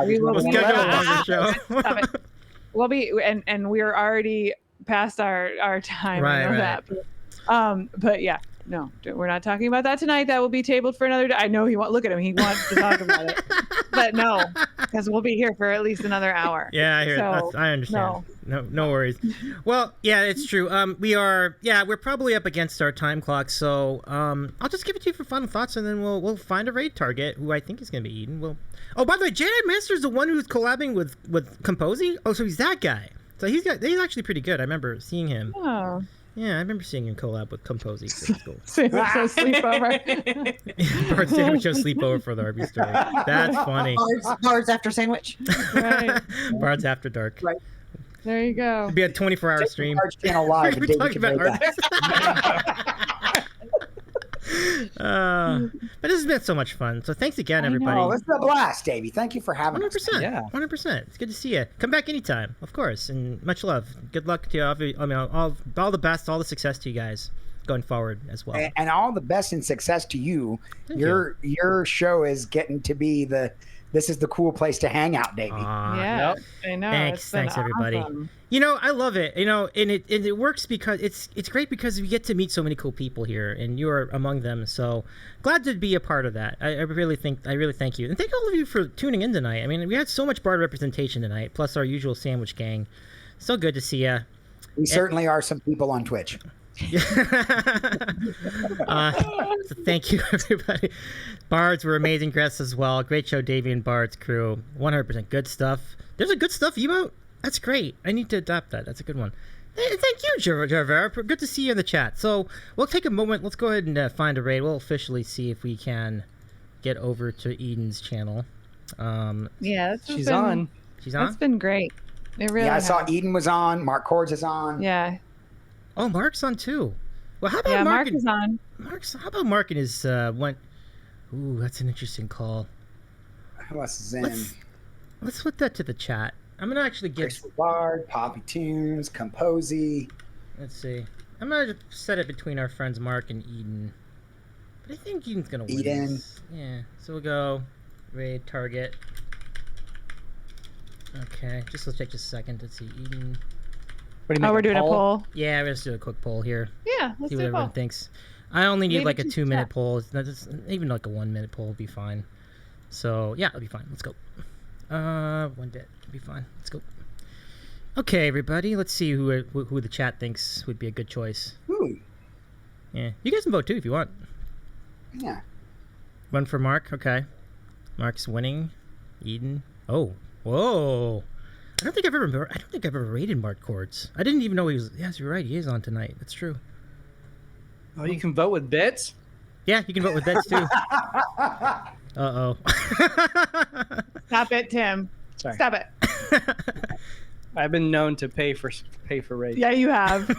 We will Let's be- go to a longer show. Stop it. We'll be and we're already past our time. Right, I know right. that. But yeah, no, we're not talking about that tonight. That will be tabled for another day. I know look at him. He wants to talk about it, but no, because we'll be here for at least another hour. Yeah, I hear So, it. I understand. No worries. Well, yeah, it's true. We're probably up against our time clock, so I'll just give it to you for final thoughts, and then we'll find a raid target who I think is going to be Eden. Oh, by the way, J.I. Master's the one who's collabing with Composy. Oh, so he's that guy. So he's actually pretty good. I remember seeing him. Oh. Yeah, I remember seeing him collab with Composy. So it's cool. Sandwich Show sleepover. Bard Sandwich Show sleepover for the Arby story. That's funny. Bards after sandwich. Right. Bards After Dark. Right. There you go. It'd be a 24-hour stream. Large channel live. We're and Davey talking can about rate that. but this has been so much fun. So thanks again, everybody. Oh, it's been a blast, Davey. Thank you for having 100%. us. Yeah. 100%. It's good to see you. Come back anytime, of course, and much love. Good luck to you. All the best, all the success to you guys going forward as well. And all the best and success to you. Thank Your show is getting to be this is the cool place to hang out, Davey. Yeah, I know. Thanks, It's been everybody. awesome. I love it. And it works because it's great because we get to meet so many cool people here, and you are among them. So glad to be a part of that. I really thank you, and thank all of you for tuning in tonight. I mean, we had so much Bard representation tonight, plus our usual sandwich gang. So good to see you. We certainly are some people on Twitch. So thank you, everybody. Bards were amazing guests as well. Great show, Davy and Bard's crew. 100% good stuff. There's a good stuff emote. That's great. I need to adopt that. That's a good one. Hey, thank you, Javera. Good to see you in the chat. So we'll take a moment. Let's go ahead and find a raid. We'll officially see if we can get over to Eden's channel. Yeah, She's on. She's on? That's been great. It really. Yeah, I saw has. Eden was on. Mark Chords is on. Yeah. Oh, Mark's on too. Well, how about Yeah, Mark? Mark is on. How about Mark and his one? Ooh, that's an interesting call. Who else is in? Let's put that to the chat. I'm gonna actually get. Chris Bard, Poppy Tunes, Composy. Let's see. I'm gonna set it between our friends Mark and Eden. But I think Eden's gonna win. Eden. This. Yeah. So we'll go raid target. Okay. Let's take just a second to see Eden. What do you Oh, make, we're doing a poll. Yeah, let's do a quick poll here. Yeah, let's See do what a everyone poll. thinks. I only need Maybe like a just 2-minute chat. poll. It's not just, even like a 1-minute poll will be fine. So yeah, it'll be fine. Let's go. 1 bit. It'll be fine. Let's go. Okay, everybody. Let's see who the chat thinks would be a good choice. Ooh, Yeah, you guys can vote too if you want. yeah. One for Mark. Okay, Mark's winning. Eden. Oh, whoa. I don't think I've ever rated Mark Chords. I didn't even know he was. Yes, you're right. He is on tonight. That's true. Oh, you can vote with bits? Yeah, you can vote with bets too. Uh-oh. Stop it, Tim. Sorry. Stop it. I've been known to pay for raids. Yeah, you have.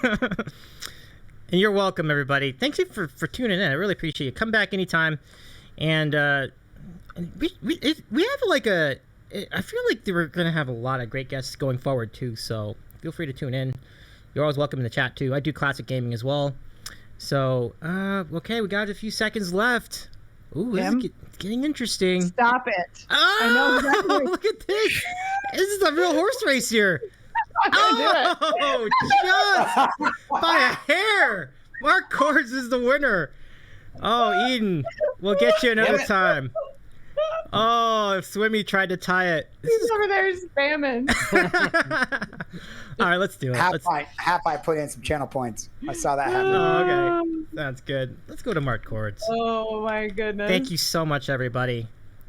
And you're welcome, everybody. Thank you for tuning in. I really appreciate you. Come back anytime. And we have like a... I feel like we're going to have a lot of great guests going forward, too. So feel free to tune in. You're always welcome in the chat, too. I do classic gaming as well. So, okay, we got a few seconds left. Ooh, this is getting interesting. Stop it. Oh, I know exactly. Look at this. This is a real horse race here. I'm gonna do it. Oh, just by a hair. Mark Chords is the winner. Oh, Eden, we'll get you another time. Oh, if Swimmy tried to tie it. He's over there spamming. All right, let's do it. Half I put in some channel points. I saw that happen. Oh, okay. Sounds good. Let's go to Mark Chords. Oh my goodness. Thank you so much, everybody.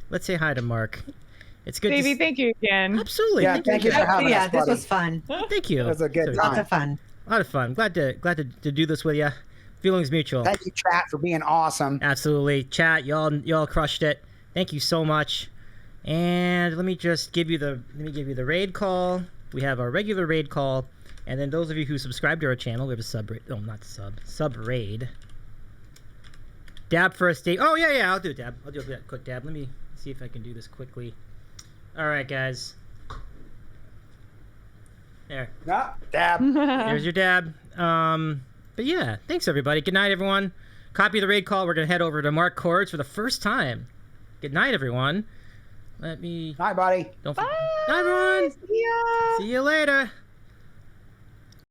Let's say hi to Mark. It's good Davey, to thank you again. Absolutely. Yeah, thank you for having Yeah, us, this buddy. was fun. Thank you. It was a good Lots time. of fun. A lot of fun. Glad to do this with you. Feelings mutual. Thank you, chat, for being awesome. Absolutely. Chat, y'all crushed it. Thank you so much. And let me just give you the raid call. We have our regular raid call, and then those of you who subscribe to our channel, we have a sub raid. Dab first date. Oh yeah, I'll do a dab. I'll do a quick dab. Let me see if I can do this quickly. All right, guys. There. No, dab. There's your dab. But yeah, thanks everybody. Good night, everyone. Copy the raid call. We're gonna head over to Mark Chords for the first time. Good night, everyone. Let me. Hi, buddy. Don't forget. Bye, everyone. See ya. See you later.